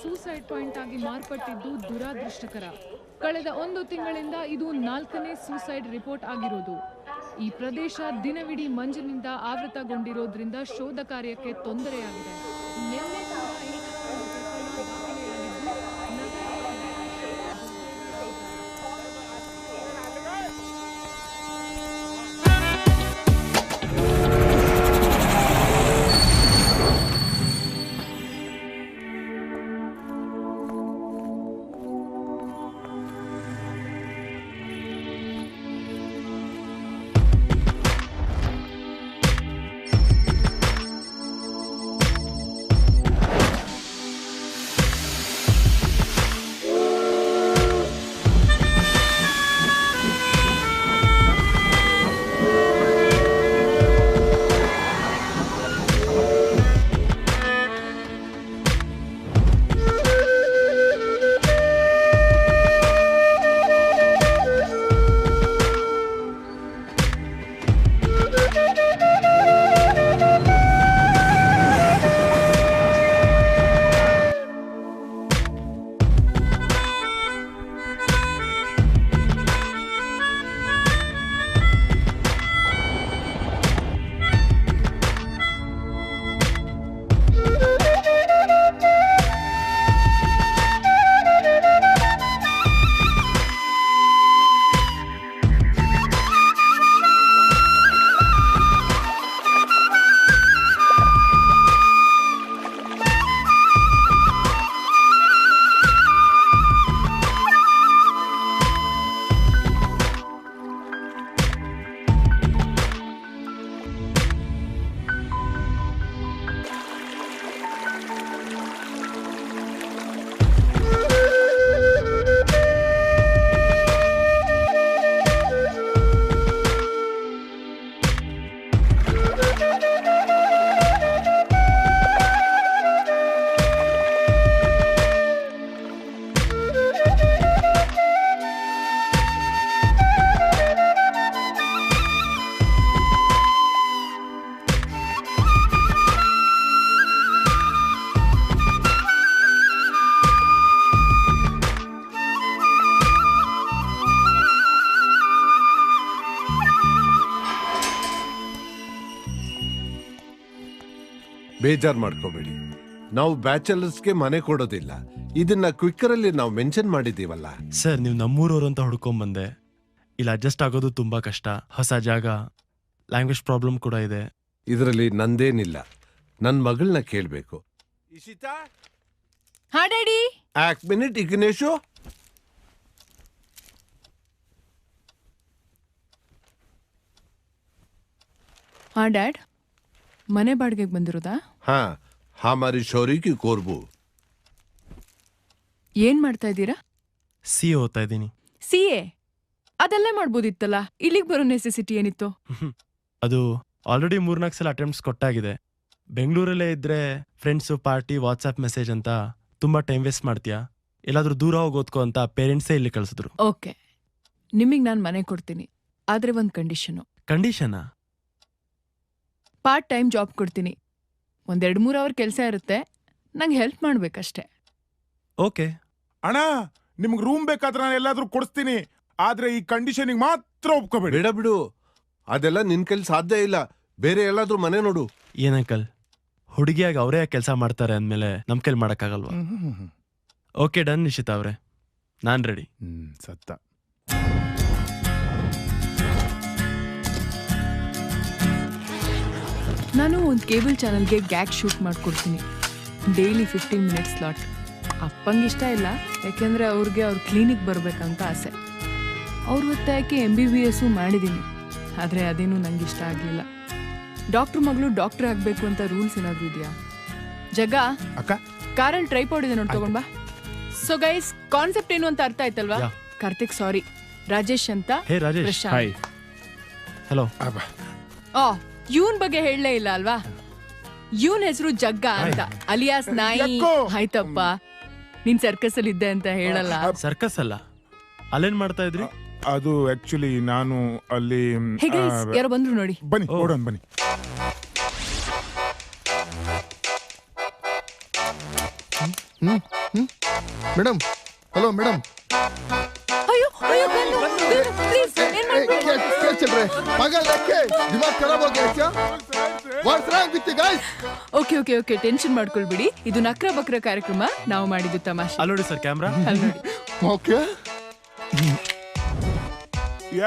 Suicide point ಆಗಿ ಮಾರ್ಪಟ್ಟಿದ್ದು ದುರಾದೃಷ್ಟಕರ. ಕಳೆದ 1 ತಿಂಗಳಿಂದ ಇದು 4ನೇ ಸೂಸೈಡ್ ರಿಪೋರ್ಟ್ ಆಗಿರೋದು. ಈ ಪ್ರದೇಶ ದಿನವಿಡೀ ಮಂಜಿನಿಂದ ಆವೃತಗೊಂಡಿರೋದ್ರಿಂದ ಶೋಧ ಕಾರ್ಯಕ್ಕೆ ತೊಂದರೆಯಾಗಿದೆ. ನಿನ್ನೆ ಕೂಡ ಇಂತಹ ಒಂದು ಪ್ರಕರಣ ದಾಖಲೆಯಾಗಿದ್ದು, ಬೇಜಾರು ಮಾಡ್ಕೋಬೇಡಿ, ನಾವು ಬ್ಯಾಚಲರ್ಸ್ಗೆ ಮನೆ ಕೊಡೋದಿಲ್ಲ. ಇದನ್ನ ಕ್ವಿಕ್ಕರ್ ಅಲ್ಲಿ ನಾವು ಮೆನ್ಷನ್ ಮಾಡಿದೀವಲ್ಲ. ಸರ್, ನೀವು ನಮ್ಮೂರವ್ರು ಅಂತ ಹುಡ್ಕೊಂಡ್ ಬಂದೆ. ಇಲ್ಲಿ ಅಡ್ಜಸ್ಟ್ ಆಗೋದು ತುಂಬಾ ಕಷ್ಟ. ಹೊಸ ಜಾಗ, ಲ್ಯಾಂಗ್ವೇಜ್ ಪ್ರಾಬ್ಲಮ್ ಕೂಡ ಇದೆ. ಇದರಲ್ಲಿ ನಂದೇನಿಲ್ಲ, ನನ್ ಮಗಳನ್ನ ಕೇಳ್ಬೇಕು. ಇಶಿತಾ, ಹಾ ಡ್ಯಾಡಿ. ಆಕ್ ಮಿನಿಟ್ ಇಗ್ನೇಶು. ಹಾ ಡ್ಯಾಡ್, ಮನೆ ಬಾಡಿಗೆಗೆ ಬಂದಿರೋದಾ? ಹಾ, ಹಮಾರಿ ಶೌರಿ ಕಿ ಕೋರ್ಬು. ಏನ್ ಮಾಡ್ತಾ ಇದ್ದೀರಾ? ಸಿ ಓದ್ತಾ ಇದ್ದೀನಿ. CA? ಅದೆಲ್ಲೇ ಮಾಡ್ಬೋದಿತ್ತಲ್ಲ, ಇಲ್ಲಿಗೆ ಬರೋ ನೆಸೆಸಿಟಿ ಏನಿತ್ತು? ಅದು ಆಲ್ರೆಡಿ 3-4 ಸಲ ಅಟೆಂಪ್ಟ್ಸ್ ಕೊಟ್ಟಾಗಿದೆ. ಬೆಂಗಳೂರಲ್ಲೇ ಇದ್ರೆ ಫ್ರೆಂಡ್ಸು, ಪಾರ್ಟಿ, ವಾಟ್ಸ್ಆಪ್ ಮೆಸೇಜ್ ಅಂತ ತುಂಬಾ ಟೈಮ್ ವೇಸ್ಟ್ ಮಾಡ್ತೀಯಾ, ಎಲ್ಲಾದ್ರೂ ದೂರ ಹೋಗಿ ಓದ್ಕೋ ಅಂತ ಪೇರೆಂಟ್ಸೇ ಇಲ್ಲಿ ಕಳಿಸಿದ್ರು. ಓಕೆ, ನಿಮಗೆ ನಾನು ಮನೆ ಕೊಡ್ತೀನಿ, ಆದ್ರೆ ಒಂದು ಕಂಡೀಷನು. ಕಂಡೀಷನಾ? ಪಾರ್ಟ್ ಟೈಮ್ ಜಾಬ್ ಕೊಡ್ತೀನಿ. 1-2-3 ಅವರ್ ಕೆಲಸ ಇರುತ್ತೆ, ನಂಗೆ ಹೆಲ್ಪ್ ಮಾಡ್ಬೇಕಷ್ಟೆ. ಓಕೆ ಅಣ್ಣ, ನಿಮ್ಗೆ ರೂಮ್ ಬೇಕಾದ್ರೆ ನಾನು ಎಲ್ಲಾದ್ರೂ ಕೊಡಿಸ್ತೀನಿ, ಆದ್ರೆ ಈ ಕಂಡೀಷನಿಗೆ ಮಾತ್ರ ಒಪ್ಕೋಬೇಡಿ. ಬೇಡ ಬಿಡು, ಅದೆಲ್ಲ ನಿನ್ ಕೈಲಿ ಸಾಧ್ಯ ಇಲ್ಲ. ಬೇರೆ ಎಲ್ಲಾದ್ರೂ ಮನೆ ನೋಡು. ಏನಂಕಲ್, ಹುಡುಗಿಯಾಗಿ ಅವರೇ ಕೆಲಸ ಮಾಡ್ತಾರೆ ಅಂದ್ಮೇಲೆ ನಮ್ ಕೈಲಿ ಮಾಡಕ್ಕಾಗಲ್ವಾ? ಓಕೆ ಡನ್ ನಿಶಿತಾ ಅವ್ರೆ, ನಾನ್ ರೆಡಿ. ಸತ್ತ. ನಾನು ಒಂದು ಕೇಬಲ್ ಚಾನಲ್ಗೆ ಗ್ಯಾಗ್ ಶೂಟ್ ಮಾಡ್ಕೊಡ್ತೀನಿ. Daily 15 minutes slot. ಅಪ್ಪಂಗಿಷ್ಟ ಇಲ್ಲ, ಯಾಕೆಂದರೆ ಅವ್ರಿಗೆ ಅವ್ರ ಕ್ಲಿನಿಕ್ ಬರಬೇಕಂತ ಆಸೆ. ಅವ್ರ ಒತ್ತಾಯಕ್ಕೆ MBBS ಮಾಡಿದ್ದೀನಿ, ಆದರೆ ಅದೇನು ನಂಗೆ ಇಷ್ಟ ಆಗಲಿಲ್ಲ. ಡಾಕ್ಟ್ರ್ ಮಗಳು ಡಾಕ್ಟರ್ ಆಗಬೇಕು ಅಂತ ರೂಲ್ಸ್ ಏನಾದರೂ ಇದೆಯಾ? ಜಗ ಅಕ್ಕ, ಕಾರಲ್ಲಿ ಟ್ರೈಪಾಡ್ ಇದೆ ನೋಡಿ, ತಗೊಂಡ್ ಬಾ. ಸೊ ಗೈಸ್, ಕಾನ್ಸೆಪ್ಟ್ ಏನು ಅಂತ ಅರ್ಥ ಆಯ್ತಲ್ವಾ? ಕಾರ್ತಿಕ್ ಸಾರಿ, ರಾಜೇಶ್ ಅಂತ. ಹೇ ರಾಜೇಶ್. ಹಾಯ್. ಹಲೋ. ಇವನ್ ಬಗ್ಗೆ ಹೇಳಲೇ ಇಲ್ಲ ಅಲ್ವಾ? ಇವನ್ ಹೆಸರು ಜಗ್ಗ ಅಂತ, ಅಲಿಯಾಸ್ ನಾಯಿ. ಆಯ್ತಪ್ಪ, ನೀನ್ ಸರ್ಕಸ್ ಅಲ್ಲಿ ಇದ್ದೆ ಅಂತ ಹೇಳಲ್ಲ. ಸರ್ಕಸ್ ಅಲ್ಲ, ಅಲ್ಲೇನ್ ಮಾಡ್ತಾ ಇದ್ರಿ? ಅದು ಆಕ್ಚುಲಿ ನಾನು ಅಲ್ಲಿ ಯಾರೋ ಬಂದ್ರು ನೋಡಿ. ಬನ್ನಿ ನೋಡೋಣ, ಬನ್ನಿ. ಮೇಡಮ್ ಹಲೋ ಮೇಡಮ್ ಅಯ್ಯೋ ಅಯ್ಯೋ ಪ್ಲೀಸ್ ಏನ್ ಮಾಡ್ಬೇಡಿ. पागल रखे दिमाग खराब हो गया क्या what's wrong with you guys okay okay okay tension ಮಾಡ್ಕೊಳ್ಬಿಡಿ. ಇದು ನಕ್ರ ಬಕ್ರ ಕಾರ್ಯಕ್ರಮ, ನಾವು ಮಾಡಿದ್ದು ತಮಾಷೆ. ಅಲ್ಲಿ ನೋಡಿ ಸರ್ ಕ್ಯಾಮ್ರಾ. ಅಲ್ಲಿ ನೋಡಿ. ಓಕೆ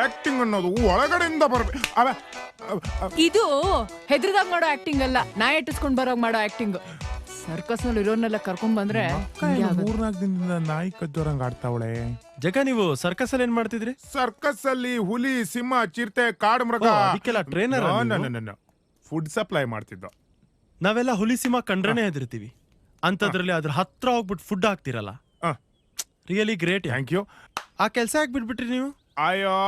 ಆಕ್ಟಿಂಗ್ ಅನ್ನೋದು ಒಳಗಡೆಯಿಂದ ಬರ್ಬೇಕು. ಇದು ಹೆದ್ರದಾಗ ಮಾಡೋ ಆಕ್ಟಿಂಗ್ ಅಲ್ಲ, ನಾಯಿ ಎಟ್ಟಿಸ್ಕೊಂಡ್ ಬರೋಗ್ ಮಾಡೋ ಆಕ್ಟಿಂಗ್. ಸರ್ಕಸ್ ನಲ್ಲಿ ಇರೋರ್ನೆಲ್ಲ ಕರ್ಕೊಂಡ್ ಬಂದ್ರೆ 3-4 ದಿನದಿಂದ ನಾಯಿ ಕದ್ದೋರಂಗ್ ಆಡ್ತಾವಳೆ. ಜಗ ನೀವು ಸರ್ಕಸ್ ಅಲ್ಲಿ ಏನ್ ಮಾಡ್ತಿದ್ರಿ? ಸರ್ಕಸ್ ಅಲ್ಲಿ ಹುಲಿ, ಸಿಂಹ, ಚಿರತೆ, ಕಾಡು ಮೃಗ, ಅದಕ್ಕೆಲ್ಲ ಟ್ರೈನರ್. ಫುಡ್ ಸಪ್ಲೈ ಮಾಡ್ತಿದ್ದ. ನಾವೆಲ್ಲ ಹುಲಿ ಸಿಂಹ ಕಂಡ್ರೇನೆ ಹೆದರ್ತೀವಿ, ಅಂತದ್ರಲ್ಲಿ ಅದ್ರ ಹತ್ರ ಹೋಗ್ಬಿಟ್ಟು ಫುಡ್ ಹಾಕ್ತಿರಲ್ಲ. Really great. Thank you. ಆ ಕೆಲ್ಸ ಯಾಕೆ ಬಿಟ್ಬಿಟ್ರಿ ನೀವು? ಅಯ್ಯೋ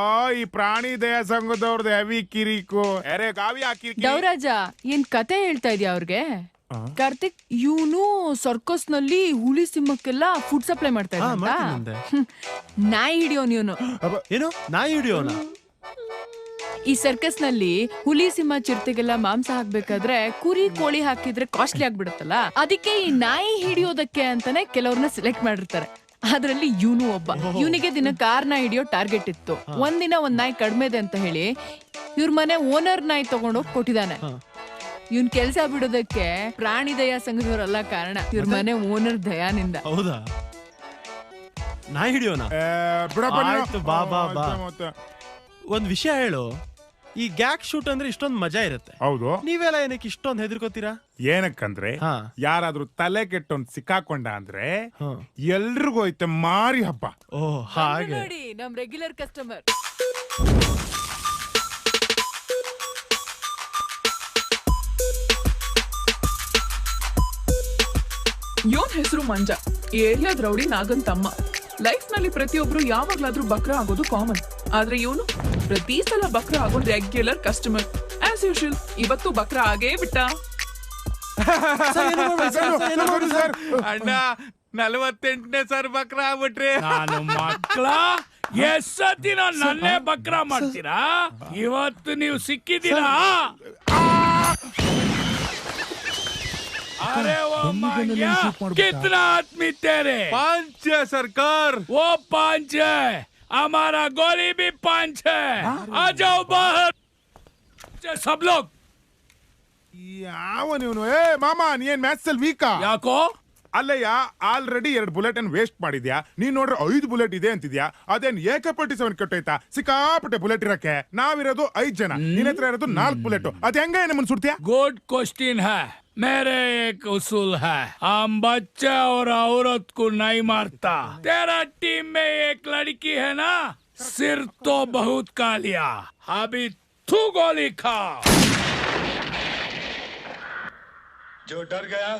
ಈ ಪ್ರಾಣಿ ದಯಾ ಸಂಘದವ್ರದ್ದು ಹೆವಿ ಕಿರಿಕು. ಅರೆ ಕಾವ್ಯ ಕಿರಿಕಿ. ದೌರಾಜ ಏನ್ ಕತೆ ಹೇಳ್ತಾ ಇದೀಯ ಅವ್ರಿಗೆ? ಕಾರ್ತಿಕ್ ಇವನು ಸರ್ಕಸ್ ನಲ್ಲಿ ಹುಲಿ ಸಿಂಹಕ್ಕೆಲ್ಲ ಫುಡ್ ಸಪ್ಲೈ ಮಾಡ್ತಾ ಇದ್ದ. ನಾಯಿ ಹಿಡಿಯೋನ್ ಇವನು. ಏನು ನಾಯಿ ಹಿಡಿಯೋನ? ಈ ಸರ್ಕಸ್ ನಲ್ಲಿ ಹುಲಿ ಸಿಂಹ ಚಿರತೆಗೆಲ್ಲ ಮಾಂಸ ಹಾಕ್ಬೇಕಾದ್ರೆ ಕುರಿ ಕೋಳಿ ಹಾಕಿದ್ರೆ ಕಾಸ್ಟ್ಲಿ ಆಗ್ಬಿಡುತ್ತಲ್ಲ, ಅದಕ್ಕೆ ಈ ನಾಯಿ ಹಿಡಿಯೋದಕ್ಕೆ ಅಂತಾನೆ ಕೆಲವ್ರನ್ನ ಸೆಲೆಕ್ಟ್ ಮಾಡಿರ್ತಾರೆ. ಅದ್ರಲ್ಲಿ ಇವನು ಒಬ್ಬ. ಇವನಿಗೆ ದಿನ ಕಾರ್ನ ಹಿಡಿಯೋ ಟಾರ್ಗೆಟ್ ಇತ್ತು. ಒಂದಿನ ಒಂದ್ ನಾಯಿ ಕಡಿಮೆ ಇದೆ ಅಂತ ಹೇಳಿ ಇವ್ರ ಮನೆ ಓನರ್ ನಾಯಿ ತಗೊಂಡೋಗಿ ಕೊಟ್ಟಿದ್ದಾನೆ. ಇವನ್ ಕೆಲ್ಸ ಬಿಡೋದಕ್ಕೆ ಪ್ರಾಣಿ ದಯಾ ಸಂಘದವರೆಲ್ಲ ಕಾರಣ, ಇವ್ರ ಮನೆ ಓನರ್ ದಯಾನಿಂದ. ಹೌದಾ? ನಾಯಿ ಹಿಡಿಯೋನ? ಬಾ ಬಾ ಬಾ. ಒಂದ್ ವಿಷಯ ಹೇಳು, ಈ ಗ್ಯಾಕ್ ಶೂಟ್ ಅಂದ್ರೆ ಇಷ್ಟೊಂದ್ ಮಜಾ ಇರುತ್ತೆ. ಹೌದು. ನೀವೆಲ್ಲ ಏನಕ್ಕೆ ಇಷ್ಟೊಂದ್ ಹೆದರ್ಕೋತೀರಾ? ಏನಕ್ಕಂದ್ರೆ ಯಾರಾದ್ರೂ ತಲೆ ಕೆಟ್ಟೊಂದ್ ಸಿಕ್ಕಾಕೊಂಡ ಅಂದ್ರೆ ಎಲ್ರಿಗೂ ಐತೆ ಮಾರಿ ಹಬ್ಬ. ಓ ಹಾಗೆ. ನೋಡಿ ನಮ್ ರೆಗ್ಯುಲರ್ ಕಸ್ಟಮರ್. ಇವನ್ ಹೆಸರು ಮಂಜ, ಏರಿಯಾದ ರೌಡಿ ನಾಗನ್ ತಮ್ಮ. ಲೈಫ್ ನಲ್ಲಿ ಪ್ರತಿಯೊಬ್ರು ಯಾವಾಗ್ಲಾದ್ರೂ ಬಕ್ರ ಆಗೋದು ಕಾಮನ್, ಆದ್ರೆ ಇವನು ಪ್ರತಿ ಸಲ ಬಕ್ರ ಆಗೋ ರೆಗ್ಯುಲರ್ ಕಸ್ಟಮರ್. ಆಸ್ ಯೂಶುವಲ್ ಇವತ್ತು ಬಕ್ರ ಆಗೇ ಬಿಟ್ಟ. ಅಣ್ಣ 48ನೇ ಸರ್ ಬಕ್ರ ಆಗ್ಬಿಟ್ರಿ. ನಾನು ಮಕ್ಕಳ ಎಷ್ಟೊತ್ತಿನ ನನ್ನೇ ಬಕ್ರ ಮಾಡ್ತೀರಾ? ಇವತ್ತು ನೀವು ಸಿಕ್ಕಿದ್ದೀರಾ? अरे वो मांगिया कितना आदमी तेरे? 5 है सरकार. वो 5 है, हमारा गोली भी 5 है. आ जाओ बाहर सब लोग. ಯಾವ ನೀನು? ಏ ಮಾಮಾ ನೀನ್ ಮ್ಯಾಥ್ಸ್ ಅಲ್ಲಿ ವೀಕಾ? ಯಾಕೋ? ಅಲ್ಲಯ್ಯ, ಆಲ್ರೆಡಿ 2 ಬುಲೆಟ್ ಅನ್ನು ವೇಸ್ಟ್ ಮಾಡಿದ್ಯಾ. ನೀನ್ ನೋಡ್ರೆ 5 ಬುಲೆಟ್ ಇದೆ ಅಂತಿದ್ಯಾ. ಅದೇನ್ AK-47 ಕೆಟ್ಟೈತಾ? ಸಿಕ್ಕಾಪಟ್ಟೆ ಬುಲೆಟ್ ಇರಕ್ಕೆ. ನಾವಿರೋದು 5 ಜನ, ನಿನ್ನ ಹತ್ರ ಇರೋದು 4 ಬುಲೆಟ್. ಅದ್ ಹೆಂಗ ನಮ್ಮನ್ ಸುಡ್ತೀಯಾ? गुड क्वेश्चन है. मेरे एक उसूल है, हम बच्चे और औरत को नहीं मारता. तेरा टीम में एक लड़की है ना, सिर तो बहुत खा लिया, अभी तू गोली खा. जो डर गया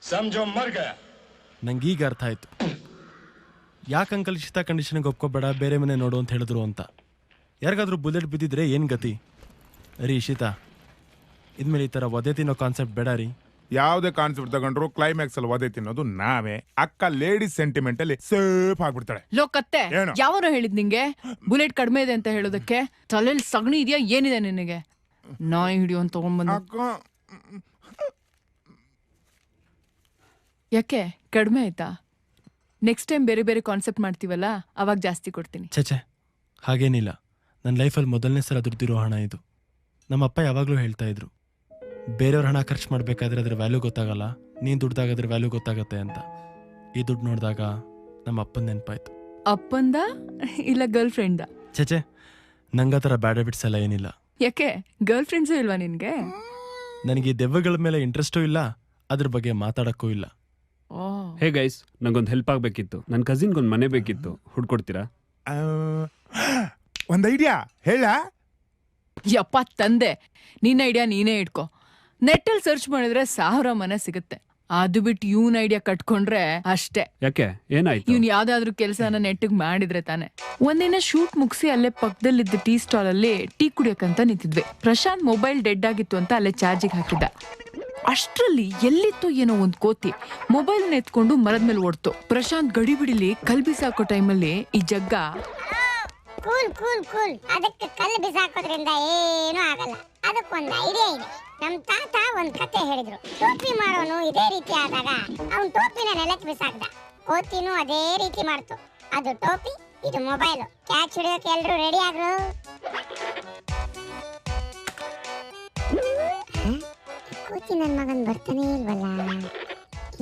समझो मर गया. ನಂಗೀಗ ಅರ್ಥ ಆಯ್ತು ಯಾಕೆ ಅಂಕಲ್ ಇಷ್ಟ ಕಂಡೀಷನ್ಗೆ ಒಪ್ಕೋಬೇಡ, ಬೇರೆ ಮನೆ ನೋಡು ಅಂತ ಹೇಳಿದ್ರು ಅಂತ. ಯಾರಿಗಾದ್ರೂ ಬುಲೆಟ್ ಬಿದ್ದಿದ್ರೆ ಏನ್ ಗತಿ? ರೀ ಇಶಿತಾ, ಇದ್ಮೇಲೆ ಈ ತರ ಒದೆ ತಿನ್ನೋ ಕಾನ್ಸೆಪ್ಟ್ ಬೇಡ ರೀ. ಯಾವ್ದೇ ಕಾನ್ಸೆಪ್ಟ್ ತಗೊಂಡ್ರು ಕ್ಲೈಮ್ಯಾಕ್ಸ್ ಅಲ್ಲಿ ಒದೆ ತಿನ್ನೋದು ನಾವೇ. ಅಕ್ಕ ಲೇಡೀಸ್ ಸೆಂಟಿಮೆಂಟ್ ಅಲ್ಲಿ ಸೇಫ್ ಆಗ್ಬಿಡ್ತಾಳೆ. ಲೋಕತ್ತೆ ಯಾವನೋ ಹೇಳಿದ್ ನಿಂಗೆ ಬುಲೆಟ್ ಕಡಿಮೆ ಇದೆ ಅಂತ ಹೇಳೋದಕ್ಕೆ? ತಲೆಯಲ್ಲಿ ಸಗಣಿ ಇದೆಯಾ ಏನಿದೆ ನಿನಗೆ? ನಾಯಿ ಹಿಡಿಯೋ ಅಂತ ತಗೊಂಡ್ಬಂದ. ಯಾಕೆ ಕಡಿಮೆ ಆಯ್ತಾ? ನೆಕ್ಸ್ಟ್ ಟೈಮ್ ಬೇರೆ ಬೇರೆ ಕಾನ್ಸೆಪ್ಟ್ ಮಾಡ್ತೀವಲ್ಲ, ಅವಾಗ ಜಾಸ್ತಿ ಕೊಡ್ತೀನಿ. ಛೆ ಹಾಗೇನಿಲ್ಲ, ನನ್ನ ಲೈಫಲ್ಲಿ ಮೊದಲನೇ ಸಲ ದುಡ್ದಿರೋ ಹಣ ಇದು. ನಮ್ಮಪ್ಪ ಯಾವಾಗಲೂ ಹೇಳ್ತಾ ಇದ್ರು, ಬೇರೆಯವ್ರ ಹಣ ಖರ್ಚು ಮಾಡಬೇಕಾದ್ರೆ ಅದ್ರ ವ್ಯಾಲ್ಯೂ ಗೊತ್ತಾಗಲ್ಲ, ನೀನು ದುಡ್ದಾಗ ಅದ್ರ ವ್ಯಾಲ್ಯೂ ಗೊತ್ತಾಗತ್ತೆ ಅಂತ. ಈ ದುಡ್ಡು ನೋಡಿದಾಗ ನಮ್ಮ ಅಪ್ಪನ ನೆನಪಾಯ್ತು. ಅಪ್ಪಂದ ಇಲ್ಲ ಗರ್ಲ್ ಫ್ರೆಂಡ? ಛೆ ನಂಗೆ ಆ ಥರ ಬ್ಯಾಡ್ ಹ್ಯಾಬಿಟ್ಸ್ ಎಲ್ಲ ಏನಿಲ್ಲ. ಯಾಕೆ ಗರ್ಲ್ ಫ್ರೆಂಡ್ಸು ಇಲ್ವಾ ನಿನ್ಗೆ? ನನಗೆ ದೆವ್ವಗಳ ಮೇಲೆ ಇಂಟ್ರೆಸ್ಟೂ ಇಲ್ಲ, ಅದ್ರ ಬಗ್ಗೆ ಮಾತಾಡಕ್ಕೂ ಇಲ್ಲ. ಹೇ ಗೈಸ್, ನಂಗೊಂದು ಹೆಲ್ಪ್ ಆಗ್ಬೇಕಿತ್ತು. ನನ್ನ ಕಸಿನ್ಗೊಂದು ಮನೆ ಬೇಕಿತ್ತು, ಹುಡ್ಕೊಡ್ತೀರಾ? ಒಂದ್ ಐಡಿಯಾ ಹೇಳ. ಯಪ್ಪ ತಂದೆ, ನಿನ್ನ ಐಡಿಯಾ ನೀನೇ ಇಟ್ಕೋ. ನೆಟ್ಟಲ್ಲಿ ಸರ್ಚ್ ಮಾಡಿದ್ರೆ 1000 ಮನೆ ಸಿಗುತ್ತೆ. ಅದು ಬಿಟ್ಟು ಇವನ್ ಐಡಿಯಾ ಕಟ್ಕೊಂಡ್ರೆ ಅಷ್ಟೇ. ಯಾಕೆ ಏನಾಯ್ತು? ಇವ್ನ್ ಯಾವ್ದಾದ್ರು ಕೆಲಸನ ನೆಟ್ಟಿಗೆ ಮಾಡಿದ್ರೆ ತಾನೆ. ಒಂದಿನ ಶೂಟ್ ಮುಗಿಸಿ ಅಲ್ಲೇ ಪಕ್ಕದಲ್ಲಿದ್ದ ಟೀ ಸ್ಟಾಲ್ ಅಲ್ಲಿ ಟೀ ಕುಡಿಯಕ್ಕಂತ ನಿಂತಿದ್ವಿ. ಪ್ರಶಾಂತ್ ಮೊಬೈಲ್ ಡೆಡ್ ಆಗಿತ್ತು ಅಂತ ಅಲ್ಲೇ ಚಾರ್ಜಿಗೆ ಹಾಕಿದ್ದ. ಅಷ್ಟ್ರಲ್ಲಿ ಎಲ್ಲಿತ್ತು ಏನೋ ಒಂದ್ ಕೋತಿ ಮೊಬೈಲ್ ಎತ್ಕೊಂಡು ಮರದ ಮೇಲೆ ಓಡ್ತು. ಪ್ರಶಾಂತ್ ಗಡಿ ಬಿಡಿಲಿ ಕಲ್ ಬಿಸಾಕೋ ಟೈಮಲ್ಲಿ ಈ ಜಗ್ಗ ಕೂಲ್ ಅದಕ್ಕೆ ಕಲ್ಲು ಬಿಸಾಕೋದ್ರಿಂದ ಏನೂ ಆಗಲ್ಲ. ಅದಕ್ಕೊಂದು ಐಡಿಯಾ ಇದೆ. ನಮ್ ತಾತ ಒಂದ್ ಕತೆ ಹೇಳಿದ್ರು. ಟೋಪಿ ಮಾಡೋನು ಇದೇ ರೀತಿ ಆದಾಗ ಅವನ್ ಟೋಪಿನ ನೆಲಕ್ಕೆ ಬಿಸಾಕ್ದ. ಕೋತಿನೂ ಅದೇ ರೀತಿ ಮಾಡ್ತು. ಅದು ಟೋಪಿ, ಇದು ಮೊಬೈಲ್. ಕ್ಯಾಚ್ ಹಿಡಿಯೋಕೆ ಎಲ್ರು ರೆಡಿ ಆಗ್ರು. ಕೋತಿ ನನ್ ಮಗನ್ ಬರ್ತಾನೆ ಇಲ್ವಲ್ಲ,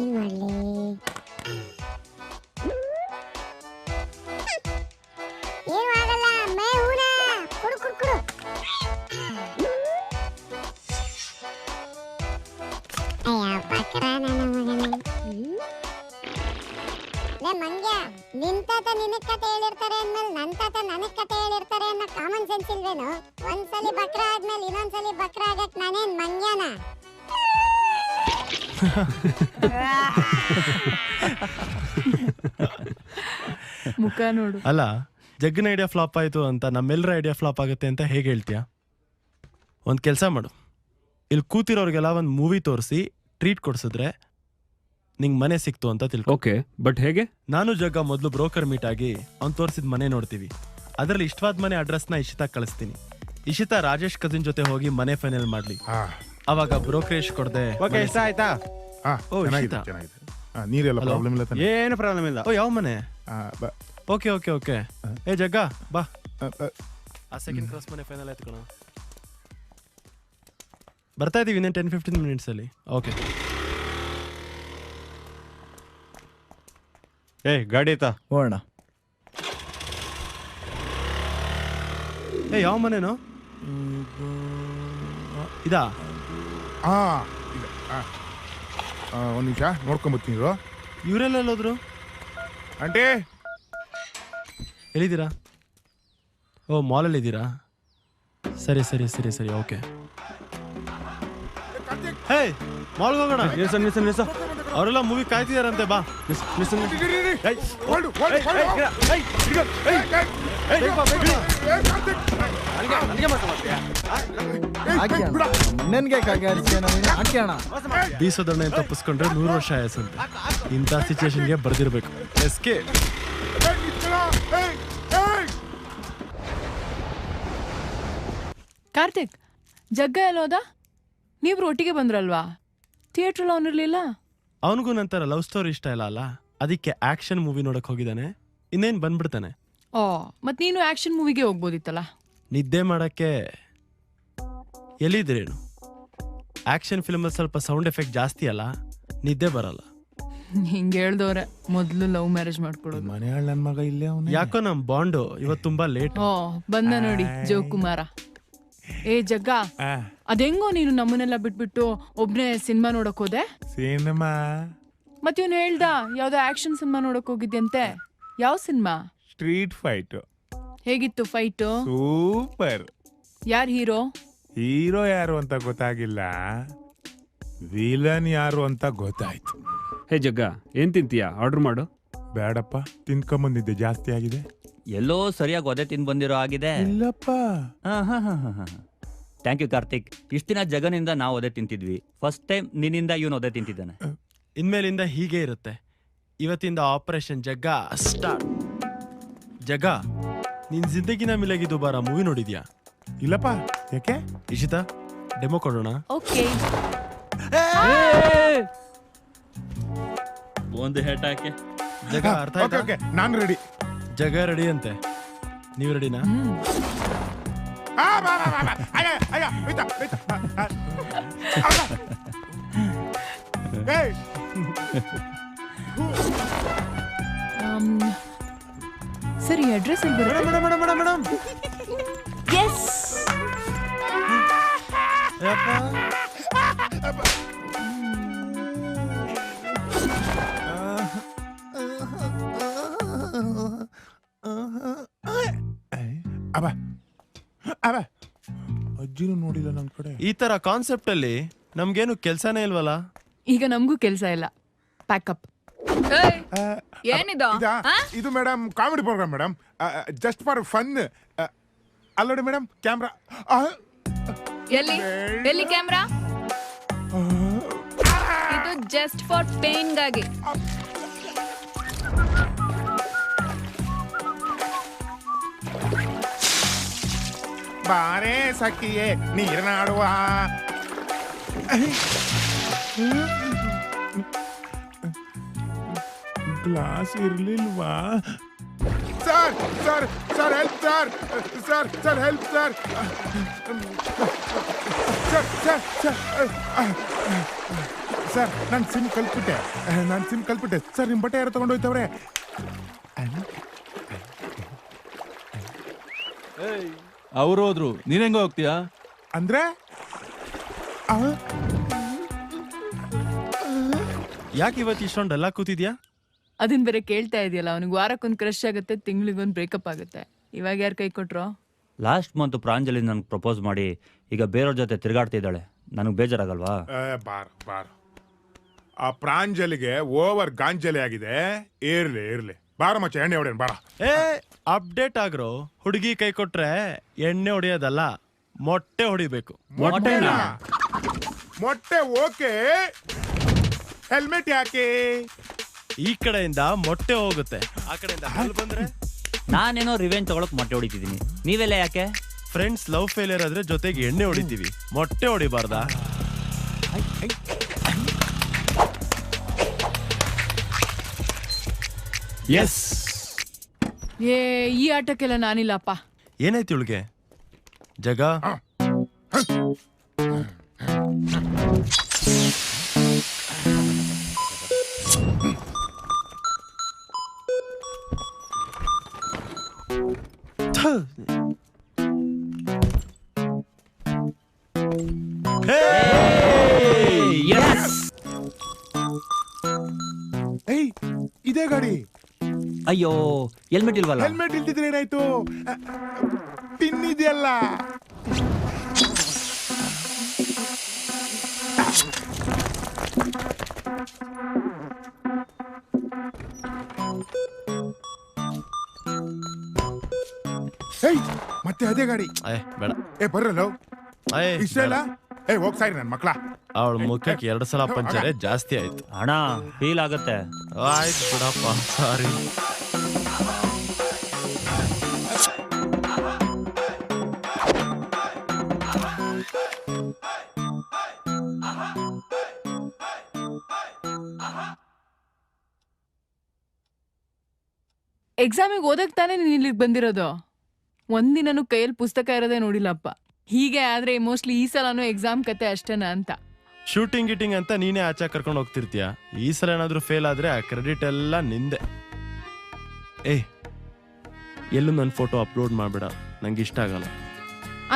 ಏನ್ ಮಾಡ್ಲಿ? ಏನು ಆಗಲ್ಲ, ಮೇ ಹೂನ ಕುಡು ಕುಡು ಕುಡು. ಅಯ್ಯ ಬಕ್ರ ನನ್ನ ಮಗನೇ. ಲೇ ಮಂಗ್ಯ, ನಿನ್ ತಾತ ನಿನಗ್ ಕತೆ ಹೇಳಿರ್ತಾರೆ ಅಂದ್ಮೇಲೆ ನನ್ ತಾತ ನನಗ್ ಕತೆ ಹೇಳಿರ್ತಾರೆ ಅನ್ನೋ ಕಾಮನ್ ಸೆನ್ಸ್ ಇಲ್ವೇನು? ಒಂದ್ಸಲಿ ಬಕ್ರ ಆದ್ಮೇಲೆ ಇನ್ನೊಂದ್ಸಲಿ ಬಕ್ರ ಆಗಕ್ ನಾನೇನ್ ಮಂಗ್ಯನ? ಮುಖ ನೋಡು. ಅಲ್ಲ, ಜಗ್ಗನ ಐಡಿಯಾ ಫ್ಲಾಪ್ ಆಯ್ತು ಅಂತ ನಮ್ಮೆಲ್ಲರ ಐಡಿಯಾ ಫ್ಲಾಪ್ ಆಗುತ್ತೆ ಅಂತ ಹೇಗೆ ಹೇಳ್ತೀಯಾ? ಒಂದು ಕೆಲಸ ಮಾಡು, ಇಲ್ಲಿ ಕೂತಿರೋರಿಗೆಲ್ಲ ಒಂದು ಮೂವಿ ತೋರಿಸಿ ಟ್ರೀಟ್ ಕೊಡ್ಸಿದ್ರೆ ನಿಂಗೆ ಮನೆ ಸಿಕ್ತು ಅಂತ ತಿಳ್ಕೊ. ಓಕೆ, ಬಟ್ ಹೇಗೆ? ನಾನು ಜಗ್ಗ ಮೊದಲು ಬ್ರೋಕರ್ ಮೀಟ್ ಆಗಿ ಅವ್ನು ತೋರಿಸಿದ ಮನೆ ನೋಡ್ತೀವಿ. ಅದರಲ್ಲಿ ಇಷ್ಟವಾದ ಮನೆ ಅಡ್ರೆಸ್ನ ಇಶಿತಾ ಕಳಿಸ್ತೀನಿ. ಇಶಿತಾ ರಾಜೇಶ್ ಕಸಿನ್ ಜೊತೆ ಹೋಗಿ ಮನೆ ಫೈನಲ್ ಮಾಡ್ಲಿ. ಅವಾಗ ಬ್ರೋಕರೇಜ್ ಕೊಡದೆ ಇಷ್ಟ ಆಯ್ತಾ? ನೀರೆಲ್ಲ ಪ್ರಾಬ್ಲಮ್ ಇಲ್ಲ ತಾನೆ? ಏನು ಪ್ರಾಬ್ಲಮ್ ಇಲ್ಲ. ಓ, ಯಾವ ಮನೆ? Okay okay okay. ಏ ಜಗ್ಗ ಬಾ, ಆ ಸೆಕೆಂಡ್ ಕ್ರಾಸ್ ಮನೆ ಫೈನಲ್ ಆಯ್ತು ಕಣ. ಬರ್ತಾ ಇದೀವಿ ಇನ್ನೇನು 10-15 ಮಿನಿಟ್ಸ್ ಅಲ್ಲಿ. ಓಕೆ. ಏ ಗಾಡಿ ಆಯ್ತಾ? ಹೋಗೋಣ. ಏ ಯಾವ ಮನೆನೋ ಇದಾ? ಒಂದು ನಿಮಿಷ ನೋಡ್ಕೊಂಬತ್ತೀನಿ. ಇವರೆಲ್ಲ ಹೋದ್ರು? ಆಂಟಿ ಎಲ್ಲಿದ್ದೀರಾ? ಓ, ಮಾಲಲ್ಲಿ ಇದ್ದೀರಾ? ಸರಿ ಸರಿ ಸರಿ ಸರಿ ಓಕೆ. ಹೇ, ಮಾಲ್ಗೆ ಹೋಗೋಣ. ಅವರೆಲ್ಲ ಮೂವಿ ಕಾಯ್ತಿದಾರಂತೆ, ಬಾ. ಬೀಸೋದನ್ನ ತಪ್ಪಿಸ್ಕೊಂಡ್ರೆ 100 ವರ್ಷ ಆಯಸ್ಸಂತೆ. ಇಂಥ ಸಿಚುವೇಶನ್ಗೆ ಬರ್ದಿರ್ಬೇಕು. ಎಸ್ಕೆ ಕಾರ್ತಿಕ್, ಜಗ್ಗ ಎಲ್ಲೋದ? ನೀವ್ರು ಒಟ್ಟಿಗೆ ಬಂದ್ರಲ್ವಾ? ಥಿಯೇಟ್ರಲ್ಲಿ ಅವನಿರ್ಲಿಲ್ಲ? ಅವನಿಗೂ ನಂತರ ಲವ್ ಸ್ಟೋರಿ ಇಷ್ಟ ಇಲ್ಲ ಅಲ್ಲ, ಅದಕ್ಕೆ ಆಕ್ಷನ್ ಮೂವಿ ನೋಡಕ್ ಹೋಗಿದ್ದಾನೆ. ಇನ್ನೇನು ಬಂದ್ಬಿಡ್ತಾನೆ. ಓ, ಮತ್ ನೀನು ಆಕ್ಷನ್ ಮೂವಿಗೆ ಹೋಗ್ಬೋದಿತ್ತಲ್ಲ. ನಿದ್ದೆ ಮಾಡಕ್ಕೆ ಎಲ್ಲಿದ್ರೇನು? ಆಕ್ಷನ್ ಫಿಲ್ಮಲ್ಲಿ ಸ್ವಲ್ಪ ಸೌಂಡ್ ಎಫೆಕ್ಟ್ ಜಾಸ್ತಿ ಅಲ್ಲ, ನಿದ್ದೆ ಬರಲ್ಲ. ಹಿಂಗೆ ಹೇಳ್ದವ್ರೆ ಮೊದಲು ಲವ್ ಮ್ಯಾರೇಜ್ ಮಾಡ್ಕೊಡೋದು. ಮನೆ ನನ್ನ ಮಗ ಇಲ್ಲೇ ಅವನು. ಯಾಕೋ ನಮ್ ಬಾಂಡು ಇವತ್ತು ತುಂಬಾ ಲೇಟ್. ಓ, ಬಂದ ನೋಡಿ ಜೋಕುಮಾರ. ಏ ಜಗ್ಗ, ಅದೆಂಗೋ ನೀನು ನಮ್ಮನ್ನೆಲ್ಲ ಬಿಟ್ಬಿಟ್ಟು ಒಬ್ನೇ ಸಿನಿಮಾ ನೋಡಕ್ ಹೋದೆ? ಸಿನಿಮಾ ಮತ್ ಇವ್ನು ಹೇಳ್ದ ಯಾವ್ದೋ ಆಕ್ಷನ್ ಸಿನಿಮಾ ನೋಡಕ್ ಹೋಗಿದ್ಯಂತೆ. ಯಾವ ಸಿನಿಮಾ? Street fight. ಹೇಗಿತ್ತು ಫೈಟು? ಸೂಪರ್. ಯಾರ್ ಹೀರೋ? ಹೀರೋ ಯಾರು ಅಂತ ಗೊತ್ತಾಗಿಲ್ಲ, ವಿಲನ್ ಯಾರು ಅಂತ ಗೊತ್ತಾಯ್ತು. ಹೇ ಜಗ್ಗ, ಏನ್ ತಿಂತೀಯಾ? ಆರ್ಡರ್ ಮಾಡು. ಬೇಡಪ್ಪ, ತಿನ್ಕೊಂಬಂದಿದ್ದೆ, ಜಾಸ್ತಿ ಆಗಿದೆ. ಎಲ್ಲೋ ಸರಿಯಾಗಿ ಒದೆ ತಿಂದು ಬಂದಿರೋ ಆಗಿದೆ. ಇಲ್ಲಪ್ಪ. Thank you Karthik. ಇಷ್ಟ ದಿನ ಜಗನಿಂದ ನಾವು ಒದೆ ತಿಂತಿದ್ವಿ, ಫಸ್ಟ್ ಟೈಮ್ ನಿನ್ನಿಂದ ಇವನು ಒದೆ ತಿಂತಿದ್ದಾನೆ. ಇನ್ಮೇಲಿಂದ ಹೀಗೆ ಇರುತ್ತೆ. ಇವತ್ತಿಂದ ಆಪರೇಷನ್ ಜಗ್ಗ ಸ್ಟಾರ್ಟ್. ಜಗ್ಗ, ನಿನ್ ಜಿಂದಗಿನ ಮಿಲಗಿ ದುಬಾರ ಮೂವಿ ನೋಡಿದ್ಯಾ? ಇಲ್ಲಪ್ಪ. ಯಾಕೆ? ಇಶಿತಾ, ಡೆಮೋ ಕೊಡೋಣ. ಓಕೆ. ಒಂದು ಹೆಟ್ ಹಾಕಿ. ಜಗ ಅರ್ಥ ಆಯ್ತಾ? ನಾನು ರೆಡಿ. ಜಗ ರೆಡಿ ಅಂತೆ, ನೀವು ರೆಡಿನಾ? ಸರಿ, ಅಡ್ರೆಸ್ ಎಲ್ಲಿ ಬರುತ್ತೆ? Madam S. ಅಜ್ಜಿನೂ ನೋಡಿಲ್ಲ ನಮ್ ಕಡೆ. ಈ ತರ ಕಾನ್ಸೆಪ್ಟ್ ಅಲ್ಲಿ ನಮ್ಗೇನು ಕೆಲ್ಸನೇ ಇಲ್ವಲ್ಲ. ಈಗ ನಮಗೂ ಕೆಲಸ ಇಲ್ಲ. ಪ್ಯಾಕಪ್. ಏನಿದು? ಇದು madam comedy program madam, just for fun. ಅಲ್ಲೋಡಿ ಮೇಡಮ್, ಕ್ಯಾಮ್ರಾ ಎಲ್ಲಿ ಕ್ಯಾಮ್ರಾ? ಇದು ಜಸ್ಟ್ ಫಾರ್ ಪೇನ್ ಗಾಗಿ. ಬಾರೇ ಸಖಿಯೇ ನೀರನಾಡುವ. ಗ್ಲಾಸ್ ಇರ್ಲಿಲ್ವಾ? Sir sir sir help sir sir sir help sir sir sir sir sir ನಾನು ಸಿಮ್ ಕಲ್ಪಿಟ್ಟೆ ಸರ್ ನಿಮ್ಮ ಬಟ್ಟೆ ಯಾರು ತಗೊಂಡೋಯ್ತವ್ರೆ? ಅವ್ರು ಹೋದ್ರು, ನೀನ್ ಹೆಂಗ ಹೋಗ್ತೀಯಾ? ಅಂದ್ರೆ ಯಾಕೆ ಇವತ್ತು ಇಷ್ಟೊಂದು ಎಲ್ಲ ಕೂತಿದ್ಯಾ? ಅದನ್ನ ಬೇರೆ ಕೇಳ್ತಾ ಇದೆಯಲ್ಲ, ಅವನಿಗೆ ವಾರಕ್ಕೊಂದು ಕ್ರಶ್ ಆಗುತ್ತೆ, ತಿಂಗಳಿಗೊಂದು ಬ್ರೇಕಪ್ ಆಗುತ್ತೆ. ಇವಾಗ ಯಾರು ಕೈ ಕೊಟ್ರು? ಲಾಸ್ಟ್ ಮಂತ್ ಪ್ರಾಂಜಲಿ ನನಗೆ ಪ್ರಪೋಸ್ ಮಾಡಿ ಈಗ ಬೇರೆಯವ್ರ ಜೊತೆ ತಿರುಗಾಡ್ತಿದ್ದಾಳೆ. ನನಗೆ ಬೇಜಾರಾಗಲ್ವಾ? ಬಾರ್ ಆ ಪ್ರಾಂಜಲಿಗೆ ಓವರ್ ಗಾಂಜಲಿ ಆಗಿದೆ. ಇರ್ಲಿ ಬಾರ ಮಚ್ಚ, ಎಣ್ಣೆ ಹೊಡೆಯನ್ ಬಾರ. Update agro. ಹುಡುಗಿ ಕೈ ಕೊಟ್ರೆ ಎಣ್ಣೆ ಹೊಡಿಯೋದಲ್ಲ, ಮೊಟ್ಟೆ ಹೊಡಿಬೇಕು. ಮೊಟ್ಟೆ ಓಕೆ, ಹೆಲ್ಮೆಟ್ ಯಾಕೆ? ಈ ಕಡೆಯಿಂದ ಮೊಟ್ಟೆ ಹೋಗುತ್ತೆ, ಆ ಕಡೆಯಿಂದ ಹಲ್ ಬಂದ್ರೆ ನಾನೇನೋ ರಿವೆಂಜ್ ತಗೊಳಕ್ ಮೊಟ್ಟೆ ಹೊಡಿತಿದ್ದೀನಿ. ನೀವೆಲ್ಲ ಯಾಕೆ? ಫ್ರೆಂಡ್ಸ್ ಲವ್ ಫೇಲಿಯರ್ ಆದ್ರೆ ಜೊತೆಗೆ ಎಣ್ಣೆ ಹೊಡಿತೀವಿ, ಮೊಟ್ಟೆ ಹೊಡಿಬಾರ್ದಾ? ಎಸ್. ಈ ಆಟಕ್ಕೆಲ್ಲ ನಾನಿಲ್ಲಪ್ಪ. ಏನಾಯ್ತು ಇವಳಿಗೆ? ಜಗ ಇದೇ ಗಾಡಿ. ಅಯ್ಯೋ, ಹೆಲ್ಮೆಟ್ ಇಲ್ವಲ್ಲ? ಹೆಲ್ಮೆಟ್ ಇಲ್ದಿದ್ರೆ ಏನಾಯ್ತು? ಪಿನ್ ಇದೆಯಲ್ಲ. ಮತ್ತೆ ಅದೇ ಗಾಡಿ. ಬೇಡ, ಬರ್ರಲ್ಲ ಇಷ್ಟ ಇಲ್ಲ. ಹೋಗ್ ಸಾರಿ ನನ್ ಮಕ್ಳ. ಅವಳ ಮುಖಕ್ಕೆ 2 ಸಲ ಪಂಚರೆ ಜಾಸ್ತಿ ಆಯ್ತು. ಅಣ್ಣ ಫೀಲ್ ಆಗತ್ತೆ. ಆಯ್ತು ಬಿಡಪ್ಪ, ಸಾರಿ. ಎಕ್ಸಾಮಿಗೆ ಓದಕ್ ತಾನೇ ನೀನ್ ಇಲ್ಲಿಗೆ ಬಂದಿರೋದು? ಒಂದಿನೂ ಕೈಯಲ್ಲಿ ಪುಸ್ತಕ ಇರೋದೇ ನೋಡಿಲ್ಲಪ್ಪ. ಹೀಗೆ ಆದ್ರೆ ಮೋಸ್ಟ್ಲಿ ಈ ಸಲನೂ ಎಕ್ಸಾಮ್ ಕತೆ ಅಷ್ಟೇನಾ ಅಂತ. ಶೂಟಿಂಗ್ ಗಿಟಿಂಗ್ ಅಂತ ನೀನೇ ಆಚೆ ಕರ್ಕೊಂಡು ಹೋಗ್ತಿರ್ತೀಯ. ಈ ಸಲ ಏನಾದ್ರೂ ಫೇಲ್ ಆದ್ರೆ ಆ ಕ್ರೆಡಿಟ್ ಎಲ್ಲ ನಿಂದೆ. ಎಲ್ಲೂ ನನ್ನ ಫೋಟೋ ಅಪ್ಲೋಡ್ ಮಾಡ್ಬೇಡ, ನಂಗೆ ಇಷ್ಟ ಆಗಲ್ಲ.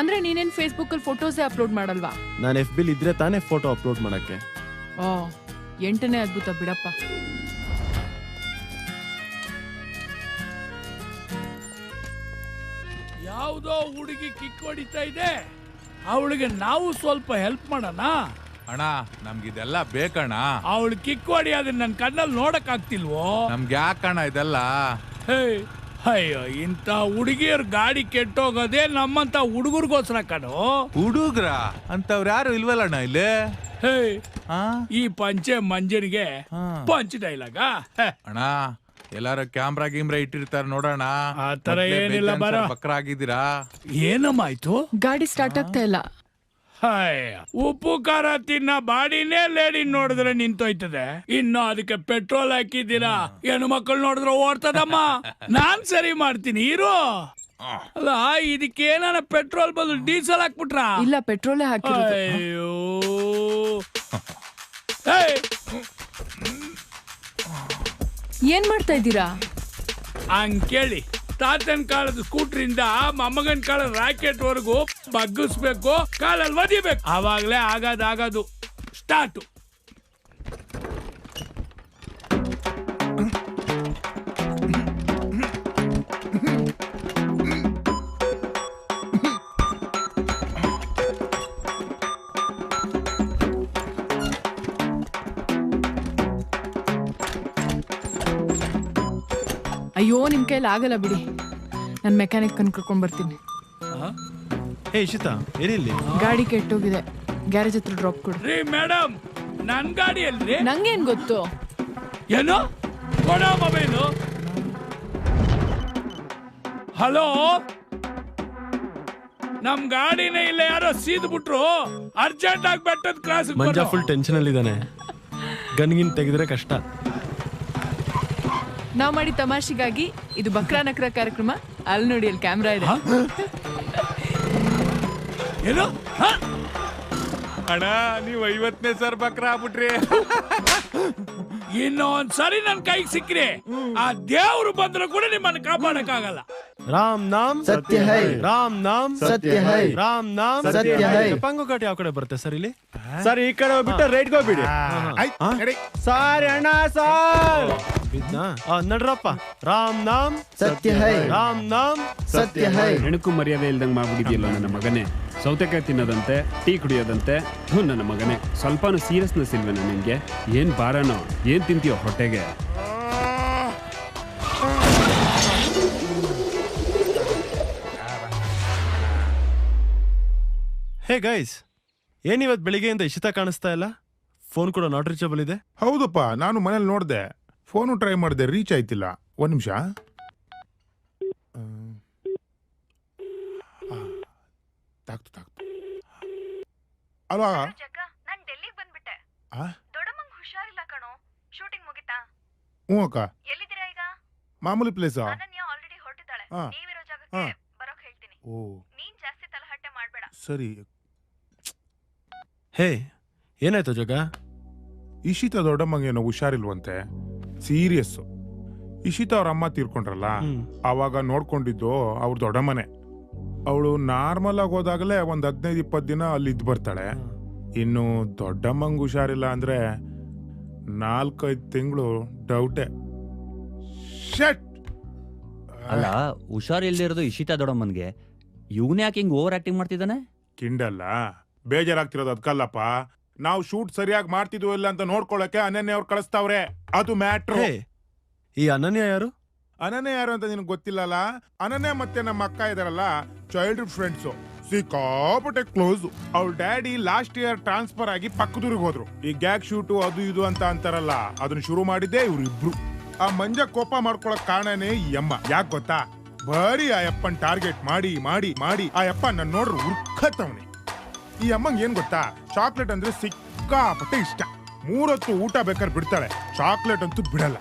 ಅಂದ್ರೆ ನೀನೇನ್ ಫೇಸ್ಬುಕ್ ಅಲ್ಲಿ ಫೋಟೋಸೇ ಅಪ್ಲೋಡ್ ಮಾಡಲ್ವಾ? ನಾನು FB ಇದ್ರೆ ತಾನೇ ಫೋಟೋ ಅಪ್ಲೋಡ್ ಮಾಡಕ್ಕೆ. 8ನೇ ಅದ್ಭುತ ಬಿಡಪ್ಪ. ಯಾವುದೋ ಹುಡುಗಿ ಕಿಕ್ ಹೊಡಿತಾ ಇದೆ, ಅವಳಿಗೆ ನಾವು ಸ್ವಲ್ಪ ಹೆಲ್ಪ್ ಮಾಡೋಣ. ಅಣ್ಣ ನಮ್ಗಿದೆಲ್ಲ ಬೇಕಣ್ಣ. ಅವಳು ಕಿಕ್ ಹೊಡಿ ಅದನ್ನ ನನ್ನ ಕಣ್ಣಲ್ಲಿ ನೋಡಕ್ ಆಗ್ತಿಲ್ವೋ? ನಮ್ಗೆ ಯಾಕಣ್ಣ ಇದೆಲ್ಲ? ಅಯ್ಯೋ, ಇಂಥ ಹುಡುಗಿಯರ್ ಗಾಡಿ ಕೆಟ್ಟೋಗೋದೇ ನಮ್ಮಂತ ಹುಡುಗರ್ಗೋಸ್ಕರ ಕಣೋ. ಹುಡುಗ್ರ ಅಂತವ್ರು ಯಾರು ಇಲ್ವಲ್ಲಣ್ಣ ಇಲ್ಲಿ? ಈ ಪಂಚೆ ಮಂಜನಿಗೆ ಪಂಚ್ ಡೈಲಾಗ. ಅಣ್ಣ ಎಲ್ಲಾರು ಕ್ಯಾಮ್ರಾ ಗೀಮ್ರಾ ಇಟ್ಟಿರ್ತಾರ ನೋಡೋಣ. ಆ ತರ ಏನಿಲ್ಲ, ಬರ ಬಕ್ರ ಆಗಿದ್ದೀರಾ? ಏನಮ್ಮಾಯ್ತು? ಗಾಡಿ ಸ್ಟಾರ್ಟ್ ಆಗ್ತಾ ಇಲ್ಲ. ಉಪ್ಪು ಖಾರ ತಿನ್ನ ಬಾಡಿನೇ ಲೇಡಿ ನೋಡಿದ್ರೆ ನಿಂತೋಯ್ತದೆ, ಇನ್ನು ಅದಕ್ಕೆ ಪೆಟ್ರೋಲ್ ಹಾಕಿದ್ದೀರಾ? ಹೆಣ್ಣು ಮಕ್ಕಳು ನೋಡಿದ್ರೆ ಓಡ್ತದಮ್ಮ. ನಾನ್ ಸರಿ ಮಾಡ್ತೀನಿ ಇರು. ಅಲ್ಲ, ಇದಕ್ಕೇನ ಪೆಟ್ರೋಲ್ ಬದಲು ಡೀಸೆಲ್ ಹಾಕ್ಬಿಟ್ರ? ಇಲ್ಲ, ಪೆಟ್ರೋಲೇ ಹಾಕಿರೋದು. ಅಯ್ಯೋ, ಏನ್ ಮಾಡ್ತಾ ಇದ್ದೀರಾ? ಹಂಗ್ ಕೇಳಿ, ತಾತನ್ ಕಾಲದ ಸ್ಕೂಟ್ರಿಂದ ಮೊಮ್ಮಗನ್ ಕಾಲದ ರಾಕೆಟ್ ವರೆಗೂ ಬಗ್ಗಿಸ್ಬೇಕು, ಕಾಲಲ್ಲಿ ಒದಿಬೇಕು, ಅವಾಗ್ಲೇ ಆಗೋದು. ಸ್ಟಾರ್ಟು. ಅಯ್ಯೋ, ನಿಮ್ ಕೈಲಿ ಆಗಲ್ಲ ಬಿಡಿ, ನಾನು ಮೆಕ್ಯಾನಿಕ್ ಕರ್ಕೊಂಡ್ ಬರ್ತೀನಿ. ಇಶಿತಾ ಏನಿಲ್ಲಿ? ಗಾಡಿ ಕೆಟ್ಟೋಗಿದೆ, ಗ್ಯಾರೇಜ್ ಹತ್ರ ಡ್ರಾಪ್ ಕೊಡು. ರೀ ಮೇಡಮ್, ನನ್ ಗಾಡಿ ಎಲ್ರಿ? ನಂಗೇನ್ ಗೊತ್ತು? ಏನು ಕೊಡೋ ಮೊಬೈಲು. ಹಲೋ ನಮ್ ಗಾಡಿನೇ ಇಲ್ಲ ಯಾರೋ ಸೀದ್ ಬಿಟ್ರು ಅರ್ಜೆಂಟ್ ಆಗಿ ಬೆಟ್ಟದ ಕ್ರಾಸ್ ಮಂಜ ಫುಲ್ ಟೆನ್ಷನ್ ಅಲ್ಲಿ ಇದ್ದಾನೆ. ಗನ್ಗಿನ್ ತೆಗೆದ್ರೆ ಕಷ್ಟ. ನಾವ್ ಮಾಡಿ ತಮಾಷೆಗಾಗಿ ಇದು ಬಕ್ರಾ ನಕ್ರ ಕಾರ್ಯಕ್ರಮ. ಅಲ್ಲಿ ನೋಡಿ, ಅಲ್ಲಿ ಕ್ಯಾಮ್ರಾ ಇದೆ. ಏನು ಅಣ್ಣ ನೀವು 50ನೇ ಸರ್ ಬಕ್ರ ಆಗ್ಬಿಟ್ರಿ. ಇನ್ನೊಂದ್ಸರಿ ನನ್ ಕೈಗೆ ಸಿಕ್ಕ್ರಿ ಆ ದೇವ್ರು ಬಂದ್ರು ಕೂಡ ನಿಮ್ಮನ್ನ ಕಾಪಾಡಕ್ಕಾಗಲ್ಲ. ರಾಮ್ ನಾಮ್ ಸತ್ಯ ಹೈ. ರಾಮ್ ನಾಮ್ ಸತ್ಯ ಹೈ. ರಾಮ್ ನಾಮ್ ಸತ್ಯ ಹೈ. ಪಂಗು ಘಾಟ್ ಯಾವ ಕಡೆ ಬರುತ್ತೆ ಸರ್ ಇಲ್ಲಿ? ಸರ್ ಈ ಕಡೆ ಹೋಗ್ಬಿಟ್ಟು ರೈಟ್ಗೆ ಹೋಗ್ಬಿಡಿ. ಸಾರಿ ಅಣ್ಣ ಸಾರ್. ನಡ್ರಪ್ಪ. ರಾಮ್ ನಾಮ್ ಸತ್ಯ ಹೈ. ರಾಮ್ ನಾಮ್ ಸತ್ಯ ಹೈ. ಹೆಣಕು ಮರ್ಯಾದೆ ಇಲ್ದಂಗ್ ಮಾಡ್ಬಿಟ್ಟಿದ್ಯಲ್ಲ ನನ್ನ ಮಗನೇ. ಸೌತೆಕಾಯಿ ತಿನ್ನೋದಂತೆ, ಟೀ ಕುಡಿಯೋದಂತೆ. ನನ್ನ ಮಗನೇ, ಸ್ವಲ್ಪನೂ ಸೀರಿಯಸ್ನೆಸ್ ಇಲ್ವೇನ ನಿನ್ಗೆ? ಏನ್ ಬಾರನೋ, ಏನ್ ತಿಂತೀಯೋ ಹೊಟ್ಟೆಗೆ? ಹೇ ಗೈಸ್, ಏನಿವತ್ ಬೆಳಿಗ್ಗೆಯಿಂದ ಇಷ್ಟ ಕಾಣಿಸ್ತಾ ಇಲ್ಲ? ಫೋನ್ ಕೂಡ ನಾಟ್ ರೀಚಬಲ್ ಇದೆ. ಹೌದಪ್ಪ, ನಾನು ಮನೇಲಿ ನೋಡ್ದೆ, ಫೋನು ಟ್ರೈ ಮಾಡಿದೆ, ರೀಚ್ ಆಯ್ತಿಲ್ಲ. ಒಂದ್ ನಿಮಿಷ. ಅಲ್ವಾ? ನಾನ್ ಡೆಲ್ಲಿಗೆ ಬಂದ್ಬಿಟ್ಟೆ. ದೊಡ್ಡಮ್ಮಂಗ್ ಹುಷಾರಿಲ್ಲ ಕಣೋ. ಶೂಟಿಂಗ್ ಮುಗಿತಾ? ಹ್ಞೂ ಅಕ್ಕ. ಎಲ್ಲಿದ್ದೀರಾ ಈಗ? ಮಾಮೂಲಿ ಪ್ಲೇಸ್. ಅನನ್ಯ ಆಲ್ರೆಡಿ ಹೊರಟಿದ್ದಾಳೆ. ನೀವಿರೋ ಜಾಗಕ್ಕೆ ಬರೋಕ್ ಹೇಳ್ತೀನಿ. ನೀನ್ ಜಾಸ್ತಿ ತಲಹಟ್ಟೆ ಮಾಡ್ಬೇಡ. ಸರಿ. ಹೇ, ಏನಾಯ್ತು ಜಗ? ಇಶಿತಾ ದೊಡ್ಡಮ್ಮಂಗೇನೋ ಹುಷಾರಿಲ್ವಂತೆ, ಸೀರಿಯಸ್. ಇಶಿತಾ ಅವ್ರ ಅಮ್ಮ ತೀರ್ಕೊಂಡ್ರಲ್ಲ, ಅವಾಗ ನೋಡ್ಕೊಂಡಿದ್ದು ಅವ್ರ ದೊಡ್ಡಮ್ಮನೆ. ಅವಳು ನಾರ್ಮಲ್ ಆಗಿ ಹೋದಾಗಲೇ ಒಂದ್ 15-20 ದಿನ ಅಲ್ಲಿ ಇದ್ದು ಬರ್ತಾಳೆ. ಇನ್ನು ದೊಡ್ಡಮ್ಮಂಗ್ ಹುಷಾರಿಲ್ಲ ಅಂದ್ರೆ 4-5 ತಿಂಗಳು ಡೌಟೆ. ಅಲ್ಲ, ಹುಷಾರಿಲ್ದಿರೋದು ಇಶಿತಾ ದೊಡ್ಡಮ್ಮನ್ಗೆ, ಇವನ್ ಯಾಕೆ ಹಿಂಗ್ ಓವರ್ ಆಕ್ಟಿಂಗ್ ಮಾಡ್ತಿದ್ದಾನೆ? ಕಿಂಡಲ್ಲ, ಬೇಜಾರಾಗ್ತಿರೋದು ಅದಕ್ಕಲ್ಲಪ್ಪ. ನಾವು ಶೂಟ್ ಸರಿಯಾಗಿ ಮಾಡ್ತಿದ್ವು ಇಲ್ಲ ಅಂತ ನೋಡ್ಕೊಳಕ್ಕೆ ಅನನ್ಯ ಅವ್ರು ಕಳಿಸ್ತಾವ್ರೆ. ಅದು ಮ್ಯಾಟ್ರು. ಈ ಅನನ್ಯ ಯಾರು? ಅನನ್ಯ ಯಾರು ಅಂತ ನಿನಗೆ ಗೊತ್ತಿಲ್ಲಲ್ಲ? ಅನನ್ಯ ಮತ್ತೆ ನಮ್ಮ ಅಕ್ಕ ಇದಾರಲ್ಲ, ಚೈಲ್ಡ್ಹುಡ್ ಫ್ರೆಂಡ್ಸು, ಸಿಕ್ಕಾಪಟ್ಟೆ ಕ್ಲೋಸ್. ಅವ್ಳ ಡ್ಯಾಡಿ ಲಾಸ್ಟ್ ಇಯರ್ ಟ್ರಾನ್ಸ್ಫರ್ ಆಗಿ ಪಕ್ಕದೂರಿಗೆ ಹೋದ್ರು. ಈ ಗ್ಯಾಗ್ ಶೂಟು ಅದು ಇದು ಅಂತ ಅಂತಾರಲ್ಲ, ಅದನ್ನ ಶುರು ಮಾಡಿದ್ದೆ ಇವ್ರಿಬ್ರು. ಆ ಮಂಜ ಕೋಪ ಮಾಡ್ಕೊಳಕ್ ಕಾರಣನೇ ಈ ಅಮ್ಮ. ಯಾಕೆ ಗೊತ್ತಾ? ಬರೀ ಆ ಅಪ್ಪನ್ ಟಾರ್ಗೆಟ್ ಮಾಡಿ ಮಾಡಿ ಮಾಡಿ ಆ ಅಪ್ಪ ನನ್ನ ನೋಡ್ರು ಉರ್ಕತ್ತವನೆ. ಈ ಅಮ್ಮಂಗ್ ಏನ್ ಗೊತ್ತಾ? ಚಾಕ್ಲೇಟ್ ಅಂದ್ರೆ ಸಿಕ್ಕಾಪಟ್ಟೆ ಇಷ್ಟ. 3 ಹೊತ್ತು ಊಟ ಬೇಕಾದ್ರೆ ಬಿಡ್ತಾಳೆ, ಚಾಕ್ಲೇಟ್ ಅಂತೂ ಬಿಡಲ್ಲ.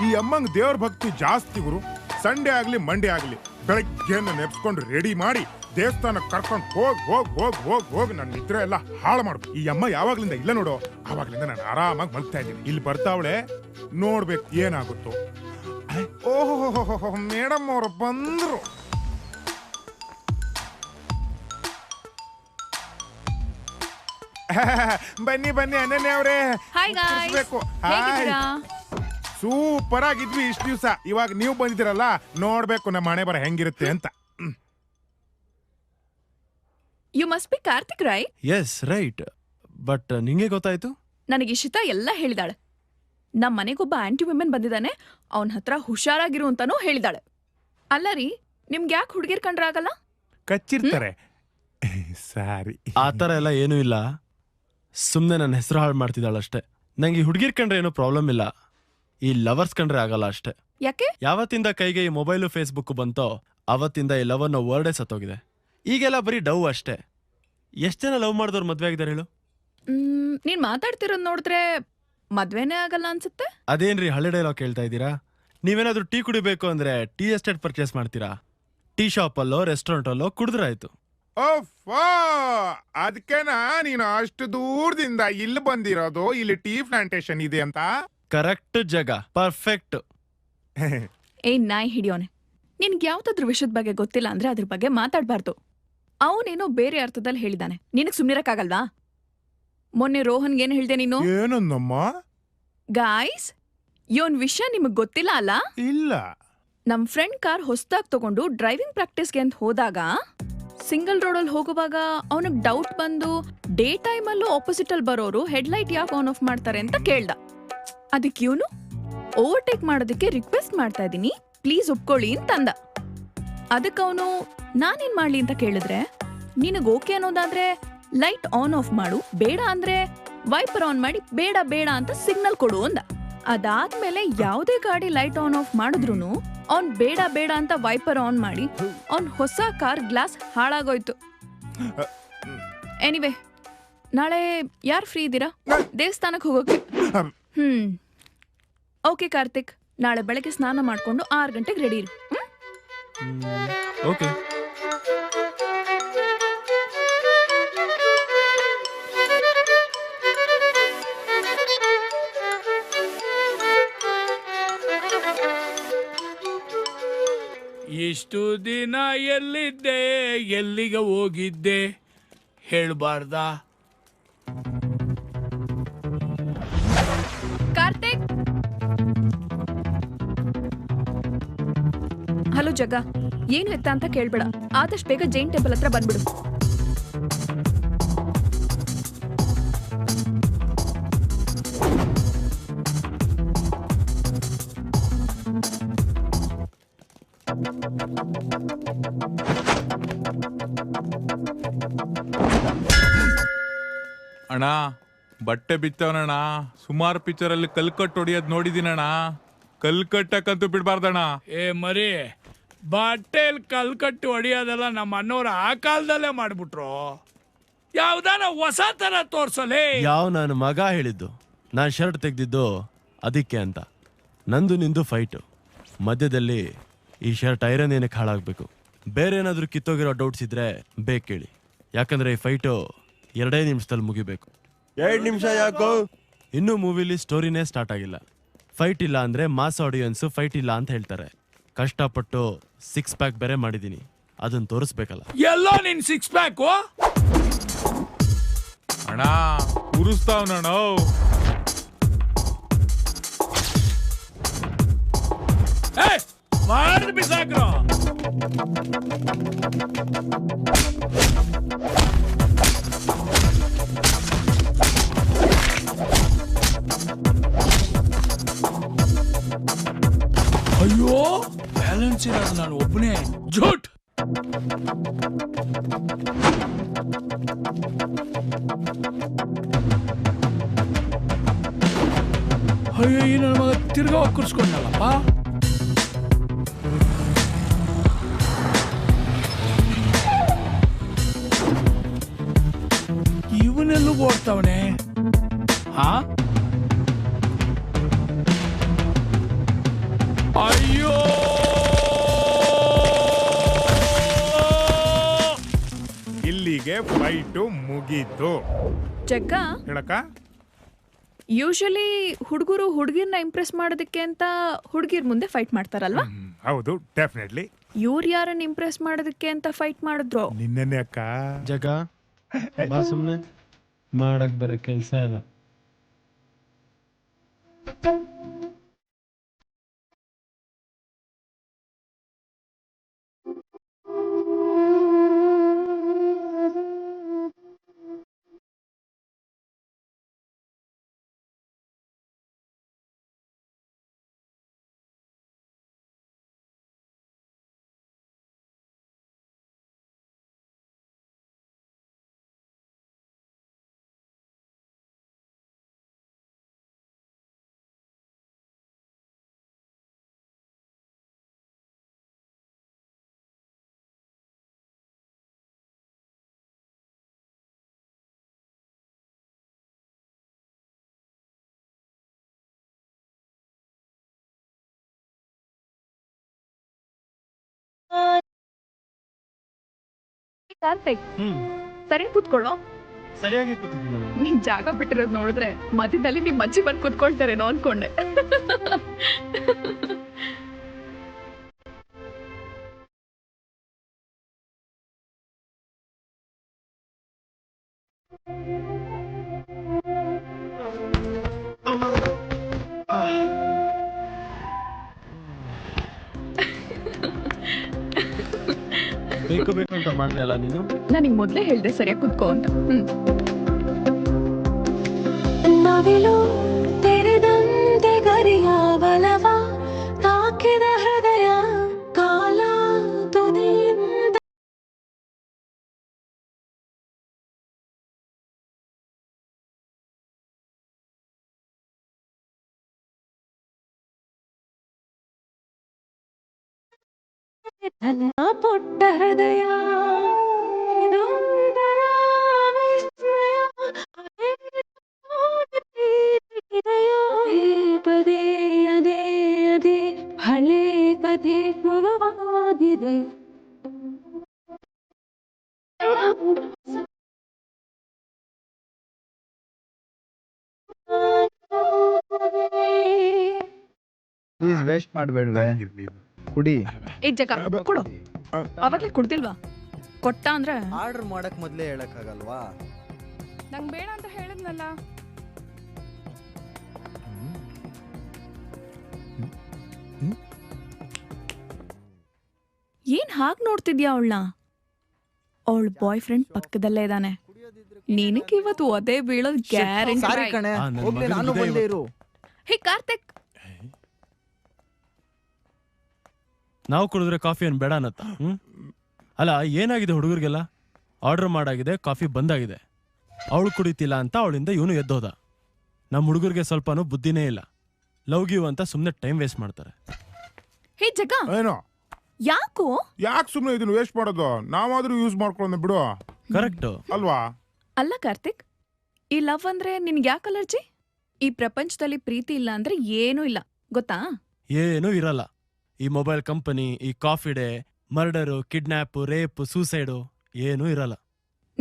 ಈ ಅಮ್ಮಂಗ್ ದೇವ್ರ ಭಕ್ತಿ ಜಾಸ್ತಿ ಗುರು. ಸಂಡೇ ಆಗ್ಲಿ ಮಂಡೇ ಆಗ್ಲಿ ಬೆಳಗ್ಗೆ ನೆಪ್ಸ್ಕೊಂಡು ರೆಡಿ ಮಾಡಿ ದೇವಸ್ಥಾನ ಕರ್ಕೊಂಡು ಹೋಗ್ ನನ್ನ ನಿದ್ರೆ ಎಲ್ಲ ಹಾಳು ಮಾಡ್ಬೇಕು. ಈ ಅಮ್ಮ ಯಾವಾಗ್ಲಿಂದ ಇಲ್ಲ ನೋಡೋ, ಆವಾಗ್ಲಿಂದ ನಾನು ಆರಾಮಾಗಿ ಮಲ್ಗ್ತಾ ಇದ್ದೀನಿ. ಇಲ್ಲಿ ಬರ್ತಾವಳೆ, ನೋಡ್ಬೇಕು ಏನಾಗುತ್ತೋ. ಓಹೋ, ಮೇಡಮ್ ಅವರು ಬಂದ್ರು. ಬನ್ನಿ ಬನ್ನಿ ಅನನ್ಯ ಅವರೇ. ಸೂಪರ್ ಆಗಿದ್ವಿ ಇಷ್ಟು ದಿವಸ. ಇವಾಗ ನೀವು ಬಂದಿದ್ದೀರಲ್ಲ, ನೋಡ್ಬೇಕು ನಮ್ಮ ಹಣೆ ಬರ ಹೆಂಗಿರುತ್ತೆ ಅಂತ. You must be Karthik, right? Yes right. But ನಿಂಗೆ ಗೊತ್ತಾಯ್ತು? ನನಗೆ ಇಶಿತಾ ಎಲ್ಲ ಹೇಳಿದಾಳೆ. ನಮ್ಮ ಮನೆಗೊಬ್ಬ ಆಂಟಿ ವಿಮೆನ್ ಬಂದಿದ್ದಾನೆ, ಅವನ ಹತ್ರ ಹುಷಾರಾಗಿರು ಅಂತಾನೂ ಹೇಳಿದಾಳೆ. ಅಲ್ಲ ರೀ, ನಿಮ್ಗೆ ಯಾಕೆ ಹುಡುಗಿರ್ ಕಂಡ್ರಾಗಲ್ಲ? ಕಚ್ಚಿರ್ತಾರೆ. ಸಾರಿ, ಆ ಥರ ಎಲ್ಲ ಏನೂ ಇಲ್ಲ. ಸುಮ್ಮನೆ ನನ್ನ ಹೆಸರು ಹಾಳು ಮಾಡ್ತಿದ್ದಾಳಷ್ಟೇ. ನಂಗೆ ಈ ಹುಡುಗಿರ್ ಕಂಡ್ರೆ ಏನೂ ಪ್ರಾಬ್ಲಮ್ ಇಲ್ಲ, ಈ ಲವರ್ಸ್ ಕಂಡ್ರೆ ಆಗಲ್ಲ ಅಷ್ಟೇ. ಯಾಕೆ? ಯಾವತ್ತಿಂದ ಕೈಗೆ ಈ ಮೊಬೈಲು ಫೇಸ್ಬುಕ್ ಬಂತೋ ಅವತ್ತಿಂದ ಈ ಲವ್ ಅನ್ನೋ ವರ್ಡೇ ಸತ್ತೋಗಿದೆ. ಈಗೆಲ್ಲ ಬರೀ ಡವ್ ಅಷ್ಟೇ. ಎಷ್ಟು ಜನ ಲವ್ ಮಾಡಿದವ್ರು ಮದ್ವೆ ಆಗಿದ್ದಾರೆ ಹೇಳು? ನೀನ್ ಮಾತಾಡ್ತಿರೋದ್ ನೋಡಿದ್ರೆ ಮದ್ವೆನೇ ಆಗಲ್ಲ ಅನ್ಸುತ್ತೆ. ಅದೇನ್ರಿ ಹಳೆ ಡೈಲಾಗ್ ಕೇಳ್ತಾ ಇದ್ದೀರಾ? ನೀವೇನಾದ್ರೂ ಟೀ ಕುಡಿಬೇಕು ಅಂದ್ರೆ ಟೀ ಎಸ್ಟೇಟ್ ಪರ್ಚೇಸ್ ಮಾಡ್ತೀರಾ? ಟೀ ಶಾಪ್ ಅಲ್ಲೋ ರೆಸ್ಟೋರೆಂಟ್ ಅಲ್ಲೋ ಕುಡಿದ್ರಾಯ್ತು. ಅದಕ್ಕೆನಾ ನೀನು ಅಷ್ಟು ದೂರದಿಂದ ಇಲ್ಲಿ ಬಂದಿರೋದು? ಇಲ್ಲಿ ಟೀ ಪ್ಲಾಂಟೇಶನ್ ಇದೆ ಅಂತ. ಕರೆಕ್ಟ್ ಜಾಗ, ಪರ್ಫೆಕ್ಟ್. ನಾಯಿ ಹಿಡಿಯೋನೆ, ನಿನ್ಗೆ ಯಾವ್ದಾದ್ರು ವಿಷಯದ ಬಗ್ಗೆ ಗೊತ್ತಿಲ್ಲ ಅಂದ್ರೆ ಅದ್ರ ಬಗ್ಗೆ ಮಾತಾಡ್ಬಾರ್ದು. ಅವನೇನೋ ಬೇರೆ ಅರ್ಥದಲ್ಲಿ ಹೇಳಿದಾನೆ, ನಿನಗ್ ಸುಮ್ನಿರಕ್ಕಾಗಲ್ವಾ? ಮೊನ್ನೆ ರೋಹನ್ಗೆ ಏನ್ ಹೇಳ್ದೆ ನೀನು? ಏನನ್ನಮ್ಮ? ಗಾಯ್ಸ್, ಇವನ್ ವಿಷಯ ನಿಮಗ್ ಗೊತ್ತಿಲ್ಲ ಅಲ್ಲ? ಇಲ್ಲ. ನಮ್ ಫ್ರೆಂಡ್ ಕಾರ್ ಹೊಸದಾಗ್ ತಗೊಂಡು ಡ್ರೈವಿಂಗ್ ಪ್ರಾಕ್ಟೀಸ್ಗೆ ಅಂತ ಹೋದಾಗ ಸಿಂಗಲ್ ರೋಡಲ್ಲಿ ಹೋಗುವಾಗ ಅವನಿಗೆ ಡೌಟ್ ಬಂದು ಡೇ ಟೈಮಲ್ಲೂ ಆಪೋಸಿಟ್ ಅಲ್ಲಿ ಬರೋರು ಹೆಡ್ಲೈಟ್ ಯಾಕೆ ಆನ್ ಆಫ್ ಮಾಡ್ತಾರೆ ಅಂತ ಕೇಳ್ದ. ಅದಕ್ಕೆ ಇವನು ಓವರ್ಟೇಕ್ ಮಾಡೋದಕ್ಕೆ ರಿಕ್ವೆಸ್ಟ್ ಮಾಡ್ತಾ ಇದ್ದೀನಿ, ಪ್ಲೀಸ್ ಒಪ್ಕೊಳ್ಳಿ ಅಂತಂದ. ಅದಕ್ಕೆ ಅವನು ನಾನೇನ್ ಮಾಡ್ಲಿ ಅಂತ ಕೇಳಿದ್ರೆ, ನಿನಗ್ ಓಕೆ ಅನ್ನೋದಾದ್ರೆ ಲೈಟ್ ಆನ್ ಆಫ್ ಮಾಡು, ಬೇಡ ಅಂದ್ರೆ ವೈಪರ್ ಆನ್ ಮಾಡಿ ಬೇಡ ಬೇಡ ಅಂತ ಸಿಗ್ನಲ್ ಕೊಡು ಅಂದ. ಅದಾದ್ಮೇಲೆ ಯಾವುದೇ ಗಾಡಿ ಲೈಟ್ ಆನ್ ಆಫ್ ಮಾಡಿದ್ರು ಅವ್ನ್ ಬೇಡ ಬೇಡ ಅಂತ ವೈಪರ್ ಆನ್ ಮಾಡಿ ಅವ್ನ್ ಹೊಸ ಕಾರ್ ಗ್ಲಾಸ್ ಹಾಳಾಗೋಯ್ತು. ಎನಿವೆ, ನಾಳೆ ಯಾರು ಫ್ರೀ ಇದ್ದೀರಾ ದೇವಸ್ಥಾನಕ್ಕೆ ಹೋಗೋಕೆ? ಓಕೆ ಕಾರ್ತಿಕ್, ನಾಳೆ ಬೆಳಗ್ಗೆ ಸ್ನಾನ ಮಾಡ್ಕೊಂಡು 6 ಗಂಟೆಗೆ ರೆಡಿ ಇರಿ. ಓಕೆ. ಇಷ್ಟು ದಿನ ಎಲ್ಲಿದ್ದೆ, ಎಲ್ಲಿಗೆ ಹೋಗಿದ್ದೆ ಹೇಳ್ಬಾರ್ದಾ? ಕಾರ್ತಿಕ್, ಹಲೋ ಜಗ್ಗ, ಏನು ಎತ್ತ ಅಂತ ಕೇಳ್ಬೇಡ, ಆದಷ್ಟು ಬೇಗ ಜೈನ್ ಟೆಂಪಲ್ ಹತ್ರ ಬಂದ್ಬಿಡು. ಅಣ್ಣ ಬಟ್ಟೆ ಬಿತ್ತವನಣ್ಣ. ಸುಮಾರು ಪಿಕ್ಚರ್ ಅಲ್ಲಿ ಕಲ್ಕಟ್ಟು ಹೊಡಿಯೋದ್ ನೋಡಿದೀನಣ್ಣ. ಕಲ್ಕಟ್ಟಕ್ಕಂತೂ ಬಿಡ್ಬಾರ್ದಣ್ಣ. ಏ ಮರಿ, ಬಟ್ಟೆಲ್ ಕಲ್ಕಟ್ಟು ಹೊಡಿಯೋದೆಲ್ಲ ನಮ್ಮ ಅಣ್ಣವ್ರ ಆ ಕಾಲದಲ್ಲೇ ಮಾಡ್ಬಿಟ್ರು. ಯಾವ್ದಾನ ಹೊಸ ತರ ತೋರ್ಸಲೇ. ಯಾವ ನನ್ನ ಮಗ ಹೇಳಿದ್ದು ನಾನು ಶರ್ಟ್ ತೆಗ್ದಿದ್ದು ಅದಕ್ಕೆ ಅಂತ. ನಂದು ನಿಂದು ಫೈಟು, ಮಧ್ಯದಲ್ಲಿ ಈ ಶರ್ಟ್ ಐರನ್ ಏನಕ್ಕೆ ಹಾಳಾಗಬೇಕು? ಬೇರೆ ಏನಾದರೂ ಕಿತ್ತೋಗಿರೋ ಡೌಟ್ಸ್ ಇದ್ರೆ ಬೇಕು ಕೇಳಿ, ಯಾಕಂದ್ರೆ ಈ ಫೈಟು 2 ನಿಮಿಷದಲ್ಲಿ ಮುಗಿಬೇಕು. 2 ನಿಮಿಷ ಯಾಕೋ? ಇನ್ನೂ ಮೂವಿಲಿ ಸ್ಟೋರಿನೇ ಸ್ಟಾರ್ಟ್ ಆಗಿಲ್ಲ. ಫೈಟ್ ಇಲ್ಲ ಅಂದ್ರೆ ಮಾಸ್ ಆಡಿಯನ್ಸ್ ಫೈಟ್ ಇಲ್ಲ ಅಂತ ಹೇಳ್ತಾರೆ. ಕಷ್ಟಪಟ್ಟು 6 ಪ್ಯಾಕ್ ಬೇರೆ ಮಾಡಿದ್ದೀನಿ, ಅದನ್ನ ತೋರಿಸ್ಬೇಕಲ್ಲ. ಎಲ್ಲೋ ನಿನ್ 6 ಪ್ಯಾಕ್ ಅಣ್ಣ ಉರಿಸ್ತಾವನಣ್ಣ. ಮಾಡಿದ್ ಬಿಸಾಕ್ರೋ. ಅಯ್ಯೋ, ಬ್ಯಾಲೆನ್ಸ್ ಇರೋದು ನಾನು ಒಬ್ಬನೇ. ಜೂಟ್. ಅಯ್ಯೋ, ಈ ನನ್ನ ಮಗ ತಿರ್ಗಾ ಕುರ್ಸ್ಕೊಂಡಲ್ಲಪ್ಪ. ಇವನೆಲ್ಲೂ ಓಡ್ತಾವನೆ. ಹಾ, ಅಯ್ಯೋ, ಇಲ್ಲಿಗೆ ಫೈಟು ಮುಗೀತು. ಜಗ್ಗ, ಹೇಳಕ್ಕ, ಯೂಶಲಿ ಹುಡುಗರು ಹುಡುಗಿರ್ನ ಇಂಪ್ರೆಸ್ ಮಾಡೋದಕ್ಕೆ ಅಂತ ಹುಡುಗಿರ್ ಮುಂದೆ ಫೈಟ್ ಮಾಡ್ತಾರಲ್ವಾ? ಹೌದು, ಡೆಫಿನೆಟ್ಲಿ. ಇವ್ರು ಯಾರನ್ನ ಇಂಪ್ರೆಸ್ ಮಾಡೋದಕ್ಕೆ ಅಂತ ಫೈಟ್ ಮಾಡಿದ್ರು? ನಿನ್ನೆ ಅಕ್ಕ. ಜಗ ಬಾ, ಸುಮ್ಮನೆ ಮಾಡಕ್ ಬರೋ ಕೆಲಸ ಇಲ್ಲ. ಕಾರ್ತಿಕ್, ಸರಿ ಕೂತ್ಕೊಳ್ಳೋ. ಸರಿಯಾಗಿ ಕೂತಿದ್ದೀನಿ. ನೀನ್ ಜಾಗ ಬಿಟ್ಟಿರೋದ್ ನೋಡಿದ್ರೆ ಮಧ್ಯದಲ್ಲಿ ನಿಮ್ ಅಜ್ಜಿ ಬಂದು ಕೂತ್ಕೊಳ್ತಾರೇನೋ ಅನ್ಕೊಂಡೆ. ಬೇಕು ಬೇಕು ಅಂತ ಮಾಡ್ದೆ ಅಲ್ಲ ನೀನು? ನನಗೆ ಮೊದ್ಲೇ ಹೇಳ್ದೆ ಸರಿಯಾಗಿ ಕೂತ್ಕೋ ಅಂತ. ನವಿಲು ತೆರೆದಂತೆ ಗರಿಯ ಬಲವ ತಾಕಿದ ಹೃದಯ ಕಾಲ ತುದಿಯಿಂದ ನನ್ನ ಪುಟ್ಟ ಹೃದಯ ಇದೊಂಥರ ವಿಸ್ಮಯ. ಪ್ರೀತಿಗಿದೆಯೋ ಪದೇ ಅದೇ ಅದೇ ಹಳೆ ಕಥೆ ಶುರುವಾಗಿದೆ. ಪ್ಲೀಸ್ ವೇಸ್ಟ್ ಮಾಡಬೇಡ್ವೆ, ಕುಡಿ. ಏ ಜಗ ಕೊಡು. ಅವಾಗ್ಲೇ ಕುಡ್ದಿಲ್ವಾ? ಕೊಟ್ಟ ಅಂದ್ರೆ ಆರ್ಡರ್ ಮಾಡಕ್ ಮೊದ್ಲೇ ಹೇಳಕ್ಕಾಗಲ್ವಾ? ನಂಗೆ ಬೇಡ ಅಂತ ಹೇಳಿದ್ನಲ್ಲ. ಏನ್ ಹಾಗೆ ನೋಡ್ತಿದ್ಯಾ ಅವಳನ್ನ? ಅವಳ ಬಾಯ್ ಫ್ರೆಂಡ್ ಪಕ್ಕದಲ್ಲೇ ಇದ್ದಾನೆ. ನಿನಗೆ ಇವತ್ತು ಒದೆ ಬೀಳೋದು ಗ್ಯಾರಂಟಿ. ಸಾರಿ ಕಣೆ, ಹೋಗ್ಲಿ ನಾನು ಬಂದೇ ಇರು. ಹೇ ಕಾರ್ತಿಕ್, ನಾವು ಕುಡಿದ್ರೆ ಕಾಫಿ ಏನು ಬೇಡ ಅನ್ನತ್ತ? ಅಲ್ಲ, ಏನಾಗಿದೆ ಹುಡುಗರಿಗೆಲ್ಲ? ಆರ್ಡರ್ ಮಾಡಾಗಿದೆ, ಕಾಫಿ ಬಂದಾಗಿದೆ. ಅವಳು ಕುಡಿತಿಲ್ಲ ಅಂತ ಅವಳಿಂದ ಇವನು ಎದ್ದೋದ. ನಮ್ಮ ಹುಡುಗರಿಗೆ ಸ್ವಲ್ಪನೂ ಬುದ್ಧಿನೇ ಇಲ್ಲ. ಲವ್ ಗಿವ್ ಅಂತ ಸುಮ್ಮನೆ ಟೈಮ್ ವೇಸ್ಟ್ ಮಾಡ್ತಾರೆ. ಹೇ ಜಗ, ಏನೋ ಯಾಕೋ ಯಾಕೆ ಸುಮ್ಮನೆ ಇದನ್ನ ವೇಸ್ಟ್ ಮಾಡೋದು? ನಾವಾದ್ರೂ ಯೂಸ್ ಮಾಡ್ಕೊಳ್ಳೋಣ ಬಿಡು. ಕರೆಕ್ಟ್ ಅಲ್ವಾ? ಅಲ್ಲ ಕಾರ್ತಿಕ್, ಈ ಲವ್ ಅಂದ್ರೆ ನಿನ್ಗೆ ಯಾಕೆ ಅಲರ್ಜಿ? ಈ ಪ್ರಪಂಚದಲ್ಲಿ ಪ್ರೀತಿ ಇಲ್ಲ ಅಂದ್ರೆ ಏನೂ ಇಲ್ಲ, ಗೊತ್ತಾ? ಏನೂ ಇರಲ್ಲ. ಈ ಮೊಬೈಲ್ ಕಂಪನಿ, ಈ coffee day, murder, kidnap, rape, suicide ಏನೂ ಇರಲ್ಲ.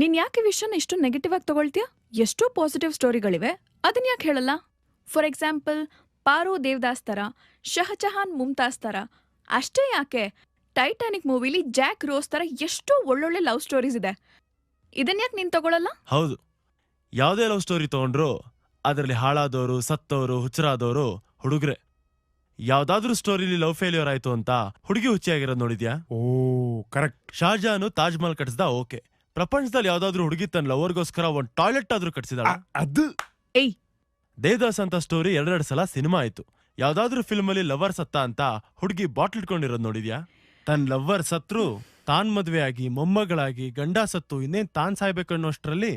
ನೀನ್ ಯಾಕೆ ವಿಷಯನ ಇಷ್ಟು ನೆಗೆಟಿವ್ ಆಗಿ ತಗೊಳ್ತೀಯ? ಎಷ್ಟೋ ಪಾಸಿಟಿವ್ ಸ್ಟೋರಿಗಳಿವೆ, ಅದನ್ನ ಯಾಕೆ ಹೇಳಲ್ಲ? ಫಾರ್ ಎಕ್ಸಾಂಪಲ್, ಪಾರು ದೇವದಾಸ್ ತರ, ಶಹಜಹಾನ್ ಮುಮ್ತಾಜ್ ತರ. ಅಷ್ಟೇ ಯಾಕೆ, ಟೈಟಾನಿಕ್ ಮೂವಿಲಿ ಜಾಕ್ ರೋಸ್ ತರ ಎಷ್ಟೋ ಒಳ್ಳೊಳ್ಳೆ ಲವ್ ಸ್ಟೋರೀಸ್ ಇದೆ. ಇದನ್ ಯಾಕೆ ನೀನ್ ತಗೊಳಲ್ಲ? ಹೌದು, ಯಾವುದೇ ಲವ್ ಸ್ಟೋರಿ ತಗೊಂಡ್ರು ಅದರಲ್ಲಿ ಹಾಳಾದವರು, ಸತ್ತವರು, ಹುಚ್ಚರಾದವರು ಹುಡುಗ್ರೆ. ಯಾವ್ದಾದ್ರೂ ಸ್ಟೋರಿಲಿ ಲವ್ ಫೇಲ್ಯೂರ್ ಆಯ್ತು ಅಂತ ಹುಡುಗಿ ಹುಚ್ಚಿಯಾಗಿರೋದು ನೋಡಿದ್ಯಾ? ಓ ಕರೆಕ್ಟ್. ಶಾಜಾನು ತಾಜ್ ಮಹಲ್ ಕಟ್ಸ್ದ, ಓಕೆ. ಪ್ರಪಂಚದಲ್ಲಿ ಯಾವ್ದಾದ್ರೂ ಹುಡುಗಿ ತನ್ನ ಲವರ್ಗೋಸ್ಕರ ಒಂದ್ ಟಾಯ್ಲೆಟ್ ಆದ್ರೂ ಕಟ್ಸಿದಾಳ? ಅದು ಏಯ್, ದೇವದಾಸ್ ಅಂತ ಸ್ಟೋರಿ ಎರಡೆರಡು ಸಲ ಸಿನಿಮಾ ಆಯ್ತು. ಯಾವ್ದಾದ್ರೂ ಫಿಲ್ಮ್ ಅಲ್ಲಿ ಲವರ್ ಸತ್ತ ಅಂತ ಹುಡುಗಿ ಬಾಟ್ಲ್ ಇಟ್ಕೊಂಡಿರೋದು ನೋಡಿದ್ಯಾ? ತನ್ನ ಲವ್ವರ್ ಸತ್ರು ತಾನ್ ಮದ್ವೆ ಆಗಿ ಮೊಮ್ಮಗಳಾಗಿ, ಗಂಡ ಸತ್ತು ಇನ್ನೇನ್ ತಾನ್ ಸಾಯ್ಬೇಕನ್ನೋಷ್ಟ್ರಲ್ಲಿ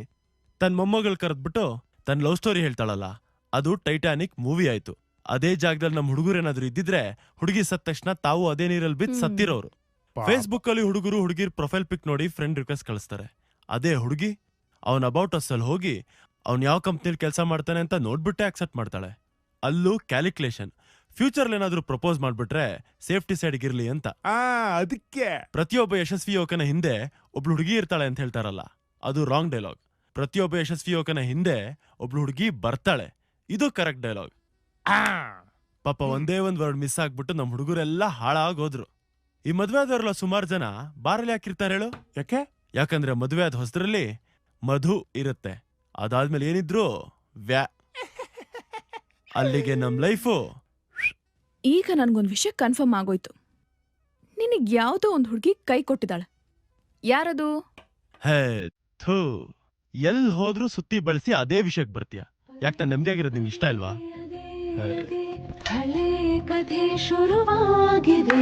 ತನ್ನ ಮೊಮ್ಮಗಳು ಕರೆದ್ಬಿಟ್ಟು ತನ್ನ ಲವ್ ಸ್ಟೋರಿ ಹೇಳ್ತಾಳಲ್ಲ, ಅದು ಟೈಟಾನಿಕ್ ಮೂವಿ ಆಯ್ತು. ಅದೇ ಜಾಗದಲ್ಲಿ ನಮ್ಮ ಹುಡುಗರೇನಾದ್ರೂ ಇದ್ದಿದ್ರೆ ಹುಡುಗಿ ಸತ್ತ ತಕ್ಷಣ ತಾವು ಅದೇ ನೀರಲ್ಲಿ ಬಿದ್ದು ಸತ್ತಿರೋರು. ಫೇಸ್ಬುಕ್ ಅಲ್ಲಿ ಹುಡುಗರು ಹುಡುಗಿರ್ ಪ್ರೊಫೈಲ್ ಪಿಕ್ ನೋಡಿ ಫ್ರೆಂಡ್ ರಿಕ್ವೆಸ್ಟ್ ಕಳಿಸ್ತಾರೆ. ಅದೇ ಹುಡುಗಿ ಅವನ್ ಅಬೌಟ್ ಅಸ್ ಅಲ್ಲಿ ಹೋಗಿ ಅವ್ನ್ ಯಾವ ಕಂಪ್ನಿಲಿ ಕೆಲಸ ಮಾಡ್ತಾನೆ ಅಂತ ನೋಡ್ಬಿಟ್ಟೆ ಆಕ್ಸೆಪ್ಟ್ ಮಾಡ್ತಾಳೆ. ಅಲ್ಲೂ ಕ್ಯಾಲ್ಕುಲೇಷನ್. ಫ್ಯೂಚರ್ ಏನಾದ್ರೂ ಪ್ರಪೋಸ್ ಮಾಡ್ಬಿಟ್ರೆ ಸೇಫ್ಟಿ ಸೈಡ್ ಇರ್ಲಿ ಅಂತ. ಅದಕ್ಕೆ ಪ್ರತಿಯೊಬ್ಬ ಯಶಸ್ವಿ ಯುವಕನ ಹಿಂದೆ ಒಬ್ಳು ಹುಡುಗಿ ಇರ್ತಾಳೆ ಅಂತ ಹೇಳ್ತಾರಲ್ಲ, ಅದು ರಾಂಗ್ ಡೈಲಾಗ್. ಪ್ರತಿಯೊಬ್ಬ ಯಶಸ್ವಿ ಯುವಕನ ಹಿಂದೆ ಒಬ್ಳು ಹುಡುಗಿ ಬರ್ತಾಳೆ, ಇದು ಕರೆಕ್ಟ್ ಡೈಲಾಗ್. ಪಾಪ ಒಂದೇ ಒಂದ್ ವರ್ಡ್ ಮಿಸ್ ಆಗ್ಬಿಟ್ಟು ನಮ್ ಹುಡುಗರೆಲ್ಲ ಹಾಳಾಗೋದ್ರು. ಈ ಮದ್ವೆ ಆದವ್ರಲ್ಲ ಸುಮಾರು ಜನ ಬಾರಲ್ಲಿ ಹಾಕಿರ್ತಾರೆ ಹೇಳು? ಯಾಕಂದ್ರೆ ಮದ್ವೆ ಆದ ಹೊಸದ್ರಲ್ಲಿ ಮಧು ಇರುತ್ತೆ, ಅದಾದ್ಮೇಲೆ ಏನಿದ್ರು ವ್ಯಾ. ಅಲ್ಲಿಗೆ ನಮ್ ಲೈಫು. ಈಗ ನನ್ಗೊಂದ್ ವಿಷಯ ಕನ್ಫರ್ಮ್ ಆಗೋಯ್ತು. ನಿನಗ್ ಯಾವ್ದೋ ಒಂದ್ ಹುಡುಗಿ ಕೈ ಕೊಟ್ಟಿದ್ದಾಳೆ. ಯಾರದು? ಹೇ ಥೂ, ಎಲ್ ಹೋದ್ರು ಸುತ್ತಿ ಬಳಸಿ ಅದೇ ವಿಷಯಕ್ಕೆ ಬರ್ತೀಯ. ಯಾಕೆ ನಾನು ನೆಮ್ಮದಿಯಾಗಿರೋದು ನಿಮ್ಗೆ ಇಷ್ಟ ಇಲ್ವಾ? ಹಳೆ ಕಥೆ ಶುರುವಾಗಿದೆ.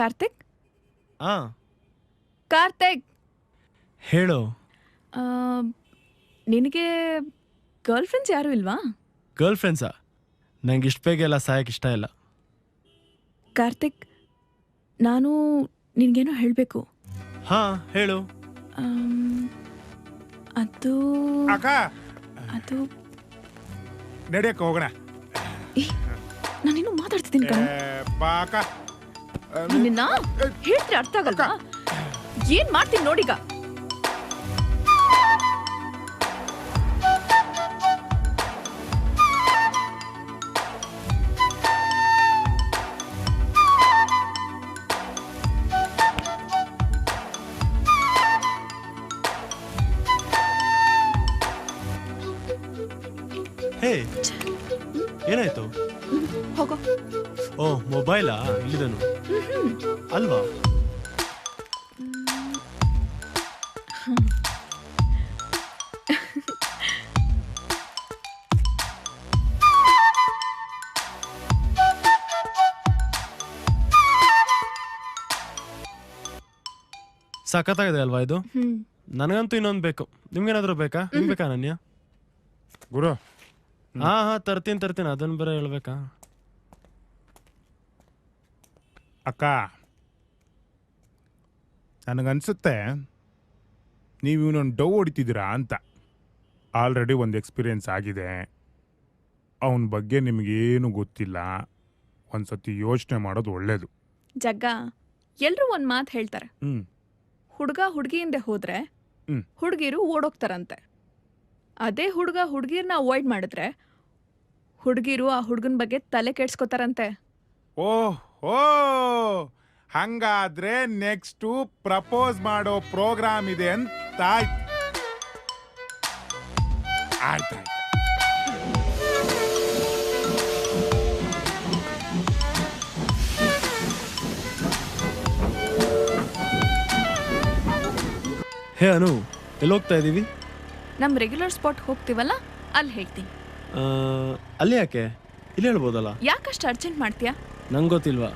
ಕಾರ್ತಿಕ್ ಹಾ ಕಾರ್ತಿಕ್ ಹೇಳು. ಆ, ನಿನಗೆ ಗರ್ಲ್ ಫ್ರೆಂಡ್ಸ್ ಯಾರು ಇಲ್ವಾ? ಗರ್ಲ್ ಫ್ರೆಂಡ್ಸಾ? ನಂಗೆ ಇಷ್ಟ ಬೇಗ ಎಲ್ಲ ಸಾಯಕ್ಕೆ ಇಷ್ಟ ಇಲ್ಲ. ಕಾರ್ತಿಕ್, ನಾನು ನಿನಗೇನೋ ಹೇಳಬೇಕು. ಹಾ ಹೇಳು. ಅದು ಅಕ್ಕ ಅದು ನಡೆಯಕ್ಕೆ ಹೋಗೋಣ. ನಾನಿನ್ನೂ ಮಾತಾಡ್ತಿದ್ದೀನಿ ಕಣ. ಬಾಕ ನಿನ್ನ ಹೇಳ್ತೀರಿ ಅರ್ಥ ಆಗಲ್ವಾ? ಏನ್ ಮಾಡ್ತೀನಿ ನೋಡಿಗ. ಹೇ ಏನಾಯ್ತು? ಹೋಗೋ. ಓ ಮೊಬೈಲಾ? ಇಲ್ಲಿದನು ಅಲ್ವಾ? ಸಖತ್ತಾಗಿದೆ ಅಲ್ವಾ ಇದು? ನನಗಂತೂ ಇನ್ನೊಂದು ಬೇಕು. ನಿಮ್ಗೇನಾದ್ರೂ ಬೇಕಾ? ನಿಮ್ಗೆ ಬೇಕಾ ಅನನ್ಯ? ಗುರು ಹಾ ಹಾ ತರ್ತೀನಿ ಅದನ್ನ ಬರ ಹೇಳ್ಬೇಕಾ? ಅಕ್ಕ ನನಗನ್ಸುತ್ತೆ ನೀವು ಇವನೊಂದು ಡವ್ ಹೊಡಿತಿದ್ದೀರಾ ಅಂತ. ಆಲ್ರೆಡಿ ಒಂದು ಎಕ್ಸ್ಪೀರಿಯನ್ಸ್ ಆಗಿದೆ. ಅವನ ಬಗ್ಗೆ ನಿಮಗೇನು ಗೊತ್ತಿಲ್ಲ. ಒಂದ್ಸತಿ ಯೋಚನೆ ಮಾಡೋದು ಒಳ್ಳೇದು. ಜಗ್ಗ, ಎಲ್ರೂ ಒಂದ್ ಮಾತು ಹೇಳ್ತಾರೆ, ಹುಡುಗ ಹುಡುಗಿಯಿಂದ ಹೋದ್ರೆ ಹುಡುಗಿರು ಓಡೋಗ್ತಾರಂತೆ. ಅದೇ ಹುಡುಗ ಹುಡುಗಿರ್ನ ಅವಾಯ್ಡ್ ಮಾಡಿದ್ರೆ ಹುಡುಗಿರು ಆ ಹುಡುಗನ ಬಗ್ಗೆ ತಲೆ ಕೆಡ್ಸ್ಕೊತಾರಂತೆ. ಓಹ್ ಓ, ಹಂಗಾದ್ರೆ ನೆಕ್ಸ್ಟ್ ಪ್ರಪೋಸ್ ಮಾಡೋ ಪ್ರೋಗ್ರಾಮ್ ಇದೆ ಅಂತ ಆಯ್ತಾಯ್ತು. ಹೇ ಅನು, ಎಲ್ಲೋಗ್ತಾ ಇದ್ದೀವಿ? ನಮ್ ರೆಗ್ಯುಲರ್ ಸ್ಪಾಟ್ ಹೋಗ್ತೀವಲ್ಲ, ಅಲ್ಲಿ ಹೇಳ್ತೀನಿ. ಅಲ್ಲಿ ಯಾಕೆ? ಇಲ್ಲಿ ಹೇಳ್ಬೋದಲ್ಲ. ಯಾಕಷ್ಟು ಅರ್ಜೆಂಟ್ ಮಾಡ್ತೀಯಾ? ನಂಗೆ ಗೊತ್ತಿಲ್ವಾ,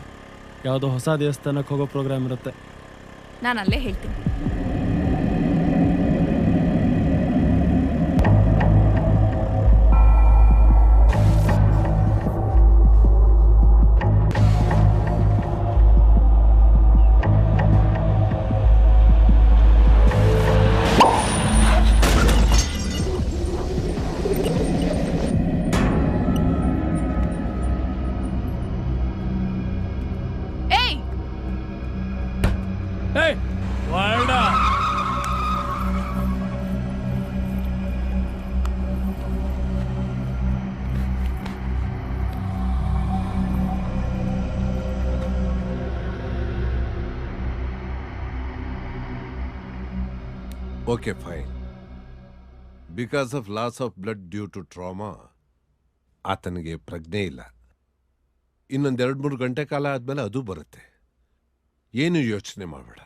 ಯಾವುದೋ ಹೊಸ ದೇವಸ್ಥಾನಕ್ಕೆ ಹೋಗೋ ಪ್ರೋಗ್ರಾಮ್ ಇರುತ್ತೆ. ನಾನು ಅಲ್ಲೇ ಹೇಳ್ತೀನಿ. Okay, fine. Because of loss of blood due to trauma, ಆತನಿಗೆ ಪ್ರಜ್ಞೆ ಇಲ್ಲ. ಇನ್ನೊಂದು 2-3 ಗಂಟೆ ಕಾಲ ಆದಮೇಲೆ ಅದು ಬರುತ್ತೆ. ಏನು ಯೋಚನೆ ಮಾಡಬೇಡ.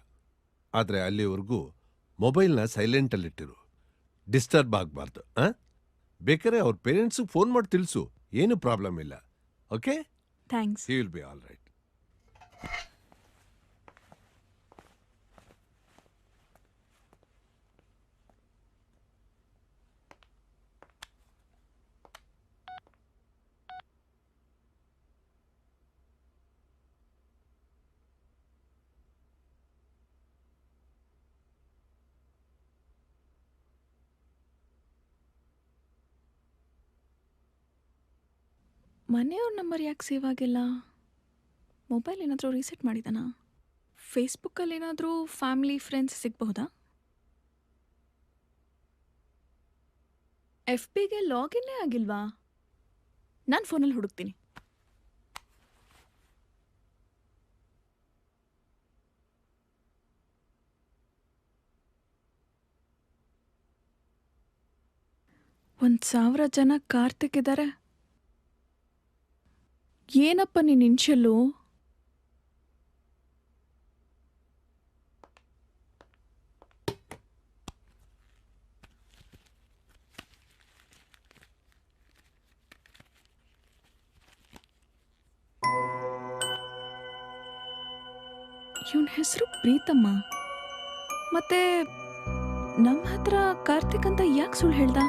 ಆದರೆ ಅಲ್ಲಿವರೆಗೂ ಮೊಬೈಲ್ನ ಸೈಲೆಂಟಲ್ಲಿಟ್ಟಿರು. ಡಿಸ್ಟರ್ಬ್ ಆಗಬಾರ್ದು. ಬೇಕಾದ್ರೆ ಅವ್ರ ಪೇರೆಂಟ್ಸಿಗೆ ಫೋನ್ ಮಾಡಿ ತಿಳಿಸು. ಏನು ಪ್ರಾಬ್ಲಮ್ ಇಲ್ಲ. Okay? Thanks. He will be all right. ಮನೆಯವ್ರ ನಂಬರ್ ಯಾಕೆ ಸೇವ್ ಆಗಿಲ್ಲ? ಮೊಬೈಲ್ ಏನಾದರೂ ರೀಸೆಟ್ ಮಾಡಿದಾನಾ? ಫೇಸ್ಬುಕ್ಕಲ್ಲಿ ಏನಾದರೂ ಫ್ಯಾಮಿಲಿ ಫ್ರೆಂಡ್ಸ್ ಸಿಗಬಹುದಾ? FBಗೆ ಲಾಗಿನ್ನೇ ಆಗಿಲ್ವಾ? ನಾನು ಫೋನಲ್ಲಿ ಹುಡುಕ್ತೀನಿ. ಒಂದು 1000 ಜನ ಕಾರ್ತಿಕ್ ಇದ್ದಾರೆ. ಏನಪ್ಪ ನೀನು ಇನ್ಷಿಯಲ್ಲು? ಇವನ ಹೆಸರು ಪ್ರೀತಮ್ಮ. ಮತ್ತೆ ನಮ್ಮ ಹತ್ರ ಕಾರ್ತಿಕ್ ಅಂತ ಯಾಕೆ ಸುಳ್ಳು ಹೇಳ್ದ?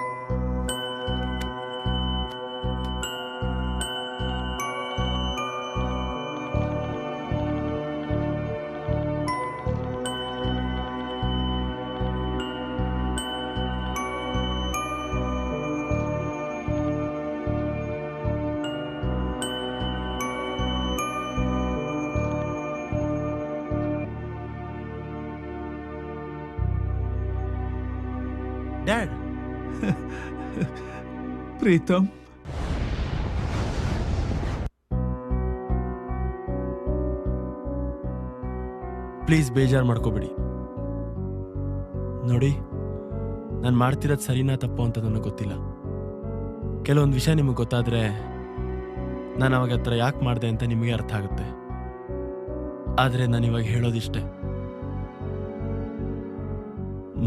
ಡ್ಯಾಡ್, ಪ್ರೀತಮ್, ಪ್ಲೀಸ್ ಬೇಜಾರು ಮಾಡ್ಕೋಬೇಡಿ. ನೋಡಿ, ನಾನು ಮಾಡ್ತಿರೋದು ಸರಿನಾ ತಪ್ಪು ಅಂತ ನನಗೆ ಗೊತ್ತಿಲ್ಲ. ಕೆಲವೊಂದು ವಿಷಯ ನಿಮಗೆ ಗೊತ್ತಾದರೆ ನಾನು ಅವಾಗ ಹತ್ರ ಯಾಕೆ ಮಾಡಿದೆ ಅಂತ ನಿಮಗೆ ಅರ್ಥ ಆಗುತ್ತೆ. ಆದರೆ ನಾನು ಇವಾಗ ಹೇಳೋದಿಷ್ಟೇ,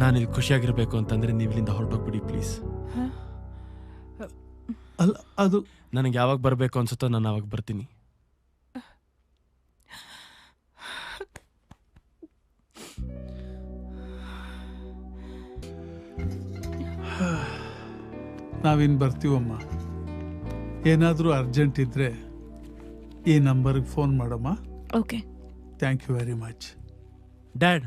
ನಾನಿಲ್ಲಿ ಖುಷಿಯಾಗಿರ್ಬೇಕು ಅಂತಂದ್ರೆ ನೀವು ಇಲ್ಲಿಂದ ಹೊರಟೋಗ್ಬಿಡಿ ಪ್ಲೀಸ್. ಅಲ್ಲ, ಅದು ನನಗೆ ಯಾವಾಗ ಬರಬೇಕು ಅನ್ಸುತ್ತೋ ನಾನು ಅವಾಗ ಬರ್ತೀನಿ. ನಾವಿನ್ ಬರ್ತೀವಮ್ಮ. ಏನಾದರೂ ಅರ್ಜೆಂಟ್ ಇದ್ರೆ ಈ ನಂಬರ್ಗೆ ಫೋನ್ ಮಾಡಮ್ಮ. Okay, thank you very much. Dad,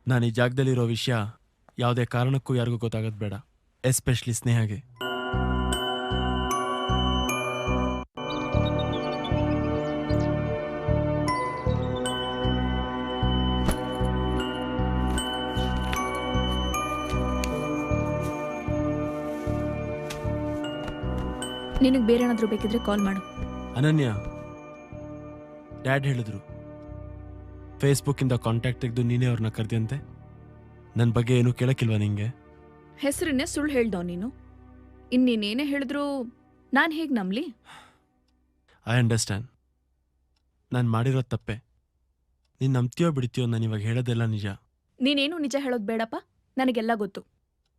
ನಾನು ಈ ಜಾಗದಲ್ಲಿರೋ ವಿಷಯ ಯಾವುದೇ ಕಾರಣಕ್ಕೂ ಯಾರಿಗೂ ಗೊತ್ತಾಗೋದು ಬೇಡ, ಎಸ್ಪೆಷಲಿ ಸ್ನೇಹಗೆ. ನಿನಗೆ ಬೇರೆ ಏನಾದರೂ ಬೇಕಿದ್ರೆ ಕಾಲ್ ಮಾಡು. ಅನನ್ಯ, ಡ್ಯಾಡ್ ಹೇಳಿದ್ರು ಫೇಸ್ಬುಕ್ಕಿಂದ ಕಾಂಟ್ಯಾಕ್ಟ್ ತೆಗೆದು ನೀನೇ ಅವ್ರನ್ನ ಕರೆದಿಯಂತೆ. ನನ್ನ ಬಗ್ಗೆ ಏನೂ ಕೇಳಕ್ಕಿಲ್ವಾ ನಿಂಗೆ? ಹೆಸರನ್ನೇ ಸುಳ್ಳು ಹೇಳ್ದವ್ ನೀನು. ಇನ್ನೇನೇ ಹೇಳಿದ್ರು ನಾನು ಹೇಗೆ ನಂಬಲಿ? I understand. ನಾನು ಮಾಡಿರೋದು ತಪ್ಪೆ. ನೀನು ನಂಬ್ತೀಯೋ ಬಿಡ್ತೀಯೋ, ನಾನು ಇವಾಗ ಹೇಳೋದೆಲ್ಲ ನಿಜ. ನೀನೇನು ನಿಜ ಹೇಳೋದು ಬೇಡಪ್ಪ, ನನಗೆಲ್ಲ ಗೊತ್ತು.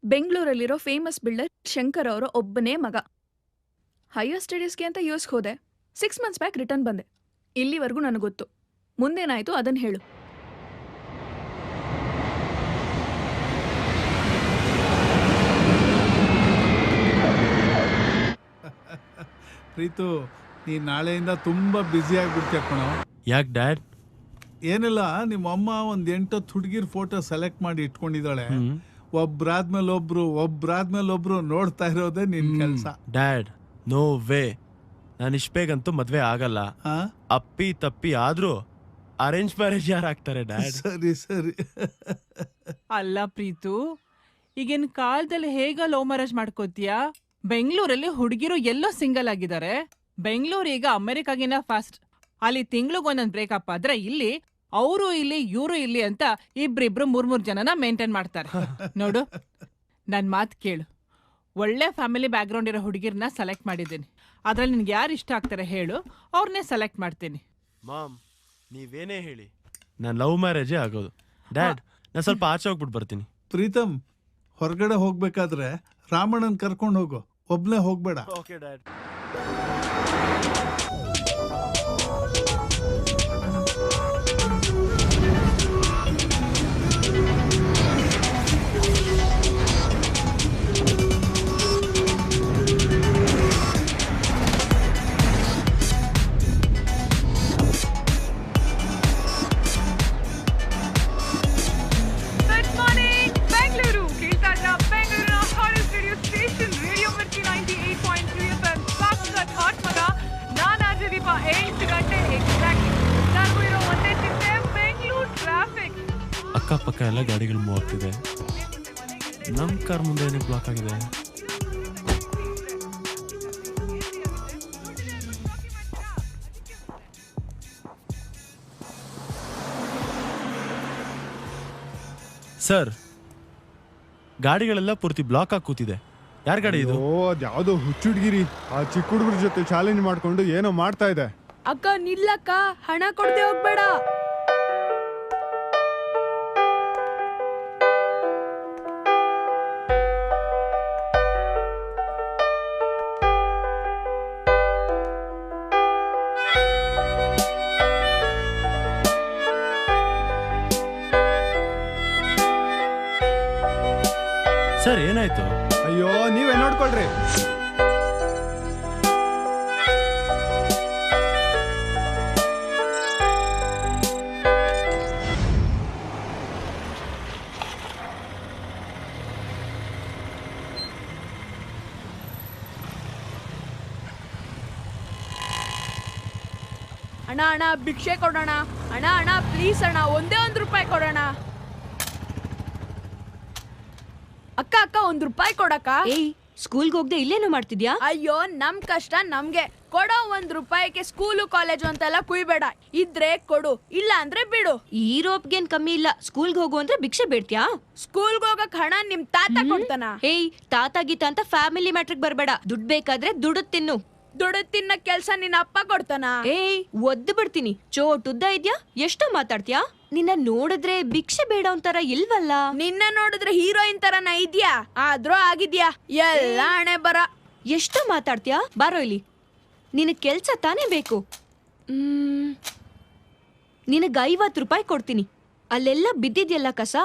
ಬೆಂಗಳೂರಲ್ಲಿರೋ ಫೇಮಸ್ ಬಿಲ್ಡರ್ ಶಂಕರ್ ಅವರ ಒಬ್ಬನೇ ಮಗ. ಹೈಯರ್ ಸ್ಟಡೀಸ್ಗೆ ಅಂತ ಯೂಸ್ಗೆ ಹೋದೆ. 6 months ಬ್ಯಾಕ್ ರಿಟರ್ನ್ ಬಂದೆ. ಇಲ್ಲಿವರೆಗೂ ನನಗೆ ಗೊತ್ತು. ಮುಂದೇನಾಯ್ತು ಅದನ್ನು ಹೇಳು. ಪ್ರೀತು, ನೀ ನಾಳೆಯಿಂದ ತುಂಬಾ ಬ್ಯುಸಿ ಆಗಿಬಿಡ್ತೀಯ ಕಣೋ. ಯಾಕೆ ಡ್ಯಾಡ್? ಏನಿಲ್ಲ, ನಿಮ್ಮ ಅಮ್ಮ ಒಂದು 8 ಹುಡುಗಿರ್ ಫೋಟೋ ಸೆಲೆಕ್ಟ್ ಮಾಡಿ ಇಟ್ಕೊಂಡಿದ್ದಾಳೆ. ಒಬ್ರಾದ್ಮೇಲೆ ಒಬ್ರು ನೋಡ್ತಾ ಇರೋದೇ ನಿನ್ ಕೆಲಸ. Dad, no way. ನಾನು ಇಷ್ಟ ಬೇಗಂತೂ ಮದ್ವೆ ಆಗಲ್ಲ. ಅಪ್ಪಿ ತಪ್ಪಿ ಆದ್ರೂ ಅರೇಂಜ್ ಮ್ಯಾರೇಜ್ ಯಾರು ಆಗ್ತಾರೆ ಡ್ಯಾಡ್? ಸರಿ. ಅಲ್ಲ ಪ್ರೀತು, ಈಗಿನ ಕಾಲದಲ್ಲಿ ಹೇಗ ಲವ್ ಮ್ಯಾರೇಜ್ ಮಾಡ್ಕೋತೀಯಾ? ಬೆಂಗಳೂರಲ್ಲಿ ಹುಡುಗಿರು ಎಲ್ಲೋ ಸಿಂಗಲ್ ಆಗಿದ್ದಾರೆ. ಬೆಂಗಳೂರು ಈಗ ಅಮೆರಿಕಾಗಿನ ಫಾಸ್ಟ್. ಅಲ್ಲಿ ತಿಂಗ್ಳಿಗೊಂದೊಂದು ಬ್ರೇಕಪ್ ಆದ್ರೆ ಇಲ್ಲಿ ಅವರು ಇಲ್ಲಿ ಇವರು ಇಲ್ಲಿ ಅಂತ ಇಬ್ರಿಬ್ರು 3 ಜನನ ಮೇಂಟೈನ್ ಮಾಡ್ತಾರೆ. ನೋಡು, ನನ್ ಮಾತು ಕೇಳು. ಒಳ್ಳೆ ಫ್ಯಾಮಿಲಿ ಬ್ಯಾಕ್ಗ್ರೌಂಡ್ ಇರೋ ಹುಡುಗಿರ್ನ ಸೆಲೆಕ್ಟ್ ಮಾಡಿದ್ದೀನಿ. ಅದ್ರಲ್ಲಿ ನಿನ್ಗೆ ಯಾರು ಇಷ್ಟ ಆಗ್ತಾರೆ ಹೇಳು, ಅವ್ರನ್ನೇ ಸೆಲೆಕ್ಟ್ ಮಾಡ್ತೀನಿ. ಮಾಮ್, ನೀವೇನೇ ಹೇಳಿ, ನಾನು ಲವ್ ಮ್ಯಾರೇಜೇ ಆಗೋದು. ಡ್ಯಾಡ್, ನಾನು ಸ್ವಲ್ಪ ಆಚೆ ಹೋಗ್ಬಿಟ್ಟು ಬರ್ತೀನಿ. ಪ್ರೀತಮ್, ಹೊರಗಡೆ ಹೋಗ್ಬೇಕಾದ್ರೆ ರಾಮಣ್ಣನ್ ಕರ್ಕೊಂಡು ಹೋಗು, ಒಬ್ನೇ ಹೋಗ್ಬೇಡ. Okay dad. ಅಕ್ಕಪಕ್ಕ ಎಲ್ಲ ಗಾಡಿಗಳು ಮೂವ್ ಆಗ್ತಿದೆ. ನಮ್ಮ ಕಾರ್ ಮುಂದೆ ಏನಕ್ಕೆ ಬ್ಲಾಕ್ ಆಗಿದೆ? ಸರ್, ಗಾಡಿಗಳೆಲ್ಲ ಪೂರ್ತಿ ಬ್ಲಾಕ್ ಆಗಿ ಕೂತಿದೆ. ಯಾರ ಗಾಡಿ ಇದು? ಅದ್ಯಾವುದೋ ಹುಚ್ಚುಡ್ಗಿರಿ ಆ ಚಿಕ್ಕ ಹುಡುಗರ ಜೊತೆ ಚಾಲೆಂಜ್ ಮಾಡ್ಕೊಂಡು ಏನೋ ಮಾಡ್ತಾ ಇದೆ. ಅಕ್ಕ ನಿಲ್ಲಕ್ಕ, ಹಣ ಕೊಡದೆ ಹೋಗ್ಬೇಡ. ಸರ್ ಏನಾಯ್ತು? ಅಯ್ಯೋ ನೀವೇ ನೋಡ್ಕೊಳ್ರಿ. ಅಣ್ಣ ಅಣ್ಣ ಭಿಕ್ಷೆ ಕೊಡೋಣ. ಅಣ್ಣ ಅಣ್ಣ ಪ್ಲೀಸ್ ಅಣ್ಣ, ಒಂದೇ ₹1 ಕೊಡೋಣ. ಅಕ್ಕ ಅಕ್ಕ ₹1 ಕೊಡಕ್ಕ. ಏಯ್ ಸ್ಕೂಲ್ಗೆ ಹೋಗದೆ ಇಲ್ಲೇನು ಮಾಡ್ತಿದ್ಯಾ? ಅಯ್ಯೋ ನಮ್ ಕಷ್ಟ ನಮ್ಗೆ. ಕೊಡೋ ₹1 ಸ್ಕೂಲು ಕಾಲೇಜು ಅಂತೆಲ್ಲ ಕುಯ್ಬೇಡ. ಇದ್ರೆ ಕೊಡು, ಇಲ್ಲ ಅಂದ್ರೆ ಬಿಡು. ಈ ರೋಪ್ಗೇನ್ ಕಮ್ಮಿ ಇಲ್ಲ. ಸ್ಕೂಲ್ಗೆ ಹೋಗು ಅಂದ್ರೆ ಭಿಕ್ಷೆ ಬೇಡ್ತ್ಯಾ? ಸ್ಕೂಲ್ಗೆ ಹೋಗಕ್ ಹಣ ನಿಮ್ ತಾತ ಕೊಡ್ತಾನ. ಏಯ್ ತಾತ ಗೀತ ಅಂತ ಫ್ಯಾಮಿಲಿ ಮ್ಯಾಟ್ರಿಕ್ ಬರ್ಬೇಡ. ದುಡ್ಡು ಬೇಕಾದ್ರೆ ದುಡ್ಡು ತಿನ್ನು. ದುಡ್ಡು ತಿನ್ನ ಕೆಲ್ಸ ನಿನ್ನ ಅಪ್ಪ ಕೊಡ್ತಾನ. ಏಯ್ ಒದ್ದು ಬಿಡ್ತೀನಿ. ಚೋಟುದ್ದ ಇದ್ಯಾ? ಎಷ್ಟೋ ಮಾತಾಡ್ತೀಯಾ? ನಿನ್ನ ನೋಡಿದ್ರೆ ಭಿಕ್ಷೆ ಬೇಡ ಒಂಥರ ಇಲ್ವಲ್ಲ? ನಿನ್ನ ನೋಡಿದ್ರೆ ಹೀರೋಯಿನ್ ತರನ ಇದ್ಯಾ? ಆದ್ರೂ ಆಗಿದ್ಯಾ? ಎಲ್ಲ ಹಣೆ ಬರ. ಎಷ್ಟೋ ಮಾತಾಡ್ತೀಯಾ? ಬಾರೋ ಇಲ್ಲಿ. ನಿನ್ನ ಕೆಲ್ಸ ತಾನೇ ಬೇಕು. ನಿನಗೆ ₹50 ಕೊಡ್ತೀನಿ. ಅಲ್ಲೆಲ್ಲ ಬಿದ್ದಿದ್ಯಲ್ಲ ಕಸ,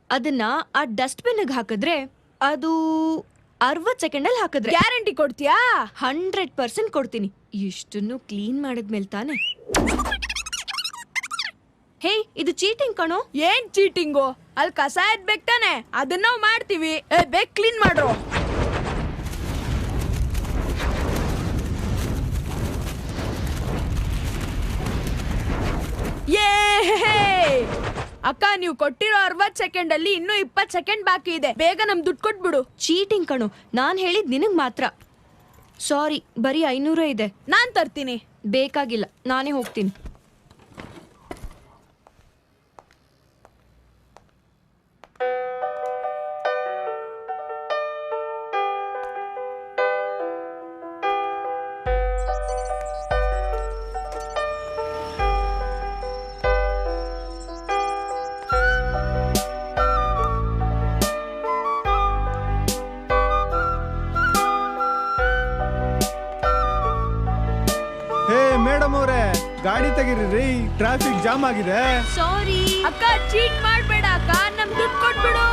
ಅದನ್ನ ಆ ಡಸ್ಟ್ಬಿನ್ಗೆ ಹಾಕಿದ್ರೆ ಅದು 60 ಸೆಕೆಂಡಲ್ಲಿ ಹಾಕಿದ್ರೆ ಗ್ಯಾರಂಟಿ ಕೊಡ್ತೀಯಾ? 100% ಕೊಡ್ತೀನಿ. ಇಷ್ಟನ್ನು ಕ್ಲೀನ್ ಮಾಡಿದ್ಮೇಲೆ ತಾನೆ. ಹೇ ಇದು ಚೀಟಿಂಗ್ ಕಣೋ. ಏನ್ ಚೀಟಿಂಗು? ಅಲ್ಲಿ ಕಸ ಎದ್ಬೇಕು ತಾನೆ, ಅದನ್ನ ನಾವು ಮಾಡ್ತೀವಿ. ಬೇಗ ಕ್ಲೀನ್ ಮಾಡ್ರು. ಅಕ್ಕ ನೀವು ಕೊಟ್ಟಿರೋ 60 ಸೆಕೆಂಡ್ ಅಲ್ಲಿ ಇನ್ನೂ 20 ಸೆಕೆಂಡ್ ಬಾಕಿ ಇದೆ. ಬೇಗ ನಮ್ ದುಡ್ಡು ಕೊಟ್ಬಿಡು. ಚೀಟಿಂಗ್ ಕಣೋ. ನಾನ್ ಹೇಳಿದ್ ನಿನಗ್ ಮಾತ್ರ. ಸಾರಿ, ಬರೀ 500 ಇದೆ. ನಾನ್ ತರ್ತೀನಿ. ಬೇಕಾಗಿಲ್ಲ, ನಾನೇ ಹೋಗ್ತೀನಿ. ಮೇಡಮ್ ಅವರೇ ಗಾಡಿ ತೆಗೀರಿ, ಟ್ರಾಫಿಕ್ ಜಾಮ್ ಆಗಿದೆ. ಸಾರಿ ಅಕ್ಕ, ಚೀಟ್ ಮಾಡ್ಬೇಡ ಅಕ್ಕ, ನಮ್ ದುಡ್ಡು ಕೊಟ್ಬಿಡು.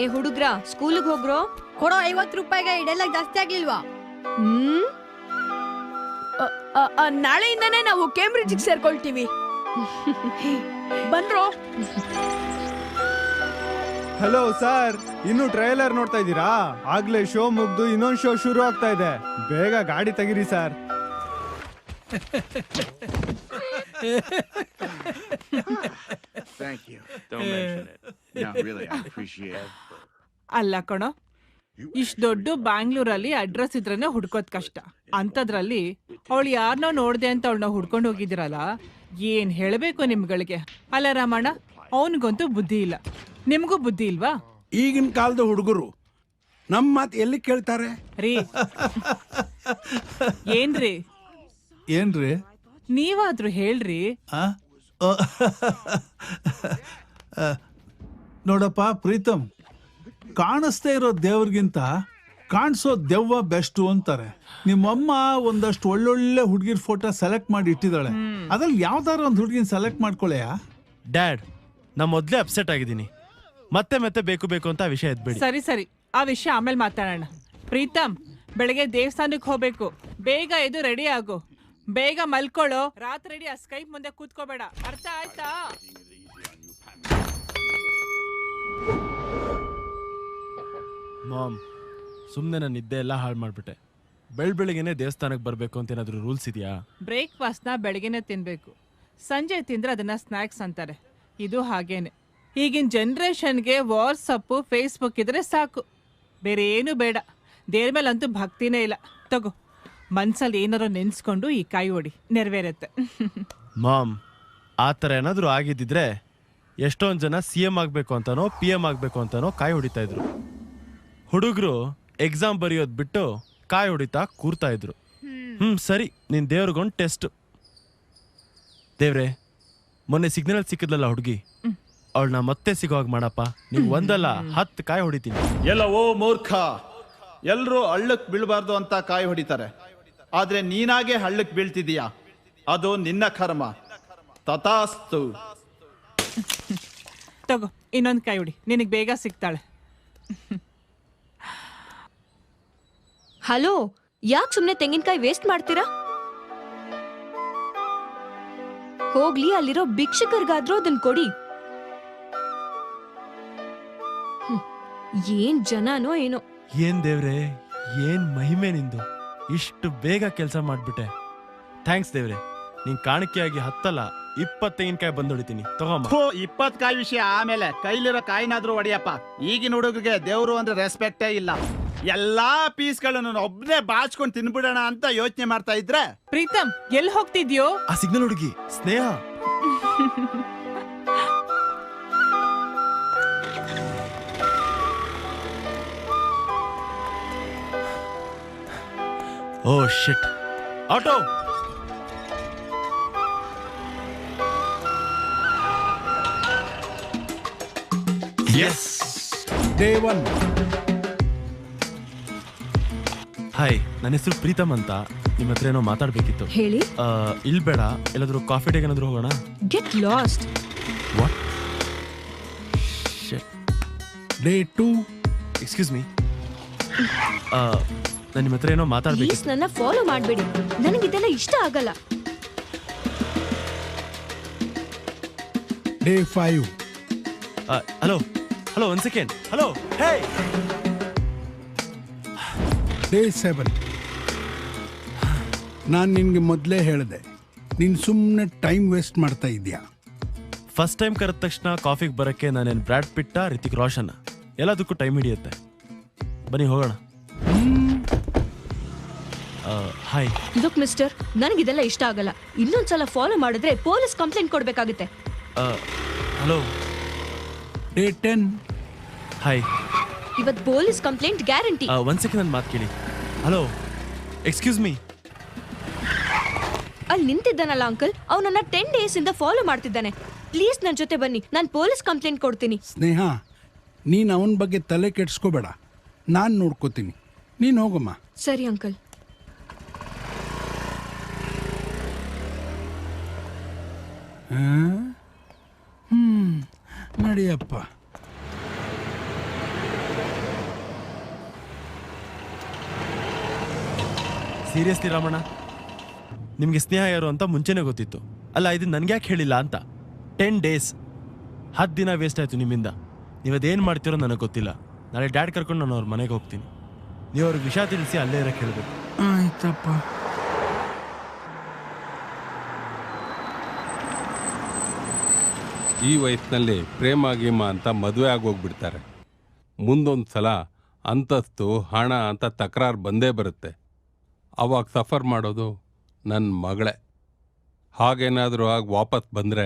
ಏ ಹುಡುಗ್ರ, ಸ್ಕೂಲಿಗೆ ಹೋಗ್ರೋ. ಕೊಡೋ ₹50 ಇದೆಲ್ಲ ಜಾಸ್ತಿ ಆಗ್ಲಿಲ್ವಾ? ನಾಳೆಯಿಂದಾನೇ ನಾವು ಕೇಂಬ್ರಿಡ್ಜ್ ಸೇರ್ಕೊಳ್ತೀವಿ. ಬನ್ರೋ. ಹಲೋ ಸರ್, ಇನ್ನು ಟ್ರೈಲರ್ ನೋಡ್ತಾ ಇದ್ದೀರಾ? ಆಗ್ಲೇ ಶೋ ಮುಗ್ದು ಇನ್ನೊಂದು ಶೋ ಶುರು ಆಗ್ತಾ ಇದೆ. ಬೇಗ ಗಾಡಿ ತೆಗೀರಿ sir. Thank you. Don't mention it. No, really, I appreciate it. ಅಲ್ಲ ಕಣೋ, ಇಷ್ಟ ದೊಡ್ಡ ಬ್ಯಾಂಗ್ಳೂರಲ್ಲಿ ಅಡ್ರೆಸ್ ಇದ್ರೇನೆ ಹುಡ್ಕೋದ್ ಕಷ್ಟ. ಅಂತದ್ರಲ್ಲಿ ಅವಳು ಯಾರನ್ನೋ ನೋಡ್ದೆ ಅಂತ ಅವಳನ್ನ ಹುಡ್ಕೊಂಡು ಹೋಗಿದಿರಲ್ಲ, ಏನ್ ಹೇಳ್ಬೇಕು ನಿಮ್ಗಳಿಗೆ? ಅಲ್ಲ ರಾಮಣ್ಣ, ಅವನಿಗಂತೂ ಬುದ್ಧಿ ಇಲ್ಲ. ನಿಮ್ಗೂ ಬುದ್ಧಿ ಇಲ್ವಾ? ಈಗಿನ ಕಾಲದ ಹುಡುಗರು ನಮ್ಮ ಮಾತು ಎಲ್ಲಿ ಕೇಳ್ತಾರೆ ರೀ? ಏನ್ರಿ ಏನ್ರಿ? ನೀವಾದ್ರೂ ಹೇಳ್ರಿ. ನೋಡಪ್ಪ ಪ್ರೀತಮ್, ಕಾಣಿಸ್ತಾ ಇರೋ ದೇವ್ರಿಗಿಂತ ಕಾಣಿಸೋ ದೆವ್ವ ಬೆಸ್ಟು ಅಂತಾರೆ. ನಿಮ್ಮಮ್ಮ ಒಂದಷ್ಟು ಒಳ್ಳೊಳ್ಳೆ ಹುಡುಗಿರ್ ಫೋಟೋ ಸೆಲೆಕ್ಟ್ ಮಾಡಿ ಇಟ್ಟಿದ್ದಾಳೆ. ಅದ್ರಲ್ಲಿ ಯಾವ್ದಾರ ಒಂದು ಹುಡುಗಿನ ಸೆಲೆಕ್ಟ್ ಮಾಡ್ಕೊಳ್ಳೆಯ? ಡ್ಯಾಡ್, ನಾ ಮೊದ್ಲೇ ಅಪ್ಸೆಟ್ ಆಗಿದ್ದೀನಿ. ಮತ್ತೆ ಮತ್ತೆ ಬೇಕು ಬೇಕು ಅಂತ ಆ ವಿಷಯ ಎದ್ಬೇಡಿ. ಸರಿ ಸರಿ, ಆ ವಿಷಯ ಆಮೇಲೆ ಮಾತಾಡೋಣ. ಪ್ರೀತಮ್, ಬೆಳಗ್ಗೆ ದೇವಸ್ಥಾನಕ್ಕೆ ಹೋಗ್ಬೇಕು. ಬೇಗ ಎದ್ದು ರೆಡಿ ಆಗು. ಬೇಗ ಮಲ್ಕೊಳ್ಳೋ. ರಾತ್ರಿ ಆ ಸ್ಕೈಪ್ ಮುಂದೆ ಕೂತ್ಕೋಬೇಡ. ಅರ್ಥ ಆಯ್ತಾ? ಮಾಮ್, ಸುಮ್ಮನೆ ನನ್ನ ನಿದ್ದೆ ಎಲ್ಲ ಹಾಳು ಮಾಡ್ಬಿಟ್ಟೆ. ಬೆಳಗ್ಗೆನೆ ದೇವಸ್ಥಾನಕ್ಕೆ ಬರಬೇಕು ಅಂತ ಏನಾದರೂ ರೂಲ್ಸ್ ಇದೆಯಾ? ಬ್ರೇಕ್ಫಾಸ್ಟ್ನ ಬೆಳಗ್ಗೆನೆ ತಿನ್ಬೇಕು. ಸಂಜೆ ತಿಂದ್ರೆ ಅದನ್ನ ಸ್ನ್ಯಾಕ್ಸ್ ಅಂತಾರೆ. ಇದು ಹಾಗೇನೆ. ಈಗಿನ ಜನ್ರೇಷನ್ಗೆ ವಾಟ್ಸಪ್ಪು ಫೇಸ್ಬುಕ್ ಇದ್ರೆ ಸಾಕು, ಬೇರೆ ಏನು ಬೇಡ. ದೇವ್ರ ಮೇಲಂತೂ ಭಕ್ತಿನೇ ಇಲ್ಲ. ತಗೋ, ಮನ್ಸಲ್ಲಿ ಏನಾರು ನೆನ್ಸ್ಕೊಂಡು ಈ ಕಾಯಿ ಹೊಡಿ, ನೆರವೇರುತ್ತೆ. ಮಾಮ್, ಆ ಥರ ಏನಾದರೂ ಆಗಿದ್ದಿದ್ರೆ ಎಷ್ಟೊಂದು ಜನ CM ಆಗಬೇಕು ಅಂತನೋ PM ಆಗಬೇಕು ಅಂತನೋ ಕಾಯಿ ಹೊಡಿತಾ ಇದ್ರು. ಹುಡುಗರು ಎಕ್ಸಾಮ್ ಬರೆಯೋದು ಬಿಟ್ಟು ಕಾಯಿ ಹೊಡಿತಾ ಕೂರ್ತಾ ಇದ್ರು. ಸರಿ, ನಿನ್ ದೇವ್ರಿಗೊಂದು ಟೆಸ್ಟ್. ದೇವ್ರೆ, ಮೊನ್ನೆ ಸಿಗ್ನಲ್ ಸಿಕ್ಕಿದ್ಲಲ್ಲ ಹುಡುಗಿ, ಅವಳನ್ನ ಮತ್ತೆ ಸಿಗೋವಾಗ ಮಾಡಪ್ಪ. ನೀವು ಒಂದಲ್ಲ 10 ಕಾಯಿ ಹೊಡಿತೀನಿ. ಎಲ್ಲ ಓ ಮೂರ್ಖ, ಎಲ್ರೂ ಹಳ್ಳಕ್ ಬೀಳ್ಬಾರ್ದು ಅಂತ ಕಾಯಿ ಹೊಡಿತಾರೆ. ಆದ್ರೆ ನೀನಾಗೆ ಹಳ್ಳಕ್ಕೆ ಬೀಳ್ತಿದೀಯಾ, ಅದು ನಿನ್ನ ಕರ್ಮ. ತಥಾಸ್ತು. ತಗೋ ಇನ್ನೊಂದು ಕೈ ಹೊಡಿ, ನಿನಗೆ ಬೇಗ ಸಿಗ್ತಾಳೆ. ಹಲೋ, ಯಾಕೆ ಸುಮ್ಮನೆ ತೆಂಗಿನಕಾಯಿ ವೇಸ್ಟ್ ಮಾಡ್ತೀರಾ? ಹೋಗ್ಲಿ, ಅಲ್ಲಿರೋ ಭಿಕ್ಷಕರಿಗಾದ್ರೂ ಅದನ್ನ ಕೊಡಿ. ಏನ್ ಜನನೋ ಏನೋ. ಏನ್ ದೇವ್ರೆ, ಏನ್ ಮಹಿಮೆ ನಿಂದು, ಇಷ್ಟು ಬೇಗ ಕೆಲಸ ಮಾಡ್ಬಿಟ್ಟೆ. ಥ್ಯಾಂಕ್ಸ್ ದೇವ್ರೆ. ನೀನ್ ಕಾಣಿಕೆಯಾಗಿ 10 ಅಲ್ಲ 20 ತೆಂಗಿನಕಾಯಿ ಬಂದೊಡಿತೀನಿ, ತಗೋಮ್ಮ. 20 ಕಾಯಿ ವಿಷಯ ಆಮೇಲೆ, ಕೈಲಿರೋ ಕಾಯಿನಾದ್ರೂ ಹೊಡಿಯಪ್ಪ. ಈಗಿನ ಹುಡುಗರಿಗೆ ದೇವ್ರು ಅಂದ್ರೆ ರೆಸ್ಪೆಕ್ಟೇ ಇಲ್ಲ. ಎಲ್ಲಾ ಪೀಸ್ಗಳನ್ನು ಒಬ್ನೇ ಬಾಚ್ಕೊಂಡು ತಿನ್ಬಿಡೋಣ ಅಂತ ಯೋಚನೆ ಮಾಡ್ತಾ ಇದ್ರೆ. ಪ್ರೀತಮ್, ಎಲ್ಲಿ ಹೋಗ್ತಿದ್ಯೋ? ಆ ಸಿಗ್ನಲ್ ಹುಡುಗಿ Sneha. Oh shit, auto. Yes, day 1. Hi, ನನ್ನ ಹೆಸರು ಪ್ರೀತಮ್ ಅಂತ. ನಿಮ್ಮ ಹತ್ರ ಏನೋ ಮಾತಾಡ್ಬೇಕಿತ್ತು. ಹೇಳಿ. ಇಲ್ಲಿ ಬೇಡ, ಎಲ್ಲಾದ್ರೂ ಕಾಫಿ ಡೇಗೆ ಏನಾದ್ರು ಹೋಗೋಣ. Get lost. What? Day 2. Excuse me, ನಾನು ನಿಮ್ಮ ಹತ್ರ ಏನೋ ಮಾತಾಡ್ಬೇಕು. ಪ್ಲೀಸ್ ನನ್ನ ಫಾಲೋ ಮಾಡಬೇಡಿ, ನನಗಿದೆಲ್ಲ ಇಷ್ಟ ಆಗಲ್ಲ. Day 5. Hello hello, 1 second. Hello, hey. Day 7. ನಾನು ನಿನ್ಗೆ ಮೊದಲೇ ಹೇಳಿದೆ, ನೀನು ಸುಮ್ಮನೆ ಟೈಮ್ ವೇಸ್ಟ್ ಮಾಡ್ತಾ ಇದೀಯಾ. ಫಸ್ಟ್ ಟೈಮ್ ಕರೆದ ತಕ್ಷಣ ಕಾಫಿಗೆ ಬರೋಕ್ಕೆ ನಾನೇನು ಬ್ರಾಡ್ ಪಿಟ್ಟ, ರಿತಿಕ್ ರೋಷನ್? ಎಲ್ಲದಕ್ಕೂ ಟೈಮ್ ಹಿಡಿಯುತ್ತೆ. ಬನ್ನಿ ಹೋಗೋಣ. ಹಾಯ್. ಲುಕ್ ಮಿಸ್ಟರ್, ನನಗಿದೆಲ್ಲ ಇಷ್ಟ ಆಗಲ್ಲ. ಇನ್ನೊಂದ್ಸಲ ಫಾಲೋ ಮಾಡಿದ್ರೆ ಪೊಲೀಸ್ ಕಂಪ್ಲೇಂಟ್ ಕೊಡ್ಬೇಕಾಗುತ್ತೆ. ಹಲೋ. ಡೇ 10. ಹಾಯ್. ಇವತ್ತು ಪೊಲೀಸ್ ಕಂಪ್ಲೇಂಟ್ ಗ್ಯಾರಂಟಿ. 1 ಸೆಕೆಂಡ್, ನನ್ನ ಮಾತು ಕೇಳಿ. Hello, excuse me. ಅಲ್ಲಿ ನಿಂತಿದ್ದಾನಲ್ಲ ಅಂಕಲ್, ಅವನನ್ನ 10 ಡೇಸ್ ಇಂದ ಫಾಲೋ ಮಾಡ್ತಿದ್ದಾನೆ. ಪ್ಲೀಸ್ ನನ್ನ ಜೊತೆ ಬನ್ನಿ, ನಾನು ಪೊಲೀಸ್ ಕಂಪ್ಲೇಂಟ್ ಕೊಡ್ತೀನಿ. ಸ್ನೇಹ, ನೀನು ಅವನ ಬಗ್ಗೆ ತಲೆ ಕೆಡಿಸ್ಕೋಬೇಡ, ನಾನು ನೋಡ್ಕೋತೀನಿ. ನೀನು ಹೋಗಮ್ಮ. ಸರಿ ಅಂಕಲ್. ನಡಿಯಪ್ಪ. ಸೀರಿಯಸ್ಲಿ ರಾಮಣ್ಣ, ನಿಮಗೆ ಸ್ನೇಹ ಯಾರು ಅಂತ ಮುಂಚೆನೇ ಗೊತ್ತಿತ್ತು ಅಲ್ಲ? ಇದು ನನ್ಗೆ ಯಾಕೆ ಹೇಳಿಲ್ಲ ಅಂತ. 10 ಡೇಸ್, 10 ದಿನ ವೇಸ್ಟ್ ಆಯ್ತು ನಿಮ್ಮಿಂದ. ನೀವದೇನು ಮಾಡ್ತೀರೋ ನನಗೆ ಗೊತ್ತಿಲ್ಲ. ನಾಳೆ ಡ್ಯಾಡ್ ಕರ್ಕೊಂಡು ನಾನು ಅವ್ರ ಮನೆಗೆ ಹೋಗ್ತೀನಿ. ನೀವು ಅವ್ರಿಗೆ ವಿಷಯ ತಿಳಿಸಿ ಅಲ್ಲೇ ಇರೋಕ್ಕೆ ಹೇಳಬೇಕು. ಆಯ್ತಪ್ಪ. ಈ ವಯಸ್ಸಿನಲ್ಲಿ ಪ್ರೇಮ ಗೀಮ ಅಂತ ಮದುವೆ ಆಗೋಗ್ಬಿಡ್ತಾರೆ. ಮುಂದೊಂದು ಸಲ ಅಂತಸ್ತು ಹಣ ಅಂತ ತಕರಾರು ಬಂದೇ ಬರುತ್ತೆ. ಅವಾಗ ಸಫರ್ ಮಾಡೋದು ನನ್ನ ಮಗಳೇ. ಹಾಗೇನಾದರೂ ಆಗಿ ವಾಪಸ್ ಬಂದರೆ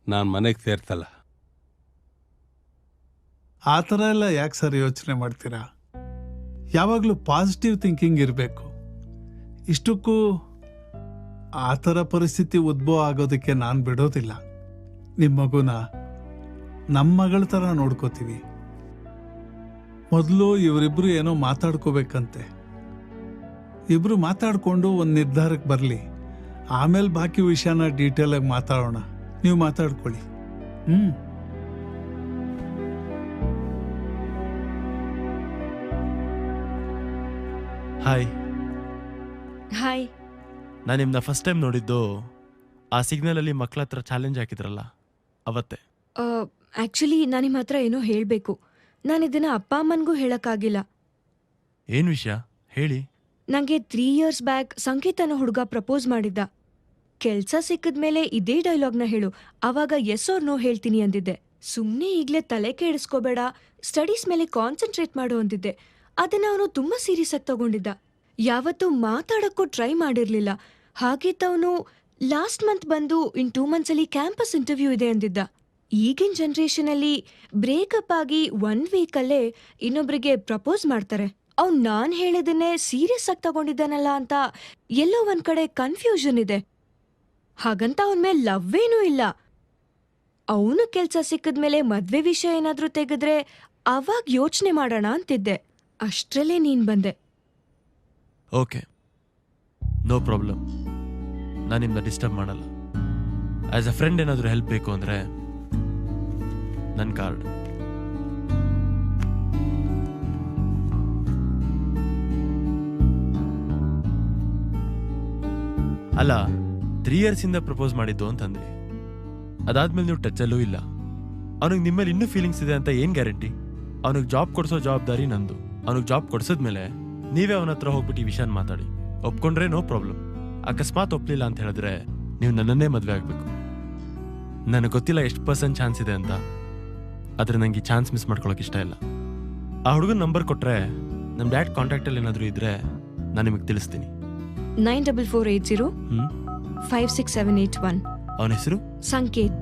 ನಾನು ಮನೆಗೆ ಸೇರ್ಸಲ್ಲ. ಆ ಥರ ಎಲ್ಲ ಯಾಕೆ ಸರ್ ಯೋಚನೆ ಮಾಡ್ತೀರಾ? ಯಾವಾಗಲೂ ಪಾಸಿಟಿವ್ ಥಿಂಕಿಂಗ್ ಇರಬೇಕು. ಇಷ್ಟಕ್ಕೂ ಆ ಥರ ಪರಿಸ್ಥಿತಿ ಉದ್ಭವ ಆಗೋದಕ್ಕೆ ನಾನು ಬಿಡೋದಿಲ್ಲ. ನಿಮ್ಮ ಮಗುನ ನಮ್ಮ ಮಗಳ ಥರ ನೋಡ್ಕೋತೀವಿ. ಮೊದಲು ಇವರಿಬ್ರು ಏನೋ ಮಾತಾಡ್ಕೋಬೇಕಂತೆ. ಇಬ್ರು ಮಾತಾಡ್ಕೊಂಡು ಒಂದು ನಿರ್ಧಾರಕ್ಕೆ ಬರಲಿ, ಆಮೇಲೆ ಬಾಕಿ ವಿಷಯನ ಡೀಟೇಲಾಗಿ ಮಾತಾಡೋಣ. ನೀವು ಮಾತಾಡ್ಕೊಳ್ಳಿ. ಹಾಯ್. ಹಾಯ್. ನಾನು ನಿಮ್ಮನ್ನ ಫಸ್ಟ್ ಟೈಮ್ ನೋಡಿದ್ದು ಆ ಸಿಗ್ನಲಲ್ಲಿ ಮಕ್ಕಳ ಹತ್ರ ಚಾಲೆಂಜ್ ಹಾಕಿದ್ರಲ್ಲ, ಅವತ್ತೇ. ಆ್ಯಕ್ಚುಲಿ ನಾನು ನಿಮ್ಮ ಹತ್ರ ಏನೋ ಹೇಳಬೇಕು. ನಾನು ಇದನ್ನು ಅಪ್ಪ ಅಮ್ಮನಿಗೂ ಹೇಳೋಕ್ಕಾಗಿಲ್ಲ. ಏನು ವಿಷಯ ಹೇಳಿ. ನನಗೆ 3 years ಬ್ಯಾಕ್ ಸಂಕೇತನ ಹುಡುಗ ಪ್ರಪೋಸ್ ಮಾಡಿದ್ದ. ಕೆಲಸ ಸಿಕ್ಕಿದ್ಮೇಲೆ ಇದೇ ಡೈಲಾಗ್ನ ಹೇಳು, ಆವಾಗ ಎಸ್ ಆರ್ ನೋ ಹೇಳ್ತೀನಿ ಅಂದಿದ್ದೆ. ಸುಮ್ಮನೆ ಈಗಲೇ ತಲೆ ಕೆಡಿಸ್ಕೋಬೇಡ, ಸ್ಟಡೀಸ್ ಮೇಲೆ ಕಾನ್ಸಂಟ್ರೇಟ್ ಮಾಡು ಅಂದಿದ್ದೆ. ಅದನ್ನು ಅವನು ತುಂಬ ಸೀರಿಯಸ್ ಆಗಿ ತಗೊಂಡಿದ್ದ. ಯಾವತ್ತೂ ಮಾತಾಡೋಕ್ಕೂ ಟ್ರೈ ಮಾಡಿರಲಿಲ್ಲ. ಹಾಗಿದ್ದವನು ಲಾಸ್ಟ್ ಮಂತ್ ಬಂದು ಇನ್ 2 monthsಲ್ಲಿ ಕ್ಯಾಂಪಸ್ ಇಂಟರ್ವ್ಯೂ ಇದೆ ಅಂದಿದ್ದ. ಈಗಿನ ಜನ್ರೇಷನಲ್ಲಿ ಬ್ರೇಕಪ್ ಆಗಿ 1 weekಲ್ಲೇ ಇನ್ನೊಬ್ರಿಗೆ ಪ್ರಪೋಸ್ ಮಾಡ್ತಾರೆ. ಅವ್ನು ನಾನು ಹೇಳಿದನ್ನೇ ಸೀರಿಯಸ್ ಆಗಿ ತಗೊಂಡಿದ್ದಾನಲ್ಲ ಅಂತ ಎಲ್ಲೋ ಒಂದ್ ಕಡೆ ಕನ್ಫ್ಯೂಷನ್ ಇದೆ. ಹಾಗಂತ ಅವನ ಮೇಲೆ ಲವ್ ಏನೂ ಇಲ್ಲ. ಅವನು ಕೆಲಸ ಸಿಕ್ಕಿದ್ಮೇಲೆ ಮದ್ವೆ ವಿಷಯ ಏನಾದ್ರೂ ತೆಗೆದ್ರೆ ಅವಾಗ ಯೋಚನೆ ಮಾಡೋಣ ಅಂತಿದ್ದೆ. ಅಷ್ಟ್ರಲ್ಲೇ ನೀನ್ ಬಂದೆ. ಓಕೆ, ನೋ ಪ್ರಾಬ್ಲಮ್, ನಾನು ನಿಮ್ಮನ್ನ ಡಿಸ್ಟರ್ಬ್ ಮಾಡಲ್ಲ. ಆ್ಯಸ್ ಅ ಫ್ರೆಂಡ್ ಏನಾದರೂ ಹೆಲ್ಪ್ ಬೇಕು ಅಂದರೆ ನನ್ನ ಕಾರ್ಡ್. ಅಲ್ಲ, 3 ಇಯರ್ಸಿಂದ ಪ್ರಪೋಸ್ ಮಾಡಿದ್ದು ಅಂತಂದ್ರಿ. ಅದಾದ್ಮೇಲೆ ನೀವು ಟಚ್ಚಲ್ಲೂ ಇಲ್ಲ. ಅವನಿಗೆ ನಿಮ್ಮಲ್ಲಿ ಇನ್ನೂ ಫೀಲಿಂಗ್ಸ್ ಇದೆ ಅಂತ ಏನು ಗ್ಯಾರಂಟಿ? ಅವನಿಗೆ ಜಾಬ್ ಕೊಡಿಸೋ ಜವಾಬ್ದಾರಿ ನಂದು. ಅವನಿಗೆ ಜಾಬ್ ಕೊಡಿಸಿದ್ಮೇಲೆ ನೀವೇ ಅವನ ಹತ್ರ ಹೋಗ್ಬಿಟ್ಟು ಈ ವಿಷಯನ ಮಾತಾಡಿ. ಒಪ್ಕೊಂಡ್ರೆ ನೋ ಪ್ರಾಬ್ಲಮ್. ಅಕಸ್ಮಾತ್ ಒಪ್ಪಲಿಲ್ಲ ಅಂತ ಹೇಳಿದ್ರೆ ನೀವು ನನ್ನನ್ನೇ ಮದುವೆ ಆಗಬೇಕು. ನನಗೆ ಗೊತ್ತಿಲ್ಲ ಎಷ್ಟು % ಚಾನ್ಸ್ ಇದೆ ಅಂತ, ಆದರೆ ನನಗೆ ಈ ಚಾನ್ಸ್ ಮಿಸ್ ಮಾಡ್ಕೊಳಕ್ಕೆ ಇಷ್ಟ ಇಲ್ಲ. ಆ ಹುಡುಗನ ನಂಬರ್ ಕೊಟ್ಟರೆ ನಮ್ಮ ಡ್ಯಾಡ್ ಕಾಂಟ್ಯಾಕ್ಟಲ್ಲಿ ಏನಾದರೂ ಇದ್ದರೆ ನಾನು ನಿಮಗೆ ತಿಳಿಸ್ತೀನಿ. 9448 56781. ಅವನ ಹೆಸರು ಸಂಕೇತ್.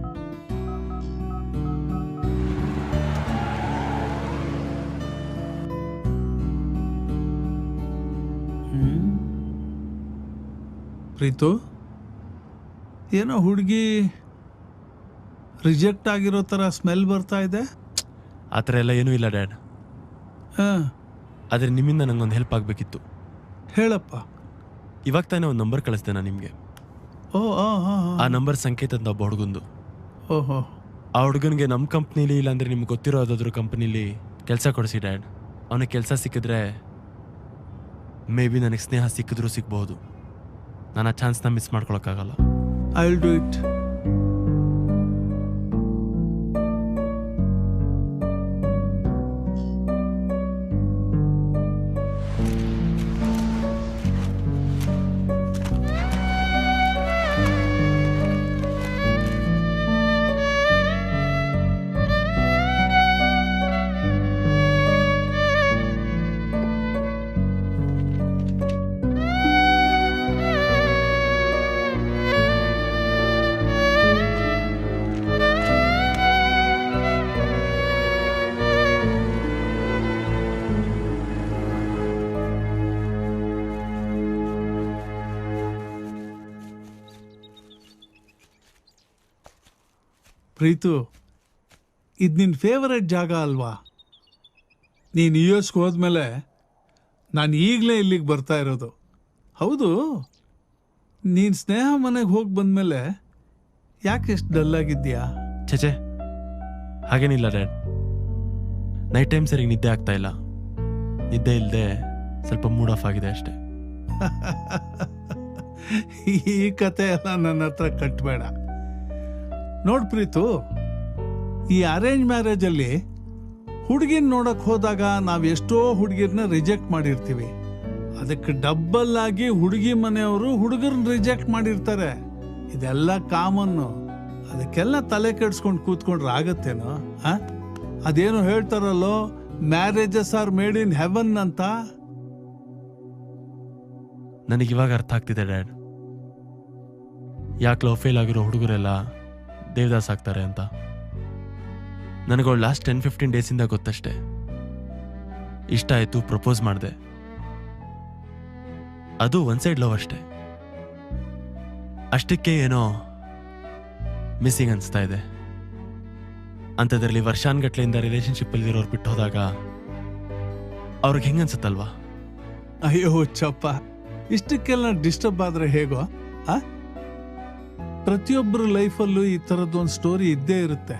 ಪ್ರೀತು, ಏನೋ ಹುಡುಗಿ ರಿಜೆಕ್ಟ್ ಆಗಿರೋ ಥರ ಸ್ಮೆಲ್ ಬರ್ತಾ ಇದೆ. ಆ ಥರ ಎಲ್ಲ ಏನೂ ಇಲ್ಲ ಡ್ಯಾಡ್. ಆದರೆ ನಿಮ್ಮಿಂದ ನಂಗೊಂದು ಹೆಲ್ಪ್ ಆಗಬೇಕಿತ್ತು. ಹೇಳಪ್ಪ. ಇವಾಗ ತಾನೇ ಒಂದು ನಂಬರ್ ಕಳಿಸ್ದೆ ನಾನು ನಿಮಗೆ. ಆ ನಂಬರ್ ಸಂಕೇತ್ ಅಂತ ಒಬ್ಬ ಹುಡುಗಂದು. ಓಹೋ. ಆ ಹುಡುಗನಿಗೆ ನಮ್ಮ ಕಂಪ್ನಿಲಿ ಇಲ್ಲಾಂದರೆ ನಿಮ್ಗೆ ಗೊತ್ತಿರೋ ಯಾವುದಾದ್ರೂ ಕಂಪ್ನಿಲಿ ಕೆಲಸ ಕೊಡಿಸಿ ಡ್ಯಾಡ್. ಅವನಿಗೆ ಕೆಲಸ ಸಿಕ್ಕಿದ್ರೆ ಮೇ ಬಿ ನನಗೆ ಸ್ನೇಹ ಸಿಕ್ಕಿದ್ರೂ ಸಿಗ್ಬಹುದು. ನಾನು ಆ ಚಾನ್ಸ್ನ ಮಿಸ್ ಮಾಡ್ಕೊಳಕ್ಕಾಗಲ್ಲ. I will do it. Preethu, ಇದು ನಿನ್ನ ಫೇವರೇಟ್ ಜಾಗ ಅಲ್ವಾ? ನೀನು US ಹೋದ್ಮೇಲೆ ನಾನು ಈಗಲೇ ಇಲ್ಲಿಗೆ ಬರ್ತಾ ಇರೋದು. ಹೌದು, ನೀನು ಸ್ನೇಹ ಮನೆಗೆ ಹೋಗಿ ಬಂದಮೇಲೆ ಯಾಕೆ ಎಷ್ಟು ಡಲ್ಲಾಗಿದ್ದೀಯಾ? ಛೇ, ಹಾಗೇನಿಲ್ಲ ಡ್ಯಾಡ್. ನೈಟ್ ಟೈಮ್ ಸರಿಗೆ ನಿದ್ದೆ ಆಗ್ತಾ ಇಲ್ಲ. ನಿದ್ದೆ ಇಲ್ಲದೆ ಸ್ವಲ್ಪ ಮೂಡ್ ಆಫ್ ಆಗಿದೆ ಅಷ್ಟೇ. ಈ ಕತೆ ಎಲ್ಲ ನನ್ನ ಹತ್ರ ಕಟ್ಟಬೇಡ. ನೋಡ್ ಪ್ರೀತು, ಈ ಅರೇಂಜ್ ಮ್ಯಾರೇಜಲ್ಲಿ ಹುಡುಗಿನ ನೋಡಕ್ ಹೋದಾಗ ನಾವು ಎಷ್ಟೋ ಹುಡುಗಿರನ್ನ ರಿಜೆಕ್ಟ್ ಮಾಡಿರ್ತೀವಿ. ಅದಕ್ಕೆ ಡಬ್ಬಲ್ ಆಗಿ ಹುಡುಗಿ ಮನೆಯವರು ಹುಡುಗರನ್ನ ರಿಜೆಕ್ಟ್ ಮಾಡಿರ್ತಾರೆ. ಇದೆಲ್ಲ ಕಾಮನ್ನು. ಅದಕ್ಕೆಲ್ಲ ತಲೆ ಕೆಡ್ಸ್ಕೊಂಡು ಕೂತ್ಕೊಂಡ್ರೆ ಆಗತ್ತೇನೋ? ಅದೇನೋ ಹೇಳ್ತಾರಲ್ಲೋ, marriages are made in heaven ಅಂತ. ನನಗಿವಾಗ ಅರ್ಥ ಆಗ್ತಿದೆ ಡ್ಯಾಡ್, ಯಾಕೆ ಲವ್ ಫೇಲ್ ಆಗಿರೋ ಹುಡುಗರೆಲ್ಲ ದೇವದಾಸ್ ಆಗ್ತಾರೆ ಅಂತ. ನನಗೆ ಲಾಸ್ಟ್ 10-15 ಡೇಸಿಂದ ಗೊತ್ತಷ್ಟೇ. ಇಷ್ಟ ಆಯಿತು, ಪ್ರಪೋಸ್ ಮಾಡಿದೆ. ಅದು ಒನ್ ಸೈಡ್ ಲವ್ ಅಷ್ಟೇ. ಅಷ್ಟಕ್ಕೆ ಏನೋ ಮಿಸ್ಸಿಂಗ್ ಅನಿಸ್ತಾ ಇದೆ. ಅಂಥದ್ರಲ್ಲಿ ವರ್ಷಾನ್ಗಟ್ಲೆಯಿಂದ ರಿಲೇಷನ್ಶಿಪ್ಪಲ್ಲಿರೋರು ಬಿಟ್ಟು ಹೋದಾಗ ಅವ್ರಿಗೆ ಹೆಂಗನ್ಸುತ್ತಲ್ವಾ? ಅಯ್ಯೋ ಚಪ್ಪ, ಇಷ್ಟಕ್ಕೆಲ್ಲ ಡಿಸ್ಟರ್ಬ್ ಆದ್ರೆ ಹೇಗೋ? ಪ್ರತಿಯೊಬ್ಬರ ಲೈಫಲ್ಲೂ ಈ ಥರದ್ದೊಂದು ಸ್ಟೋರಿ ಇದ್ದೇ ಇರುತ್ತೆ.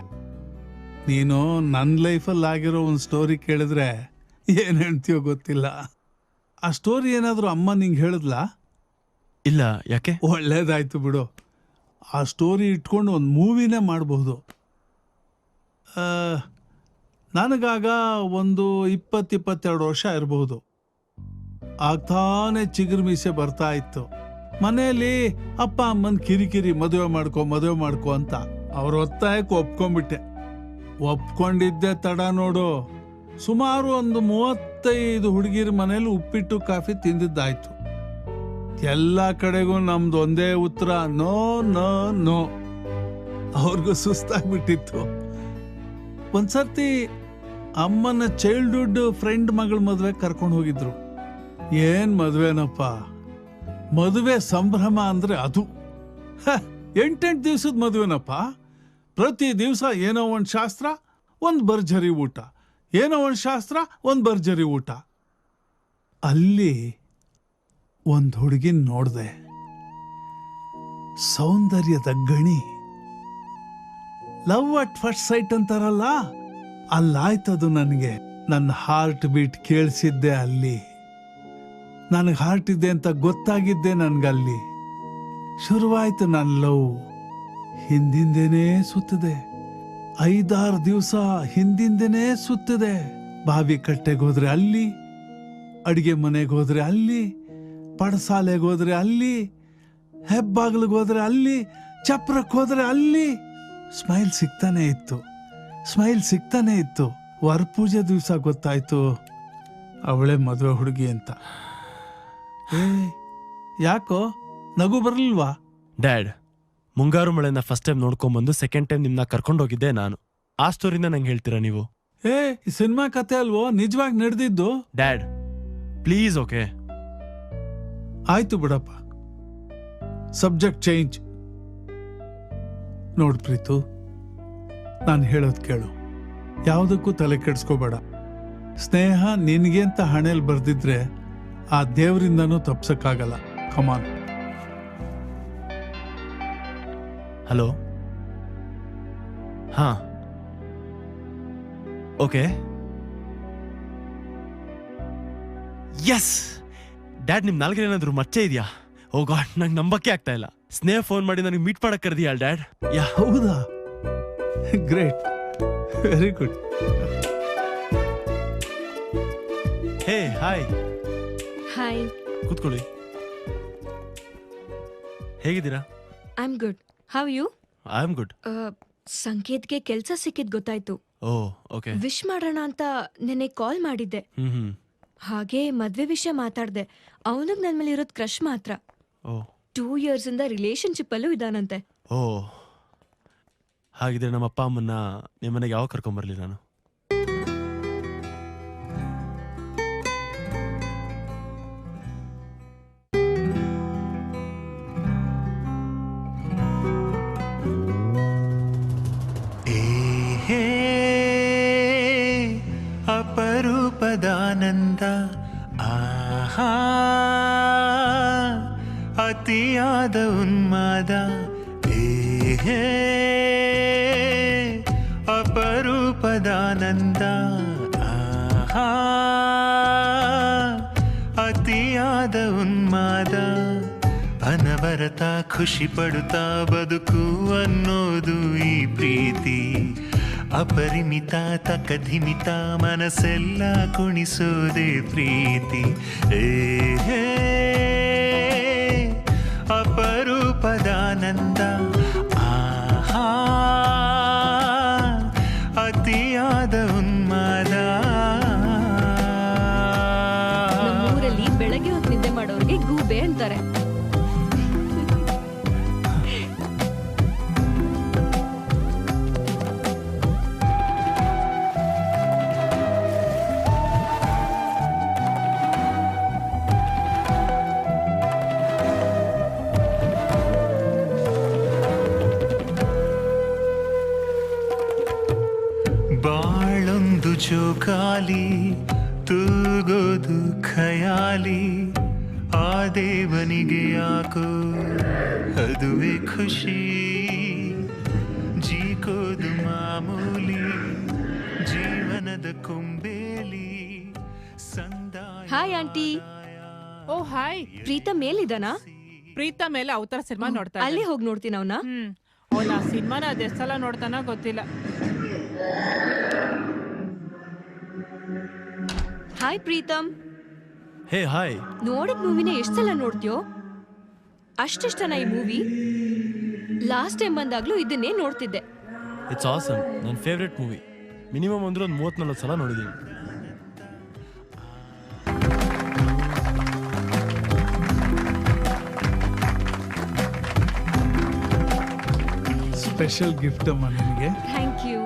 ನೀನು ನನ್ನ ಲೈಫಲ್ಲಿ ಆಗಿರೋ ಒಂದು ಸ್ಟೋರಿ ಕೇಳಿದ್ರೆ ಏನು ಹೇಳ್ತೀಯೋ ಗೊತ್ತಿಲ್ಲ. ಆ ಸ್ಟೋರಿ ಏನಾದರೂ ಅಮ್ಮ ನಿಂಗೆ ಹೇಳಿದ್ಲಾ? ಇಲ್ಲ. ಯಾಕೆ? ಒಳ್ಳೇದಾಯ್ತು ಬಿಡು. ಆ ಸ್ಟೋರಿ ಇಟ್ಕೊಂಡು ಒಂದು ಮೂವಿನೇ ಮಾಡಬಹುದು. ನನಗಾಗ ಒಂದು 20-22 ವರ್ಷ ಇರಬಹುದು. ಆಗ್ತಾನೆ ಚಿಗುರು ಮೀಸೆ ಬರ್ತಾ ಇತ್ತು. ಮನೆಯಲ್ಲಿ ಅಪ್ಪ ಅಮ್ಮನ ಕಿರಿಕಿರಿ, ಮದುವೆ ಮಾಡ್ಕೊ ಅಂತ. ಅವ್ರ ಒತ್ತಾಯಕ್ಕೆ ಒಪ್ಕೊಂಡ್ಬಿಟ್ಟೆ. ಒಪ್ಕೊಂಡಿದ್ದೆ ತಡ ನೋಡು, ಸುಮಾರು ಒಂದು 35 ಹುಡುಗಿರ ಮನೇಲಿ ಉಪ್ಪಿಟ್ಟು ಕಾಫಿ ತಿಂದಿದ್ದಾಯ್ತು. ಎಲ್ಲ ಕಡೆಗೂ ನಮ್ದು ಒಂದೇ ಉತ್ತರ, ನೋ ನೋ ನೋ. ಅವ್ರಿಗೂ ಸುಸ್ತಾಗ್ಬಿಟ್ಟಿತ್ತು. ಒಂದ್ಸರ್ತಿ ಅಮ್ಮನ ಚೈಲ್ಡ್ಹುಡ್ ಫ್ರೆಂಡ್ ಮಗಳ ಮದುವೆ ಕರ್ಕೊಂಡು ಹೋಗಿದ್ರು. ಏನ್ ಮದುವೆನಪ್ಪ, ಮದುವೆ ಸಂಭ್ರಮ ಅಂದ್ರೆ ಅದು. 8 ದಿವಸದ ಮದುವೆನಪ್ಪ. ಪ್ರತಿ ದಿವಸ ಏನೋ ಒಂದು ಶಾಸ್ತ್ರ, ಒಂದು ಭರ್ಜರಿ ಊಟ, ಏನೋ ಒಂದು ಶಾಸ್ತ್ರ, ಒಂದು ಭರ್ಜರಿ ಊಟ. ಅಲ್ಲಿ ಒಂದು ಹುಡುಗಿನ ನೋಡ್ದೆ, ಸೌಂದರ್ಯದ ಗಣಿ. ಲವ್ ಅಟ್ ಫಸ್ಟ್ ಸೈಟ್ ಅಂತಾರಲ್ಲ, ಅಲ್ಲಾಯ್ತದು ನನಗೆ. ನನ್ನ ಹಾರ್ಟ್ ಬೀಟ್ ಕೇಳಿಸಿದ್ದೆ ಅಲ್ಲಿ, ನನಗೆ ಹಾರ್ಟ್ ಇದೆ ಅಂತ ಗೊತ್ತಾಗಿದ್ದೆ ನನ್ಗಲ್ಲಿ. ಶುರುವಾಯ್ತು ನನ್ನ ಲವ್. ಹಿಂದಿಂದೇನೇ ಸುತ್ತದೆ, 5-6 ದಿವಸ ಹಿಂದಿಂದೇನೇ ಸುತ್ತದೆ. ಬಾವಿ ಕಟ್ಟೆಗೆ ಹೋದ್ರೆ ಅಲ್ಲಿ, ಅಡಿಗೆ ಮನೆಗೆ ಹೋದ್ರೆ ಅಲ್ಲಿ, ಪಡಸಾಲೆಗೆ ಹೋದ್ರೆ ಅಲ್ಲಿ, ಹೆಬ್ಬಾಗ್ಲಿಗೆ ಹೋದ್ರೆ ಅಲ್ಲಿ, ಚಪ್ರಕ್ಕೆ ಹೋದ್ರೆ ಅಲ್ಲಿ. ಸ್ಮೈಲ್ ಸಿಗ್ತಾನೆ ಇತ್ತು. ವರಪೂಜೆ ದಿವಸ ಗೊತ್ತಾಯ್ತು ಅವಳೇ ಮದುವೆ ಹುಡುಗಿ ಅಂತ. ಯಾಕೋ ನಗು ಬರಲಿಲ್ವಾ? ಡ್ಯಾಡ್, ಮುಂಗಾರು ಮಳೆನ ಫಸ್ಟ್ ಟೈಮ್ ನೋಡ್ಕೊಂಬಂದು ಸೆಕೆಂಡ್ ಟೈಮ್ ನಿಮ್ನ ಕರ್ಕೊಂಡೋಗಿದ್ದೆ ನಾನು. ಆ ಸ್ಟೋರಿನ ನಂಗೆ ಹೇಳ್ತೀರಾ ನೀವು? ಸಿನಿಮಾ ಕತೆ ಅಲ್ವೋ, ನಿಜವಾಗಿ ನಡೆದಿದ್ದು. Dad please. ಓಕೆ ಆಯ್ತು ಬಿಡಪ್ಪ, ಸಬ್ಜೆಕ್ಟ್ ಚೇಂಜ್. ನೋಡ್ ಪ್ರೀತು, ನಾನು ಹೇಳೋದು ಕೇಳು, ಯಾವುದಕ್ಕೂ ತಲೆ ಕೆಡಿಸ್ಕೋಬೇಡ. ಸ್ನೇಹ ನಿನ್ಗೆ ಅಂತ ಹಣೆಯಲ್ಲಿ ಬರ್ದಿದ್ರೆ ಆ ದೇವರಿಂದನೂ ತಪ್ಸಕ್ಕಾಗಲ್ಲ. ಕಮಾನ್. ಹಲೋ. ಹಾ ಓಕೆ. ಎಸ್ ಡ್ಯಾಡ್, ನಿಮ್ ನಾಲ್ಗೆ ಏನಾದ್ರು ಮಚ್ಚೆ ಇದೆಯಾ? ಓ ಗಾಡ್, ನಂಗೆ ನಂಬಕ್ಕೆ ಆಗ್ತಾ ಇಲ್ಲ. ಸ್ನೇಹ ಫೋನ್ ಮಾಡಿ ನನಗೆ ಮೀಟ್ ಮಾಡಕ್ ಕರೆದಿಯಾ ಡ್ಯಾಡ್? ಯಾ ಹೌದಾ? Great, very good. Hey hi. Hi. ಕೂತ್ಕೊಳ್ಳಿ. ಹೇಗಿದ್ದೀರಾ? I am good. How you? I am good. ಸಂಕೇತ್ಗೆ ಕೆಲಸ ಸಿಕ್ಕಿದ್ ಗೊತ್ತಾಯ್ತು. ಓ ಓಕೆ. ವಿಶ್ ಮಾಡೋಣ ಅಂತ ನೆನ್ನೆ ಕಾಲ್ ಮಾಡಿದ್ದೆ. ಹಾಗೆ ಮದ್ವೆ ವಿಷಯ ಮಾತಾಡ್ದೆ. ಅವನಿಗೆ ನನ್ನ ಮೇಲೆ ಇರೋದು ಕ್ರಶ್ ಮಾತ್ರ. 2 years ಇಂದ ರಿಲೇಶನ್ಶಿಪ್ ಅಲ್ಲೂ ಇದಾನಂತೆ. ಓ, ಹಾಗಿದ್ರೆ ನಮ್ಮ ಅಪ್ಪ ಅಮ್ಮನ್ನ ನಿಮ್ಮನೆಗೆ ಯಾವಾಗ ಕರ್ಕೊಂಬರ್ಲಿ ನಾನು? ಅಪರೂಪದಾನಂದ, ಆಹಾ ಅತಿಯಾದ ಉನ್ಮಾದ. ಅಪರೂಪದಾನಂದ, ಆಹಾ ಅತಿಯಾದ ಉನ್ಮಾದ. ಅನವರತ ಖುಷಿ ಪಡುತ್ತಾ ಬದುಕು ಅನ್ನೋದು ಈ ಪ್ರೀತಿ. ಅಪರಿಮಿತ ತಕಧಿಮಿತ ಮನಸ್ಸೆಲ್ಲ ಕುಣಿಸೋದೆ ಪ್ರೀತಿ. ಅಪರೂಪದಾನಂದ, ಆಹಾ ಅತಿಯಾದ ಉನ್ಮಾದ. ನಮ್ಮೂರಲ್ಲಿ ಬೆಳಗ್ಗೆ ಹೊತ್ತು ನಿದ್ದೆ ಮಾಡೋರಿಗೆ ಗೂಬೆ ಅಂತಾರೆ. ಬಾಳೊಂದು ಜೋಕಾಲಿ, ತೂಗೋದು ಖಯಾಲಿ. ಆ ದೇವನಿಗೆ ಯಾಕೋ ಅದುವೇ ಖುಷಿ. ಜೀಕೋದು ಮಾಮೂಲಿ, ಜೀವನದ ಕೊಂಬೇಲಿ ಸಂದಾಯ. Hi aunty. Oh hi. Preetham ಮೇಲಿದಾನಾ? ಪ್ರೀತಮ್ ಮೇಲೆ ಅವತಾರ ಸಿನಿಮಾ ನೋಡ್ತಾ. ಅಲ್ಲಿ ಹೋಗಿ ನೋಡ್ತೀನಿ ಅವನ. ಅವನ ಸಿನಿಮಾನ ಅದೆಷ್ಟು ಸಲ ನೋಡ್ತಾನ ಗೊತ್ತಿಲ್ಲ. ಹಾಯ್ ಪ್ರೀತಮ್. Hey hi. ನೋಡಿದ ಮೂವಿನ ಎಷ್ಟು ಸಲ ನೋಡ್ತೀಯೋ? ಅಷ್ಟಿಷ್ಟನಾ ಈ ಮೂವಿ? ಲಾಸ್ಟ್ ಟೈಮ್ ಬಂದಾಗ್ಲೂ ಇದನ್ನೇ ನೋಡ್ತಿದ್ದೆ. It's awesome. ನನ್ನ ಫೇವ್ರೆಟ್ ಮೂವಿ. ಮಿನಿಮಮ್ ಅಂದ್ರೆ ಒಂದು 30-40 ಸಲ ನೋಡಿದ್ದೀನಿ. ಸ್ಪೆಷಲ್ ಗಿಫ್ಟ್ ಅಮ್ಮ ನಿನಗೆ. Thank you.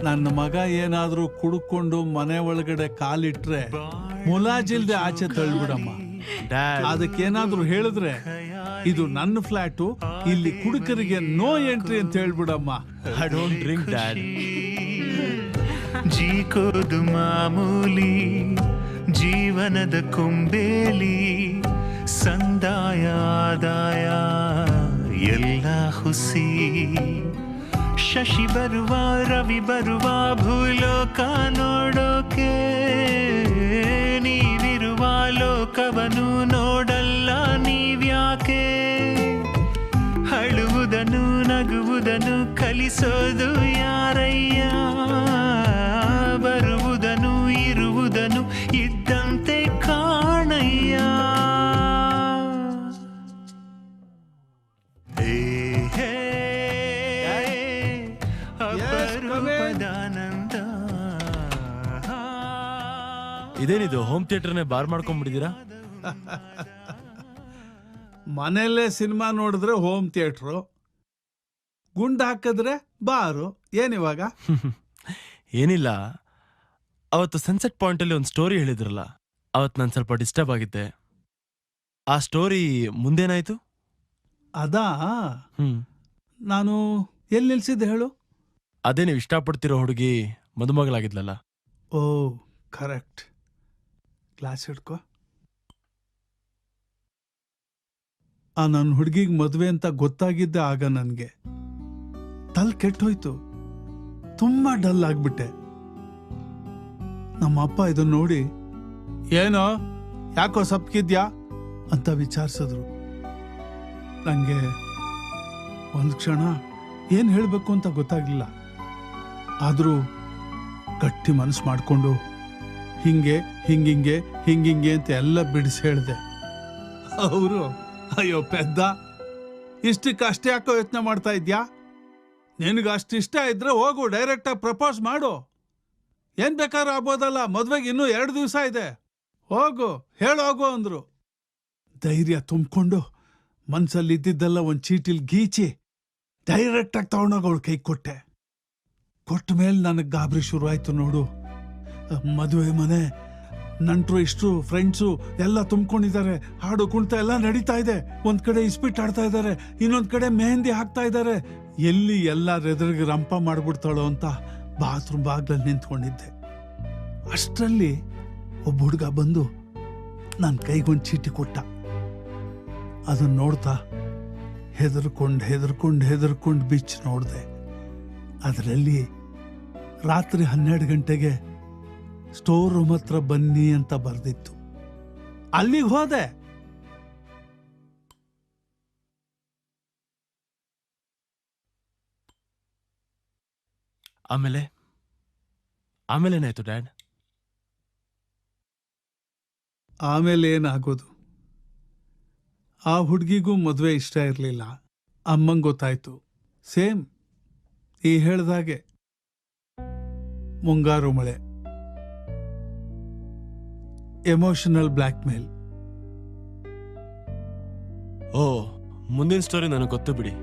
ನನ್ನ ಮಗ ಏನಾದ್ರೂ ಕುಡ್ಕೊಂಡು ಮನೆ ಒಳಗಡೆ ಕಾಲಿಟ್ರೆ ಮುಲಾಜಿಲ್ದೆ ಆಚೆ ತಳ್ಬಿಡಮ್ಮ. ಅದಕ್ಕೇನಾದ್ರೂ ಹೇಳಿದ್ರೆ ಇದು ನನ್ನ ಫ್ಲಾಟು, ಇಲ್ಲಿ ಕುಡುಕರಿಗೆ ನೋ ಎಂಟ್ರಿ ಅಂತ ಹೇಳ್ಬಿಡಮ್ಮ. I don't drink dad. ಜೀಕೋದು ಮಾಮೂಲಿ ಜೀವನದ ಕೊಂಬೇಲಿ, ಸಂದಾಯ ಆದಾಯ ಎಲ್ಲ ಹುಸಿ. ಶಶಿ ಬರುವ ರವಿ ಬರುವ ಭೂಲೋಕ ನೋಡೋಕೆ, ನೀವಿರುವ ಲೋಕವನ್ನು ನೋಡಲ್ಲ ನೀವ್ಯಾಕೆ. ಅಳುವುದನ್ನು ನಗುವುದನ್ನು ಕಲಿಸೋದು ಯಾರಯ್ಯ, ಬರುವುದನ್ನು ಇರುವುದನ್ನು ಇದ್ದಂತೆ ಕಾಣಯ್ಯ. ಅಪರೂಪದಾನಂದ. ಇದೇನಿದು ಹೋಮ್ ಥಿಯೇಟರ್ನೇ ಬಾರ್ ಮಾಡ್ಕೊಂಡ್ಬಿಟ್ಟಿದ್ದೀರಾ? ಮನೆಯಲ್ಲೇ ಸಿನಿಮಾ ನೋಡಿದ್ರೆ ಹೋಮ್ ಥಿಯೇಟ್ರು, ಗುಂಡು ಹಾಕಿದ್ರೆ ಬಾರು. ಏನಿವಾಗ? ಏನಿಲ್ಲ, ಅವತ್ತು ಸನ್ಸೆಟ್ ಪಾಯಿಂಟಲ್ಲಿ ಒಂದು ಸ್ಟೋರಿ ಹೇಳಿದ್ರಲ್ಲ, ಅವತ್ತು ನಾನು ಸ್ವಲ್ಪ ಡಿಸ್ಟರ್ಬ್ ಆಗಿದ್ದೆ. ಆ ಸ್ಟೋರಿ ಮುಂದೇನಾಯ್ತು? ಅದಾ, ನಾನು ಎಲ್ಲಿ ನಿಲ್ಸಿದ್ದೆ ಹೇಳು? ಅದೇ ನೀವು ಇಷ್ಟಪಡ್ತಿರೋ ಹುಡುಗಿ ಮದುಮಗಳಾಗಿದ್ಲಲ್ಲ. ಓ ಕರೆಕ್ಟ್. ಗ್ಲಾಸ್ ಹಿಡ್ಕೊ. ಆ ನನ್ನ ಹುಡುಗಿಗೆ ಮದುವೆ ಅಂತ ಗೊತ್ತಾಗಿದ್ದೆ ಆಗ ನನಗೆ. ತಲೆ ಕೆಟ್ಟೋಯ್ತು, ತುಂಬಾ ಡಲ್ ಆಗ್ಬಿಟ್ಟೆ. ನಮ್ಮ ಅಪ್ಪ ಇದನ್ನ ನೋಡಿ, ಏನೋ ಯಾಕೋ ಸಪ್ಕಿದ್ಯಾ ಅಂತ ವಿಚಾರಿಸಿದ್ರು. ನಂಗೆ ಒಂದು ಕ್ಷಣ ಏನ್ ಹೇಳ್ಬೇಕು ಅಂತ ಗೊತ್ತಾಗ್ಲಿಲ್ಲ. ಆದ್ರೂ ಗಟ್ಟಿ ಮನಸ್ಸು ಮಾಡ್ಕೊಂಡು ಹಿಂಗೆ ಹಿಂಗಿಂಗೆ ಹಿಂಗಿಂಗೆ ಅಂತ ಎಲ್ಲ ಬಿಡಿಸಿ ಹೇಳ್ದೆ. ಅವರು, ಅಯ್ಯೋ ಪೆದ್ದ, ಇಷ್ಟಕ್ಕೆ ಅಷ್ಟೇ ಯಾಕೋ ಯೋಚನೆ ಮಾಡ್ತಾ ಇದ್ಯಾ? ನಿನಗೆ ಅಷ್ಟು ಇಷ್ಟ ಇದ್ರೆ ಹೋಗು, ಡೈರೆಕ್ಟಾಗಿ ಪ್ರಪೋಸ್ ಮಾಡು. ಏನ್ ಬೇಕಾದ್ರೂ ಆಗ್ಬೋದಲ್ಲ, ಮದ್ವೆಗೆ ಇನ್ನೂ 2 ದಿವಸ ಇದೆ, ಹೋಗು ಹೇಳೋಗು ಅಂದ್ರು. ಧೈರ್ಯ ತುಂಬಿಕೊಂಡು ಮನ್ಸಲ್ಲಿ ಇದ್ದಿದ್ದೆಲ್ಲ ಒಂದು ಚೀಟಿಲ್ ಗೀಚಿ ಡೈರೆಕ್ಟಾಗಿ ತಗೊಂಡೋಗಿ ಅವಳು ಕೈ ಕೊಟ್ಟೆ. ಕೊಟ್ಟ ಮೇಲೆ ನನಗೆ ಗಾಬರಿ ಶುರು ಆಯ್ತು ನೋಡು. ಮದುವೆ ಮನೆ, ನಂಟ್ರು ಇಷ್ಟು ಫ್ರೆಂಡ್ಸು ಎಲ್ಲ ತುಂಬ್ಕೊಂಡಿದ್ದಾರೆ, ಹಾಡು ಕುಣಿತ ಎಲ್ಲ ನಡೀತಾ ಇದೆ. ಒಂದ್ ಕಡೆ ಇಸ್ಪಿಟ್ ಆಡ್ತಾ ಇದ್ದಾರೆ, ಇನ್ನೊಂದ್ ಕಡೆ ಮೆಹಂದಿ ಹಾಕ್ತಾ ಇದ್ದಾರೆ. ಎಲ್ಲಿ ಎಲ್ಲ ರೆದರ್ಗೆ ರಂಪ ಮಾಡ್ಬಿಡ್ತಾಳೋ ಅಂತ ಬಾತ್ರೂಮ್ ಬಾಗ್ಲಲ್ಲಿ ನಿಂತ್ಕೊಂಡಿದ್ದೆ. ಅಷ್ಟರಲ್ಲಿ ಒಬ್ಬ ಹುಡುಗ ಬಂದು ನನ್ನ ಕೈಗೊಂದು ಚೀಟಿ ಕೊಟ್ಟ. ಅದನ್ನ ನೋಡ್ತಾ ಹೆದರ್ಕೊಂಡು ಬಿಚ್ಚಿ ನೋಡಿದೆ. ಅದರಲ್ಲಿ ರಾತ್ರಿ 12 ಗಂಟೆಗೆ ಸ್ಟೋರ್ ರೂಮ್ ಹತ್ರ ಬನ್ನಿ ಅಂತ ಬರ್ದಿತ್ತು. ಅಲ್ಲಿಗೆ ಹೋದೆ. ಆಮೇಲೆ ಏನಾಯ್ತು ಡ್ಯಾಡ್? ಆಮೇಲೆ ಏನಾಗೋದು, ಆ ಹುಡುಗಿಗೂ ಮದುವೆ ಇಷ್ಟ ಇರಲಿಲ್ಲ. ಅಮ್ಮಂಗೆ ಗೊತ್ತಾಯ್ತು. ಸೇಮ್ ಈ ಹೇಳ್ದಾಗೆ ಮುಂಗಾರು ಮಳೆ, ಎಮೋಷನಲ್ ಬ್ಲ್ಯಾಕ್ ಮೇಲ್. ಓ, ಮುಂದಿನ ಸ್ಟೋರಿ ನನಗೆ ಗೊತ್ತು ಬಿಡಿ.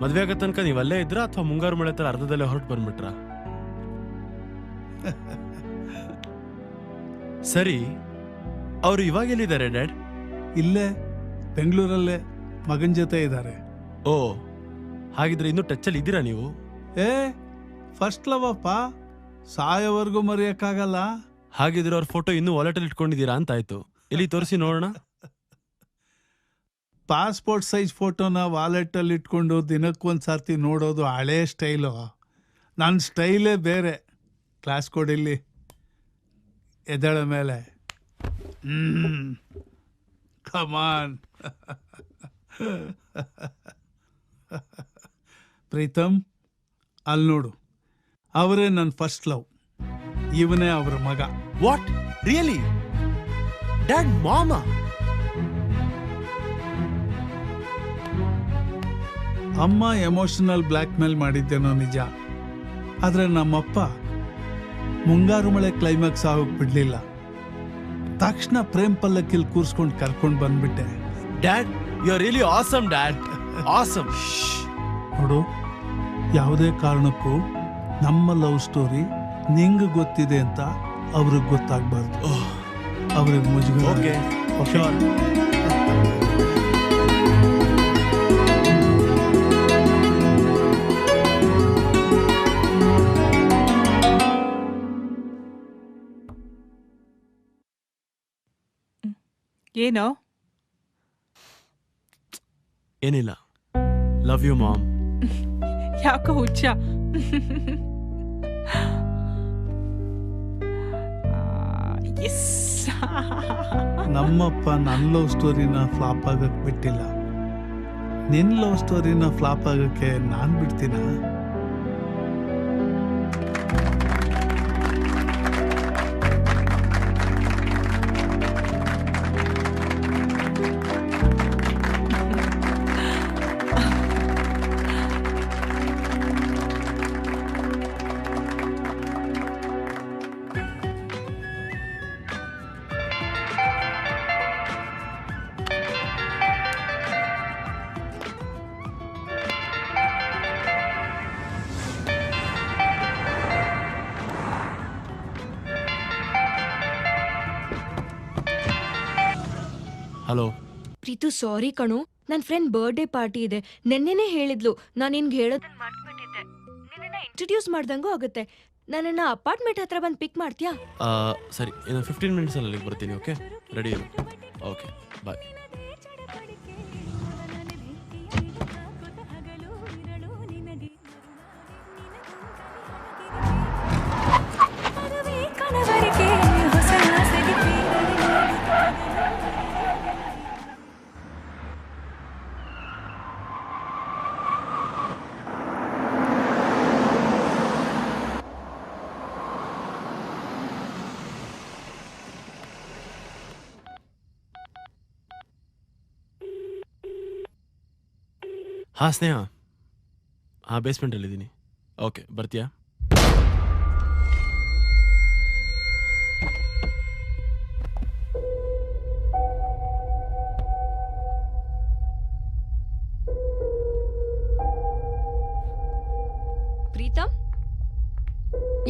ಮದ್ವೆ ಆಗೋ ತನಕ ನೀವಲ್ಲೇ ಇದ್ರ ಅಥವಾ ಮುಂಗಾರು ಮಳೆ ತರ ಅರ್ಧದಲ್ಲೇ ಹೊರಟು ಬಂದ್ಬಿಟ್ರ? ಸರಿ, ಅವರು ಇವಾಗ ಎಲ್ಲಿದ್ದಾರೆ ಡ್ಯಾಡ್? ಇಲ್ಲೇ ಬೆಂಗಳೂರಲ್ಲೇ ಮಗನ ಜೊತೆ ಇದ್ದಾರೆ. ಓ, ಹಾಗಿದ್ರೆ ಇನ್ನೂ ಟಚ್ಚಲ್ಲಿ ಇದ್ದೀರಾ ನೀವು? ಫಸ್ಟ್ ಲವ್ ಅಪ್ಪ, ಸಾಯೋವರೆಗೂ ಮರೆಯಕ್ಕಾಗಲ್ಲ. ಹಾಗಿದ್ರೆ ಅವ್ರ ಫೋಟೋ ಇನ್ನೂ ವಾಲೆಟಲ್ಲಿ ಇಟ್ಕೊಂಡಿದ್ದೀರಾ ಅಂತ ಆಯ್ತು. ಎಲ್ಲಿ ತೋರಿಸಿ ನೋಡೋಣ. ಪಾಸ್ಪೋರ್ಟ್ ಸೈಜ್ ಫೋಟೋನ ವಾಲೆಟಲ್ಲಿ ಇಟ್ಕೊಂಡು ದಿನಕ್ಕೊಂದು ಸರ್ತಿ ನೋಡೋದು ಹಳೇ ಸ್ಟೈಲು. ನನ್ನ ಸ್ಟೈಲೇ ಬೇರೆ. ಕ್ಲಾಸ್ ಕೊಡಿಲ್ಲಿ, ಎದಳ ಮೇಲೆ. ಕಮಾನ್. ಪ್ರೀತಮ್, ಅಲ್ಲಿ ನೋಡು, ಅವರೇ ನನ್ನ ಫಸ್ಟ್ ಲವ್. ಇವನೇ ಅವರ ಮಗ. What, really? ಡ್ಯಾಡ್, ಮಾಮಾ? ಅಮ್ಮ ಎಮೋಷನಲ್ ಬ್ಲ್ಯಾಕ್ ಮೇಲ್ ಮಾಡಿದ್ದೇನೋ ನಿಜ, ಆದ್ರೆ ನಮ್ಮಪ್ಪ ಮುಂಗಾರು ಮಳೆ ಕ್ಲೈಮ್ಯಾಕ್ಸ್ ಆಗೋಕ್ ಬಿಡ್ಲಿಲ್ಲ. ತಕ್ಷಣ ಪ್ರೇಮ್ ಪಲ್ಲಕ್ಕಿಲ್ ಕೂರ್ಸ್ಕೊಂಡು ಕರ್ಕೊಂಡು ಬಂದ್ಬಿಟ್ಟೆ. Dad, you are really awesome dad, awesome. ನೋಡು, ಯಾವುದೇ ಕಾರಣಕ್ಕೂ ನಮ್ಮ ಲವ್ ಸ್ಟೋರಿ ನಿಂಗೆ ಗೊತ್ತಿದೆ ಅಂತ ಅವ್ರಿಗೆ ಗೊತ್ತಾಗ್ಬಾರ್ದು. ಅವ್ರಿಗೆ ಮುಜುಗರ. ಓಕೆ, ಏನೋ ಏನಿಲ್ಲ. Love you mom. ಯಾಕೋ ಹುಚ್ಚ. ನಮ್ಮಪ್ಪ ನನ್ನ ಲವ್ ಸ್ಟೋರಿನ ಫ್ಲಾಪ್ ಆಗಕ್ಕೆ ಬಿಟ್ಟಿಲ್ಲ. ನಿನ್ನ ಲವ್ ಸ್ಟೋರಿನ ಫ್ಲಾಪ್ ಆಗಕ್ಕೆ ನಾನು ಬಿಡ್ತೀನ? ಹಲೋ ಪ್ರೀತು, ಸಾರಿ ಕಣು, ನನ್ನ ಫ್ರೆಂಡ್ ಬರ್ಡೇ ಪಾರ್ಟಿ ಇದೆ. ನೆನ್ನೆನೇ ಹೇಳಿದ್ಲು. ನಾನು ನಿನ್ಗೆ ಹೇಳೋದನ್ನ ಮಾಡ್ಕೊಂಡಿದ್ದೆ. ನಿನ್ನ ಇಂಟ್ರೊಡ್ಯೂಸ್ ಮಾಡ್ದಂಗೂ ಆಗುತ್ತೆ. ನನ್ನನ್ನ ಅಪಾರ್ಟ್ಮೆಂಟ್ ಹತ್ರ ಬಂದು ಪಿಕ್ ಮಾಡ್ತೀಯಾ? ಸರಿ, ಇನ್ನು 15 ಮಿನಿಟ್ಸಲ್ಲಿ ಅಲ್ಲಿಗೆ ಬರ್ತೀನಿ. ಓಕೆ, ರೆಡಿ ಇರು. ಓಕೆ, ಬಾಯ್. ಹಾಂ ಸ್ನೇಹ, ಹಾಂ ಬೇಸ್ಮೆಂಟಲ್ಲಿದ್ದೀನಿ. ಓಕೆ, ಬರ್ತೀಯಾ? ಪ್ರೀತಮ್,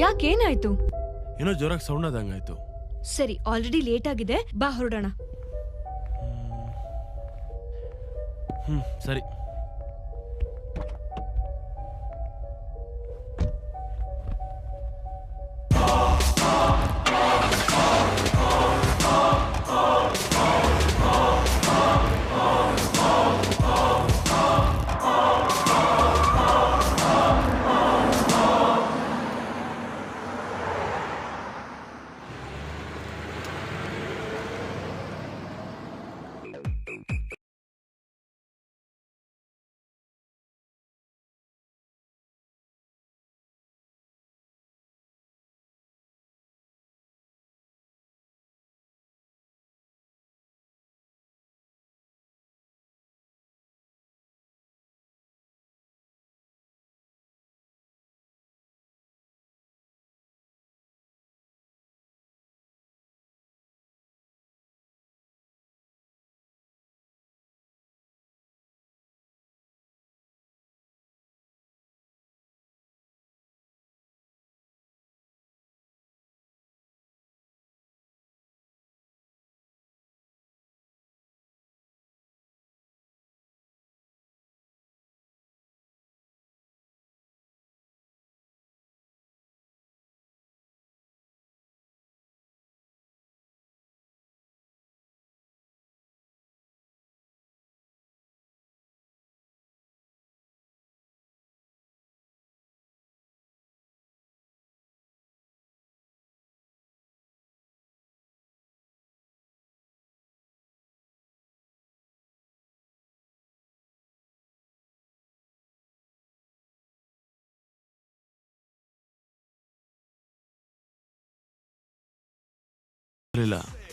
ಯಾಕೇನಾಯ್ತು? ಏನೋ ಜೋರಾಗಿ ಸೌಂಡ್ ಆದಂಗಾಯ್ತು. ಸರಿ, ಆಲ್ರೆಡಿ ಲೇಟ್ ಆಗಿದೆ, ಬಾ ಹೊರಡೋಣ. ಸರಿ.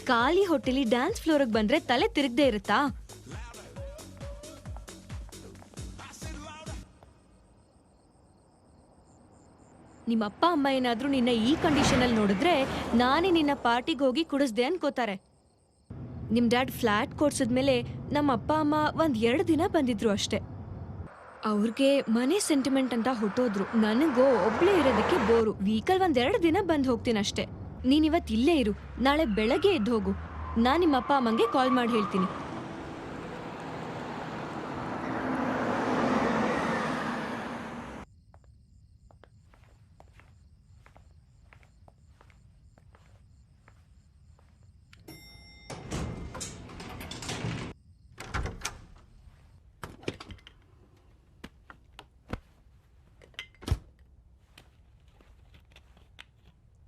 ಖಾಲಿ ಹೊಟ್ಟೆಲಿ ಡ್ಯಾನ್ಸ್ ಫ್ಲೋರ್ಗೆ ಬಂದ್ರೆ ತಲೆ ತಿರುಗದೆ ಇರುತ್ತಾ? ನಿಮ್ಮ ಅಪ್ಪ ಅಮ್ಮ ಏನಾದ್ರೂ ನಿನ್ನ ಈ ಕಂಡೀಷನ್ ಅಲ್ಲಿ ನೋಡಿದ್ರೆ ನಾನೇ ನಿನ್ನ ಪಾರ್ಟಿಗೆ ಹೋಗಿ ಕುಡಿಸ್ದೆ ಅನ್ಕೋತಾರೆ. ನಿಮ್ ಡ್ಯಾಡ್ ಫ್ಲಾಟ್ ಕೊಡ್ಸಿದ್ಮೇಲೆ ನಮ್ಮ ಅಪ್ಪ ಅಮ್ಮ 1-2 ದಿನ ಬಂದಿದ್ರು ಅಷ್ಟೇ. ಅವ್ರಿಗೆ ಮನೆ ಸೆಂಟಿಮೆಂಟ್ ಅಂತ ಹೊಟ್ಟೋದ್ರು. ನನಗೋ ಒಬ್ಳೇ ಇರೋದಕ್ಕೆ ಬೋರು. ವೀಕಲ್ 1-2 ದಿನ ಬಂದು ಹೋಗ್ತೀನಿ ಅಷ್ಟೇ. ನೀನ್ ಇವತ್ತು ಇಲ್ಲೇ ಇರು, ನಾಳೆ ಬೆಳಗ್ಗೆ ಎದ್ದು ಹೋಗು. ನಾನು ನಿಮ್ಮ ಅಪ್ಪ ಅಮ್ಮಂಗೆ ಕಾಲ್ ಮಾಡಿ ಹೇಳ್ತೀನಿ.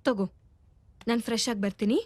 ತಗೋ, ನಾನು ಫ್ರೆಶ್ ಆಗಿ ಬರ್ತೀನಿ.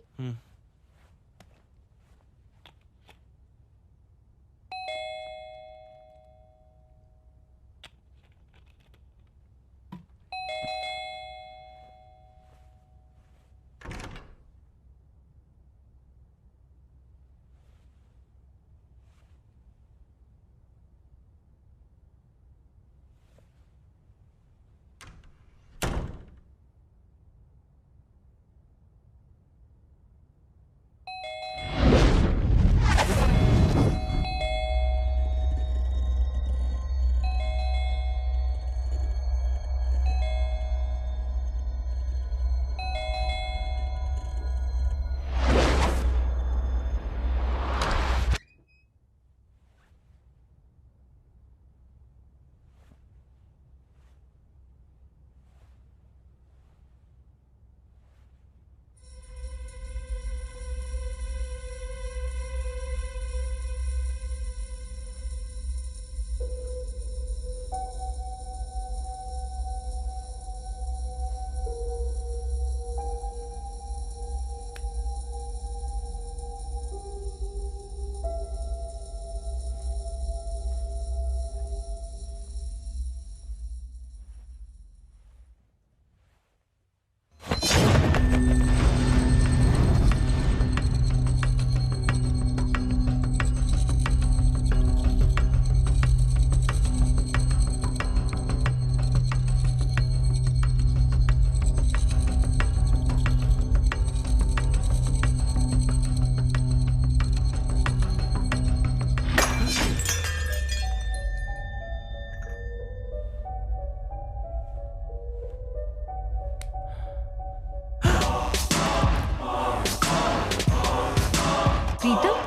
ಪ್ರೀತಮ್,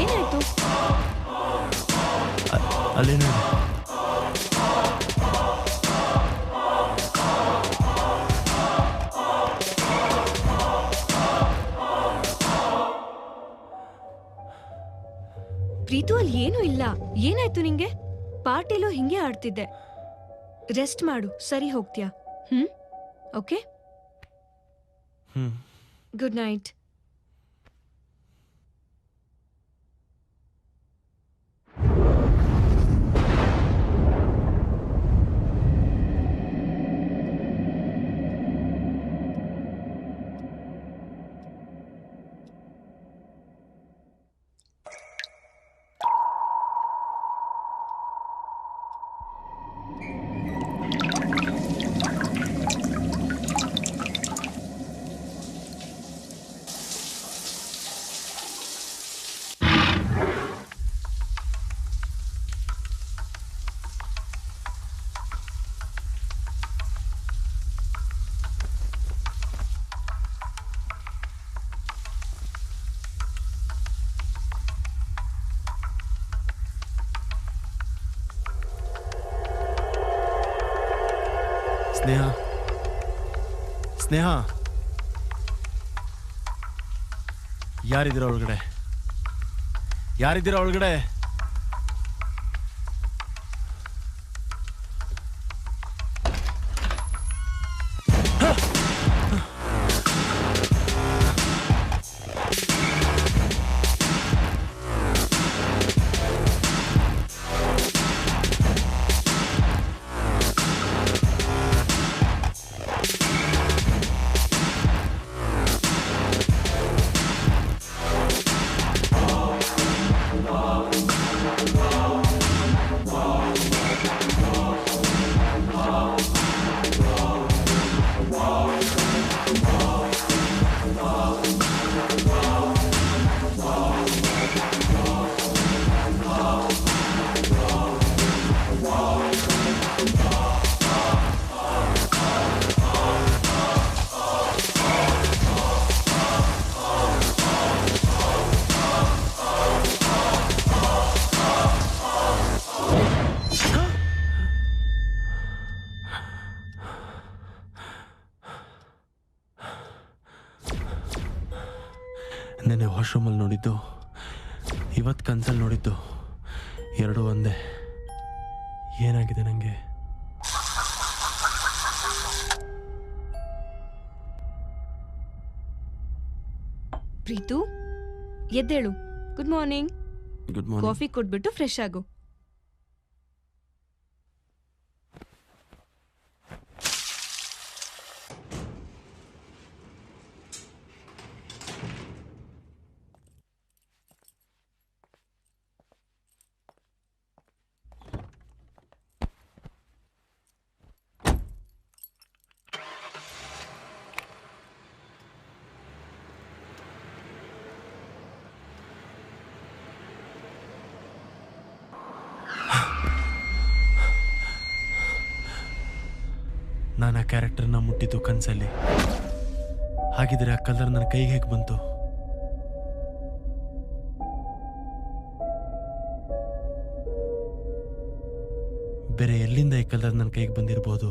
ಏನಾಯ್ತು? ಅಲ್ಲೇನು? ಪ್ರೀತು, ಅಲ್ಲಿ ಏನೂ ಇಲ್ಲ. ಏನಾಯ್ತು ನಿಂಗೆ? ಪಾರ್ಟಿಲೂ ಹಿಂಗೆ ಆಡ್ತಿದ್ದೆ. ರೆಸ್ಟ್ ಮಾಡು, ಸರಿ ಹೋಗ್ತೀಯಾ? Okay, good night. Sneha, Sneha, ಯಾರಿದ್ದೀರ ಒಳಗಡೆ? ಯಾರಿದ್ದೀರ ಒಳಗಡೆ? ನೆನ್ನೆ ವಾಶ್ರೂಮಲ್ಲಿ ನೋಡಿದ್ದು, ಇವತ್ತು ಕನ್ಸಲ್ಲಿ ನೋಡಿದ್ದು ಎರಡೂ ಒಂದೇ. ಏನಾಗಿದೆ ನನಗೆ? ಪ್ರೀತು ಎದ್ದೇಳು. Good morning. Good morning. Coffee ಕೊಟ್ಬಿಟ್ಟು ಫ್ರೆಶ್ ಆಗು. ನಾನು ಆ ಕ್ಯಾರೆಕ್ಟರ್ನ ಮುಟ್ಟಿದ್ದು ಕನಸಲ್ಲಿ. ಹಾಗಿದ್ರೆ ಆ ಕಲರ್ ನನ್ನ ಕೈಗೆ ಹೇಗೆ ಬಂತು? ಬೇರೆ ಎಲ್ಲಿಂದ ಈ ಕಲರ್ ನನ್ನ ಕೈಗೆ ಬಂದಿರಬಹುದು?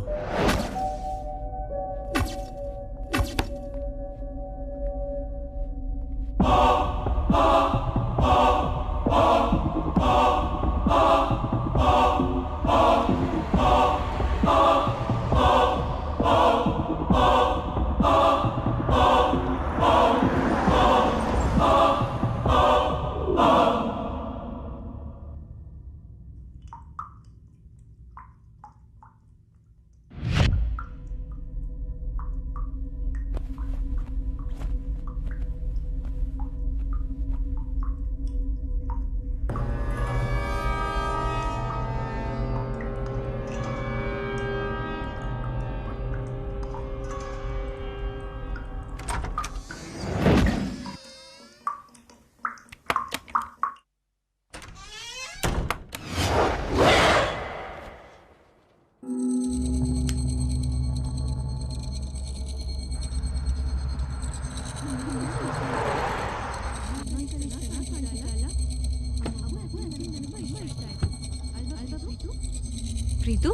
ಪ್ರೀತು,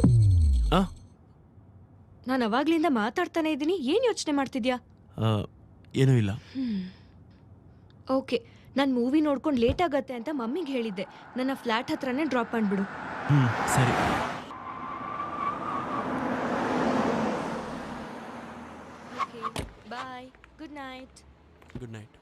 ನಾನು ಅವಾಗ್ಲಿಂದ ಮಾತಾಡ್ತಾನೆ ಇದ್ದೀನಿ. ಏನ್ ಯೋಚನೆ ಮಾಡ್ತಿದ್ಯಾ? ಏನೂ ಇಲ್ಲ. ಓಕೆ, ನಾನು ಮೂವಿ ನೋಡ್ಕೊಂಡು ಲೇಟ್ ಆಗತ್ತೆ ಅಂತ ಮಮ್ಮಿಗೆ ಹೇಳಿದ್ದೆ. ನನ್ನ ಫ್ಲಾಟ್ ಹತ್ರನೇ ಡ್ರಾಪ್ ಮಾಡ್ಬಿಡು. ಸರಿ. Bye. Good night. Good night.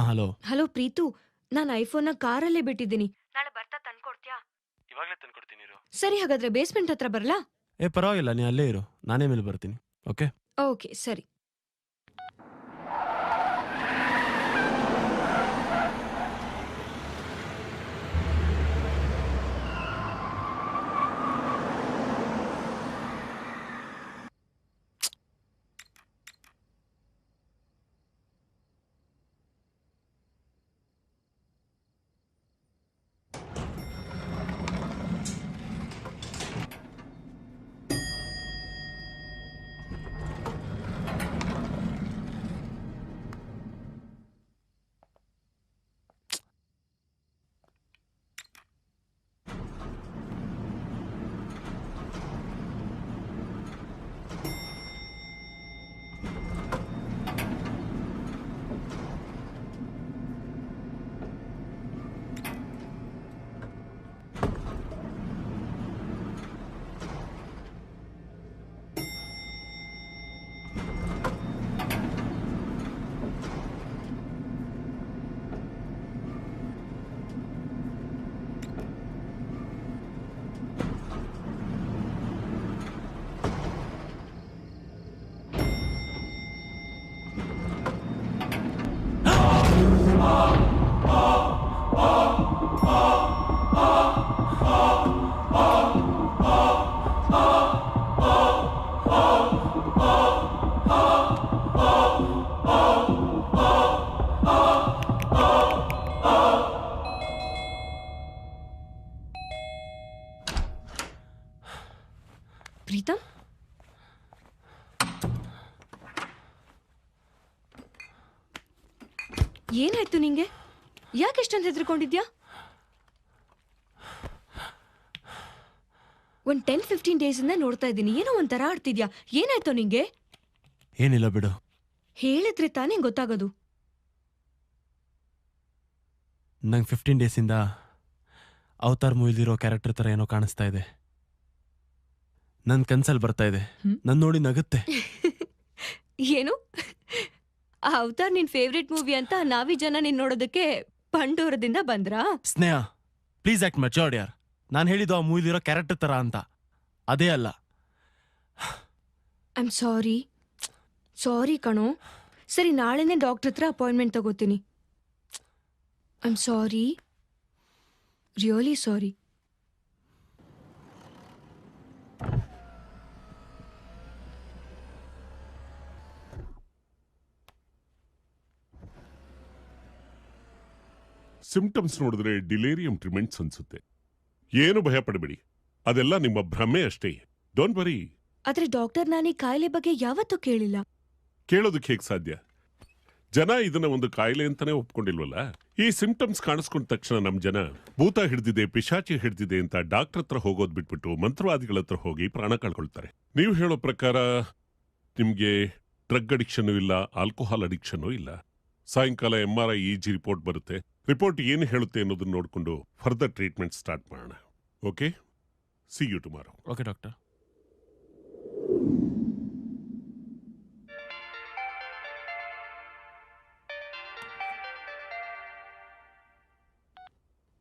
Hello. Hello Preethu, ನಾನು ಐಫೋನ್ನ ಕಾರಲ್ಲೇ ಬಿಟ್ಟಿದ್ದೀನಿ. ನಾಳೆ ಬರ್ತಾ ತಂದ್ಕೊಡ್ತೀಯಾ? ಇವಾಗಲೇ ತಂದ್ಕೊಡ್ತೀನಿ. ಸರಿ, ಹಾಗಾದ್ರೆ ಬೇಸ್ಮೆಂಟ್ ಹತ್ರ ಬರಲಾ? ಪರವಾಗಿಲ್ಲ, ನೀ ಅಲ್ಲೇ ಇರು, ನಾನೇ ಮೇಲೆ ಬರ್ತೀನಿ. ಓಕೆ ಓಕೆ ಸರಿ. ಪ್ರೀತಮ್, ಏನಾಯ್ತು ನಿಂಗೆ? ಯಾಕೆ ಎಷ್ಟೊಂದು ಹೆದರ್ಕೊಂಡಿದ್ಯಾ? ಒಂದ್ 10-15 ಡೇಸಿಂದ ನೋಡ್ತಾ ಇದ್ದೀನಿ, ಏನೋ ಒಂಥರ ಆಡ್ತಿದ್ಯಾ. ಏನಾಯ್ತು ನಿಂಗೆ? ಏನಿಲ್ಲ ಬಿಡು. ಹೇಳಿದ್ರೆ ತಾನೇ ಗೊತ್ತಾಗೋದು. ನಂಗೆ 15 ಡೇಸಿಂದ ಅವತಾರ್ ಮೂವಿಲಿರೋ ಕ್ಯಾರೆಕ್ಟರ್ ಥರ ಏನೋ ಕಾಣಿಸ್ತಾ ಇದೆ. ನನ್ನ ಕನ್ಸಲ್ಲಿ ಬರ್ತಾ ಇದೆ, ನನ್ನ ನೋಡಿ ನಗುತ್ತೆ. ಏನು? ಆ ಅವತಾರ್ ನಿನ್ ಫೇವ್ರೆಟ್ ಮೂವಿ ಅಂತ ನಾವಿ ಜನ ನಿನ್ ನೋಡೋದಕ್ಕೆ ಪಂಡೂರದಿಂದ ಬಂದ್ರಾ? ಸ್ನೇಹ, ಪ್ಲೀಸ್ ಆಕ್ಟ್ ಮ್ಯಾಚರ್ಡ್ ಯಾರ್. ನಾನು ಹೇಳಿದ್ದು ಆ ಮೂವಿಲಿರೋ ಕ್ಯಾರೆಕ್ಟರ್ ಥರ ಅಂತ, ಅದೇ ಅಲ್ಲ. ಐ ಆಮ್ ಸಾರಿ ಕಣೋ. ಸರಿ, ನಾಳೆನೇ ಡಾಕ್ಟರ್ ಹತ್ರ ಅಪಾಯಿಂಟ್ಮೆಂಟ್ ತಗೋತೀನಿ. I am sorry, really sorry. Symptoms ನೋಡಿದ್ರೆ ಡಿಲೇರಿಯಂ ಟ್ರಿಮೆಂಟ್ಸ್ ಅನ್ಸುತ್ತೆ. ಏನು ಭಯ ಪಡಬೇಡಿ, ಅದೆಲ್ಲ ನಿಮ್ಮ ಭ್ರಮೆ ಅಷ್ಟೇ. Don't worry. ಆದ್ರೆ ಡಾಕ್ಟರ್, ನಾನು ಈ ಕಾಯಿಲೆ ಬಗ್ಗೆ ಯಾವತ್ತೂ ಕೇಳಿಲ್ಲ. ಕೇಳೋದಕ್ಕೆ ಹೇಗೆ ಸಾಧ್ಯ? ಜನ ಇದನ್ನ ಒಂದು ಕಾಯಿಲೆ ಅಂತಾನೆ ಒಪ್ಕೊಂಡಿಲ್ವಲ್ಲ. ಈ ಸಿಂಪ್ಟಮ್ಸ್ ಕಾಣಿಸ್ಕೊಂಡ ತಕ್ಷಣ ನಮ್ ಜನ ಭೂತ ಹಿಡ್ದಿದೆ, ಪಿಶಾಚಿ ಹಿಡ್ದಿದೆ ಅಂತ ಡಾಕ್ಟರ್ ಹತ್ರ ಹೋಗೋದ್ ಬಿಟ್ಬಿಟ್ಟು ಮಂತ್ರವಾದಿಗಳ ಹತ್ರ ಹೋಗಿ ಪ್ರಾಣ ಕಳ್ಕೊಳ್ತಾರೆ. ನೀವು ಹೇಳೋ ಪ್ರಕಾರ ನಿಮ್ಗೆ ಡ್ರಗ್ ಅಡಿಕ್ಷನ್ ಇಲ್ಲ, ಆಲ್ಕೋಹಾಲ್ ಅಡಿಕ್ಷನ್ ಇಲ್ಲ. ಸಾಯಂಕಾಲ MRI EG ರಿಪೋರ್ಟ್ ಬರುತ್ತೆ. ರಿಪೋರ್ಟ್ ಏನು ಹೇಳುತ್ತೆ ಅನ್ನೋದನ್ನ ನೋಡಿಕೊಂಡು ಫರ್ದರ್ ಟ್ರೀಟ್ಮೆಂಟ್ ಸ್ಟಾರ್ಟ್ ಮಾಡೋಣ. Okay, see you tomorrow. Okay doctor.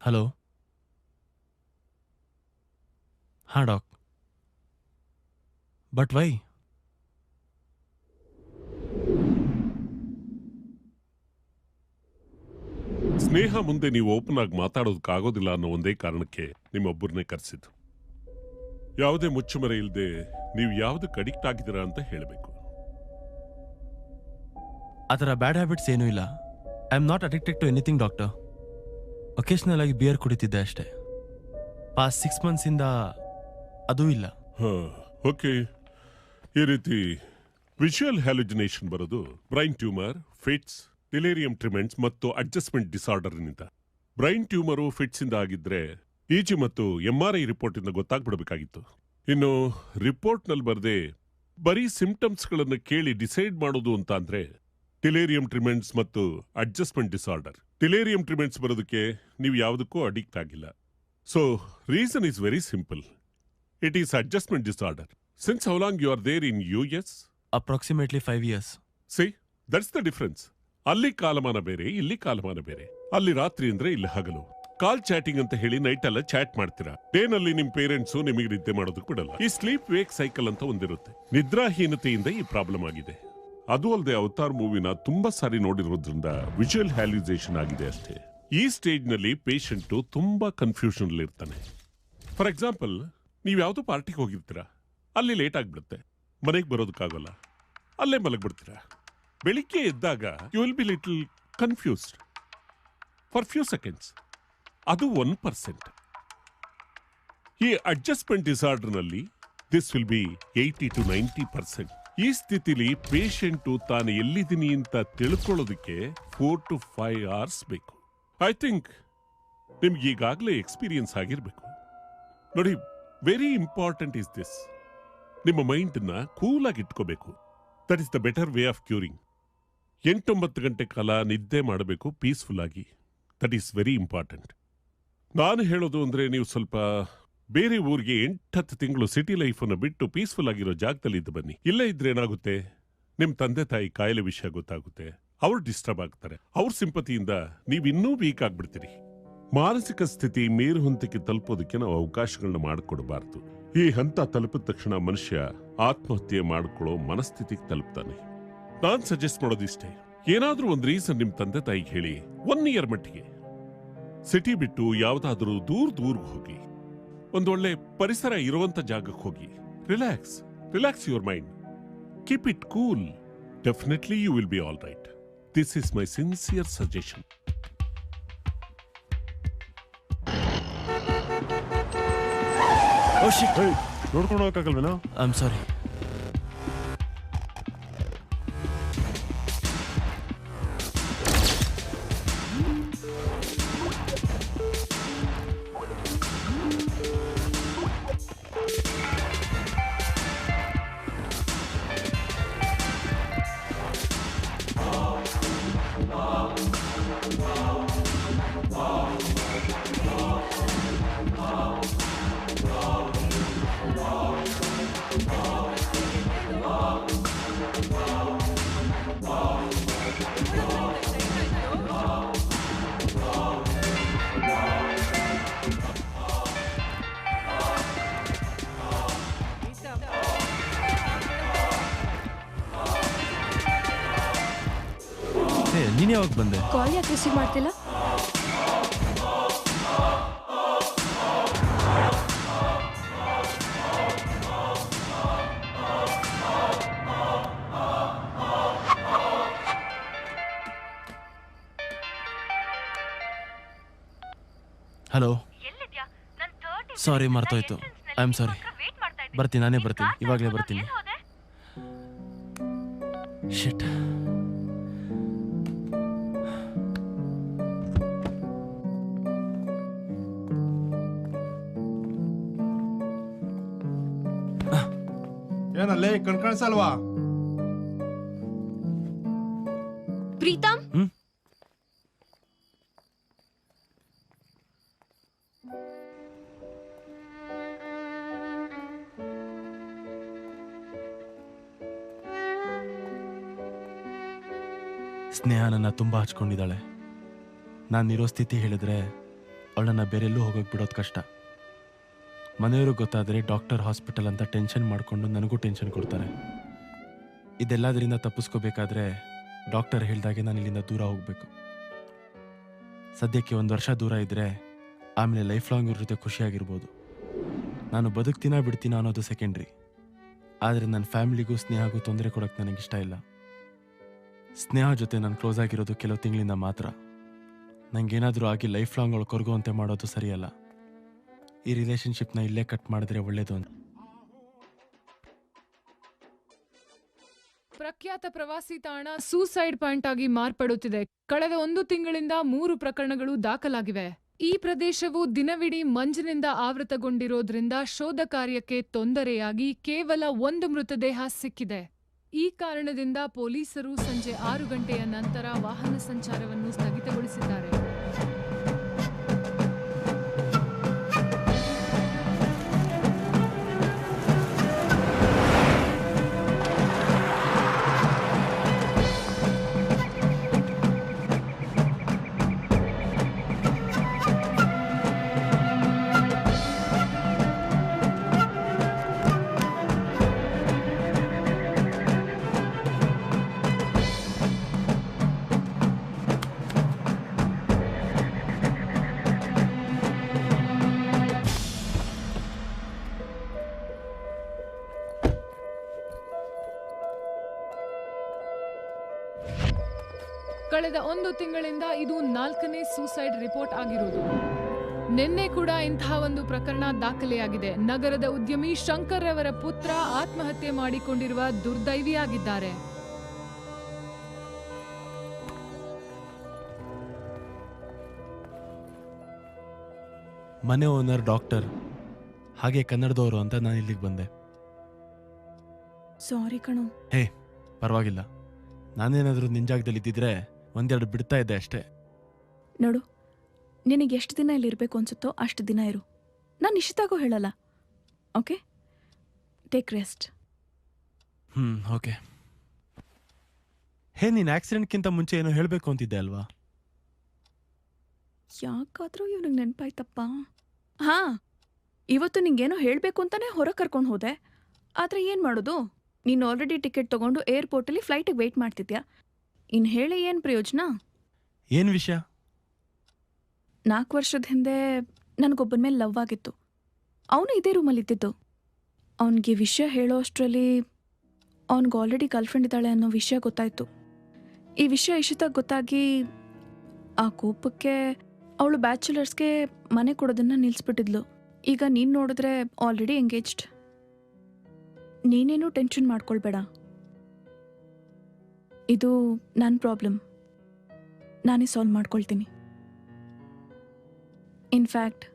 Hello. ಹಾಂ ಡಾಕ್. But why? ಸ್ನೇಹ ಮುಂದೆ ನೀವು ಓಪನ್ ಆಗಿ ಮಾತಾಡೋದಕ್ಕಾಗೋದಿಲ್ಲ ಅನ್ನೋ ಒಂದೇ ಕಾರಣಕ್ಕೆ ನಿಮ್ಮೊಬ್ಬರನ್ನೇ ಕರೆಸಿದ್ದು. ಯಾವುದೇ ಮುಚ್ಚುಮರೆ ಇಲ್ಲದೆ ನೀವು ಯಾವುದಕ್ಕೆ ಅಡಿಕ್ಟ್ ಆಗಿದ್ದೀರಾ ಅಂತ ಹೇಳಬೇಕು. ಆ ಥರ ಬ್ಯಾಡ್ ಹ್ಯಾಬಿಟ್ಸ್ ಏನೂ ಇಲ್ಲ. I am not addicted to anything doctor. Occasional ಆಗಿ ಬಿಯರ್ ಕುಡಿತಿದ್ದೆ ಅಷ್ಟೇ. ಪಾಸ್ಟ್ 6 ಮಂತ್ಸಿಂದ ಅದೂ ಇಲ್ಲ. ಓಕೆ. ಈ ರೀತಿ ವಿಜುವಲ್ ಹ್ಯಾಲುಜಿನೇಷನ್ ಬರೋದು ಬ್ರೈನ್ ಟ್ಯೂಮರ್, ಫಿಟ್ಸ್, ಡಿಲೇರಿಯಂ ಟ್ರಿಮೆಂಟ್ಸ್ ಮತ್ತು ಅಡ್ಜಸ್ಟ್ಮೆಂಟ್ ಡಿಸಾರ್ಡರ್ನಿಂದ. ಬ್ರೈನ್ ಟ್ಯೂಮರು ಫಿಟ್ಸ್ ಇಂದ ಆಗಿದ್ರೆ EG ಮತ್ತು MRI ರಿಪೋರ್ಟ್ ಇಂದ ಗೊತ್ತಾಗ್ಬಿಡಬೇಕಾಗಿತ್ತು. ಇನ್ನು ರಿಪೋರ್ಟ್ ನಲ್ಲಿ ಬರದೆ ಬರೀ ಸಿಂಪ್ಟಮ್ಸ್ಗಳನ್ನು ಕೇಳಿ ಡಿಸೈಡ್ ಮಾಡೋದು ಅಂತ ಅಂದ್ರೆ ಡಿಲೇರಿಯಂ ಟ್ರಿಮೆಂಟ್ಸ್ ಮತ್ತು ಅಡ್ಜಸ್ಟ್ಮೆಂಟ್ ಡಿಸಾರ್ಡರ್. ಡಿಲೇರಿಯಂ ಟ್ರಿಮೆಂಟ್ಸ್ ಬರೋದಕ್ಕೆ ನೀವು ಯಾವುದಕ್ಕೂ ಅಡಿಕ್ಟ್ ಆಗಿಲ್ಲ. So reason is very simple. It is adjustment disorder. Since how long you are there in US? Approximately 5 years. See, that's the difference. ಅಲ್ಲಿ ಕಾಲಮಾನ ಬೇರೆ, ಇಲ್ಲಿ ಕಾಲಮಾನ ಬೇರೆ. ಅಲ್ಲಿ ರಾತ್ರಿ ಅಂದ್ರೆ ಇಲ್ಲಿ ಹಗಲು. ಕಾಲ್ ಚಾಟಿಂಗ್ ಅಂತ ಹೇಳಿ ನೈಟ್ ಎಲ್ಲ ಚಾಟ್ ಮಾಡ್ತೀರಾ. ಡೇನಲ್ಲಿ ನಿಮ್ ಪೇರೆಂಟ್ಸು ನಿಮಗೆ ನಿದ್ದೆ ಮಾಡೋದಕ್ಕೆ ಬಿಡಲ್ಲ. ಈ ಸ್ಲೀಪ್ ವೇಕ್ ಸೈಕಲ್ ಅಂತ ಒಂದಿರುತ್ತೆ. ನಿದ್ರಾಹೀನತೆಯಿಂದ ಈ ಪ್ರಾಬ್ಲಮ್ ಆಗಿದೆ. ಅದು ಅಲ್ಲದೆ ಅವತಾರ್ ಮೂವಿನ ತುಂಬಾ ಸಾರಿ ನೋಡಿರೋದ್ರಿಂದ ವಿಜುವಲ್ ಹ್ಯಾಲ್ಯುಸೇಷನ್ ಆಗಿದೆ ಅಷ್ಟೇ. ಈ ಸ್ಟೇಜ್ ನಲ್ಲಿ ಪೇಷಂಟ್ ತುಂಬಾ ಕನ್ಫ್ಯೂಷನ್ ಅಲ್ಲಿ ಇರ್ತಾನೆ. ಫಾರ್ ಎಕ್ಸಾಂಪಲ್, ನೀವ್ ಯಾವ್ದೋ ಪಾರ್ಟಿಗೆ ಹೋಗಿರ್ತೀರಾ, ಅಲ್ಲಿ ಲೇಟ್ ಆಗ್ಬಿಡುತ್ತೆ, ಮನೆಗೆ ಬರೋದಕ್ಕಾಗಲ್ಲ, ಅಲ್ಲೇ ಮಲಗ್ಬಿಡ್ತೀರಾ. ಬೆಳಿಗ್ಗೆ ಎದ್ದಾಗ you will be little confused for few seconds. ಅದು 1%. ಈ ಅಡ್ಜಸ್ಟ್ಮೆಂಟ್ ಡಿಸಾರ್ಡರ್ನಲ್ಲಿ ದಿಸ್ ವಿಲ್ ಬಿ 80 to 90%. ಈ ಸ್ಥಿತಿಲಿ ಪೇಷಂಟು ತಾನು ಎಲ್ಲಿದ್ದೀನಿ ಅಂತ ತಿಳ್ಕೊಳ್ಳೋದಕ್ಕೆ 4 to 5 hours ಬೇಕು. ಐ ಥಿಂಕ್ ನಿಮ್ಗೆ ಈಗಾಗಲೇ ಎಕ್ಸ್ಪೀರಿಯನ್ಸ್ ಆಗಿರ್ಬೇಕು. ನೋಡಿ, ವೆರಿ ಇಂಪಾರ್ಟೆಂಟ್ ಇಸ್ ದಿಸ್. ನಿಮ್ಮ ಮೈಂಡನ್ನ ಕೂಲಾಗಿ ಇಟ್ಕೋಬೇಕು. That is the better way of curing. 8-9 ಗಂಟೆ ಕಾಲ ನಿದ್ದೆ ಮಾಡಬೇಕು ಪೀಸ್ಫುಲ್ ಆಗಿ. That is very important. ನಾನು ಹೇಳೋದು ಅಂದ್ರೆ ನೀವು ಸ್ವಲ್ಪ ಬೇರೆ ಊರಿಗೆ 8-10 ತಿಂಗಳು ಸಿಟಿ ಲೈಫನ್ನು ಬಿಟ್ಟು ಪೀಸ್ಫುಲ್ ಆಗಿರೋ ಜಾಗದಲ್ಲಿ ಇದ್ದು ಬನ್ನಿ. ಇಲ್ಲೇ ಇದ್ರೆ ಏನಾಗುತ್ತೆ, ನಿಮ್ ತಂದೆ ತಾಯಿ ಕಾಯಿಲೆ ವಿಷಯ ಗೊತ್ತಾಗುತ್ತೆ, ಅವ್ರು ಡಿಸ್ಟರ್ಬ್ ಆಗ್ತಾರೆ. ಅವ್ರ ಸಿಂಪತಿಯಿಂದ ನೀವು ಇನ್ನೂ ವೀಕ್ ಆಗ್ಬಿಡ್ತೀರಿ. ಮಾನಸಿಕ ಸ್ಥಿತಿ ಮೇರು ಹಂತಕ್ಕೆ ತಲುಪೋದಕ್ಕೆ ನಾವು ಅವಕಾಶಗಳನ್ನ ಮಾಡಿಕೊಡಬಾರ್ದು. ಈ ಹಂತ ತಲುಪಿದ ತಕ್ಷಣ ಮನುಷ್ಯ ಆತ್ಮಹತ್ಯೆ ಮಾಡ್ಕೊಳ್ಳೋ ಮನಸ್ಥಿತಿಗೆ ತಲುಪ್ತಾನೆ. ನಾನ್ ಸಜೆಸ್ಟ್ ಮಾಡೋದಿಷ್ಟೇ, ಏನಾದ್ರೂ ಒಂದು ರೀಸನ್ ನಿಮ್ ತಂದೆ ತಾಯಿಗೆ ಹೇಳಿ 1 year ಮಟ್ಟಿಗೆ ಸಿಟಿ ಬಿಟ್ಟು ಯಾವ್ದಾದ್ರೂ ದೂರ ಹೋಗಿ, ಒಂದೊಳ್ಳೆ ಪರಿಸರ ಇರುವಂತ ಜಾಗಕ್ಕೆ ಹೋಗಿ relax your mind, keep it cool. Definitely you will be all right. This is my sincere suggestion. ನೋಡ್ಕೊಂಡು ಹೋಗಕ್ಕಾಗಲ್ವೇನೋ? ಐ ಆಮ್ ಸಾರಿ. ನೀನು ಯಾವಾಗ ಬಂದೆ? ಕಾಲ್ ಯಾಕೆ ರಿಸೀವ್ ಮಾಡ್ತಿಲ್ಲ? ಹಲೋ, ಸಾರಿ ಮರ್ತೋಯ್ತು. I am sorry. ಬರ್ತೀನಿ, ನಾನೇ ಬರ್ತೀನಿ, ಇವಾಗಲೇ ಬರ್ತೀನಿ. ಶಿಟ್. ಏನಲ್ಲೇ ಕಣ್ಕಾಣಿಸಲ್ವಾ? ಪ್ರೀತಮ್, ಸ್ನೇಹ ನನ್ನ ತುಂಬ ಹಚ್ಕೊಂಡಿದ್ದಾಳೆ. ನಾನಿರೋ ಸ್ಥಿತಿ ಹೇಳಿದ್ರೆ ಅವಳನ್ನ ಬೇರೆಲ್ಲೂ ಹೋಗೋಕೆ ಬಿಡೋದು ಕಷ್ಟ. ಮನೆಯವ್ರಿಗೆ ಗೊತ್ತಾದರೆ ಡಾಕ್ಟರ್, ಹಾಸ್ಪಿಟಲ್ ಅಂತ ಟೆನ್ಷನ್ ಮಾಡಿಕೊಂಡು ನನಗೂ ಟೆನ್ಷನ್ ಕೊಡ್ತಾರೆ. ಇದೆಲ್ಲದರಿಂದ ತಪ್ಪಿಸ್ಕೋಬೇಕಾದ್ರೆ ಡಾಕ್ಟರ್ ಹೇಳ್ದಾಗೆ ನಾನು ಇಲ್ಲಿಂದ ದೂರ ಹೋಗಬೇಕು. ಸದ್ಯಕ್ಕೆ 1 ವರ್ಷ ದೂರ ಇದ್ದರೆ ಆಮೇಲೆ ಲೈಫ್ ಲಾಂಗ್ ಇವ್ರ ಜೊತೆ ಖುಷಿಯಾಗಿರ್ಬೋದು. ನಾನು ಬದುಕ್ತೀನಾ ಬಿಡ್ತೀನಾ ಅನ್ನೋದು ಸೆಕೆಂಡ್ರಿ. ಆದರೆ ನನ್ನ ಫ್ಯಾಮಿಲಿಗೂ ಸ್ನೇಹಗೂ ತೊಂದರೆ ಕೊಡೋಕ್ಕೆ ನನಗಿಷ್ಟ ಇಲ್ಲ. ಸ್ನೇಹ ಜೊತೆ ನಾನು ಕ್ಲೋಸ್ ಆಗಿರೋದು ಕೆಲವು ತಿಂಗಳಿಂದ ಮಾತ್ರ. ನನಗೇನಾದರೂ ಆಗಿ ಲೈಫ್ ಲಾಂಗ್ ಅವಳು ಕೊರಗುವಂತೆ ಮಾಡೋದು ಸರಿಯಲ್ಲ. ಈ ರಿಲೇಷನ್ಶಿಪ್ನ ಇಲ್ಲೇ ಕಟ್ ಮಾಡಿದ್ರೆ ಒಳ್ಳೇದು ಅಂತ. ಪ್ರಖ್ಯಾತ ಪ್ರವಾಸಿ ತಾಣ ಸೂಸೈಡ್ ಪಾಯಿಂಟ್ ಆಗಿ ಮಾರ್ಪಡುತ್ತಿದೆ. ಕಳೆದ 1 ತಿಂಗಳಿಂದ 3 ಪ್ರಕರಣಗಳು ದಾಖಲಾಗಿವೆ. ಈ ಪ್ರದೇಶವು ದಿನವಿಡೀ ಮಂಜಿನಿಂದ ಆವೃತಗೊಂಡಿರೋದ್ರಿಂದ ಶೋಧ ಕಾರ್ಯಕ್ಕೆ ತೊಂದರೆಯಾಗಿ ಕೇವಲ 1 ಮೃತದೇಹ ಸಿಕ್ಕಿದೆ. ಈ ಕಾರಣದಿಂದ ಪೊಲೀಸರು ಸಂಜೆ 6 ಗಂಟೆಯ ನಂತರ ವಾಹನ ಸಂಚಾರವನ್ನು ಸ್ಥಗಿತಗೊಳಿಸಿದ್ದಾರೆ. ಕಳೆದ 1 ತಿಂಗಳಿಂದ ಇದು 4ನೇ ಸೂಸೈಡ್ ರಿಪೋರ್ಟ್ ಆಗಿರುವುದು. ನಿನ್ನೆ ಕೂಡ ಇಂತಹ ಒಂದು ಪ್ರಕರಣ ದಾಖಲೆಯಾಗಿದೆ. ನಗರದ ಉದ್ಯಮಿ ಶಂಕರ್ ಅವರ ಪುತ್ರ ಆತ್ಮಹತ್ಯೆ ಮಾಡಿಕೊಂಡಿರುವ ದುರ್ದೈವಿಯಾಗಿದ್ದಾರೆ. ಮನೆ ಓನರ್ ಡಾಕ್ಟರ್, ಹಾಗೆ ಕನ್ನಡದವರು ಅಂತ ನಾನು ಇಲ್ಲಿಗೆ ಬಂದೆ. ಸಾರಿ ಕಣೋ. ಹೇ, ಪರವಾಗಿಲ್ಲ. ನಾನೇನಾದರೂ ನಿಂಜಾಗದಲ್ಲಿ ಇದ್ದಿದ್ರೆ 1-2 ಬಿಡ್ತಾ ಇದ್ದೆ ಅಷ್ಟೇ. ನೋಡು, ನಿನಗೆ ಎಷ್ಟು ದಿನ ಇಲ್ಲಿ ಇರಬೇಕು ಅನ್ಸುತ್ತೋ ಅಷ್ಟು ದಿನ ಇರು. ನಾನು ಇಷ್ಟಾಗೋ ಹೇಳಲ್ಲ. Okay, take rest. ಓಕೆ. ಹೇ, ನೀನು ಆಕ್ಸಿಡೆಂಟ್ಗಿಂತ ಮುಂಚೆ ಏನೋ ಹೇಳಬೇಕು ಅಂತಿದ್ದೆ ಅಲ್ವಾ? ಯಾಕಾದ್ರೂ ಇವ್ನಿಗೆ ನೆನಪಾಯ್ತಪ್ಪ. ಹಾ, ಇವತ್ತು ನಿಂಗೇನೋ ಹೇಳಬೇಕು ಅಂತಾನೆ ಹೊರಗೆ ಕರ್ಕೊಂಡು ಹೋದೆ. ಆದರೆ ಏನು ಮಾಡೋದು, ನೀನು ಆಲ್ರೆಡಿ ಟಿಕೆಟ್ ತೊಗೊಂಡು ಏರ್ಪೋರ್ಟಲ್ಲಿ ಫ್ಲೈಟಿಗೆ ವೆಯ್ಟ್ ಮಾಡ್ತಿದ್ಯಾ. ಇನ್ನು ಹೇಳಿ ಏನು ಪ್ರಯೋಜನ? ಏನು ವಿಷಯ? 4 ವರ್ಷದ ಹಿಂದೆ ನನಗೊಬ್ಬನ ಮೇಲೆ ಲವ್ ಆಗಿತ್ತು. ಅವನು ಇದೇ ರೂಮಲ್ಲಿ ಇದ್ದಿದ್ದು. ಅವನಿಗೆ ವಿಷಯ ಹೇಳೋ ಅಷ್ಟರಲ್ಲಿ ಅವನಿಗೆ ಆಲ್ರೆಡಿ ಗರ್ಲ್ಫ್ರೆಂಡ್ ಇದ್ದಾಳೆ ಅನ್ನೋ ವಿಷಯ ಗೊತ್ತಾಯಿತು. ಈ ವಿಷಯ ಇಷ್ಟದಾಗ ಗೊತ್ತಾಗಿ ಆ ಕೋಪಕ್ಕೆ ಅವಳು ಬ್ಯಾಚುಲರ್ಸ್ಗೆ ಮನೆ ಕೊಡೋದನ್ನು ನಿಲ್ಲಿಸ್ಬಿಟ್ಟಿದ್ಲು. ಈಗ ನೀನು ನೋಡಿದ್ರೆ ಆಲ್ರೆಡಿ ಎಂಗೇಜ್ಡ್. ನೀನೇನು ಟೆನ್ಷನ್ ಮಾಡ್ಕೊಳ್ಬೇಡ. ಇದು ನನ್ನ ಪ್ರಾಬ್ಲಮ್, ನಾನೇ ಸಾಲ್ವ್ ಮಾಡ್ಕೊಳ್ತೀನಿ. ಇನ್ಫ್ಯಾಕ್ಟ್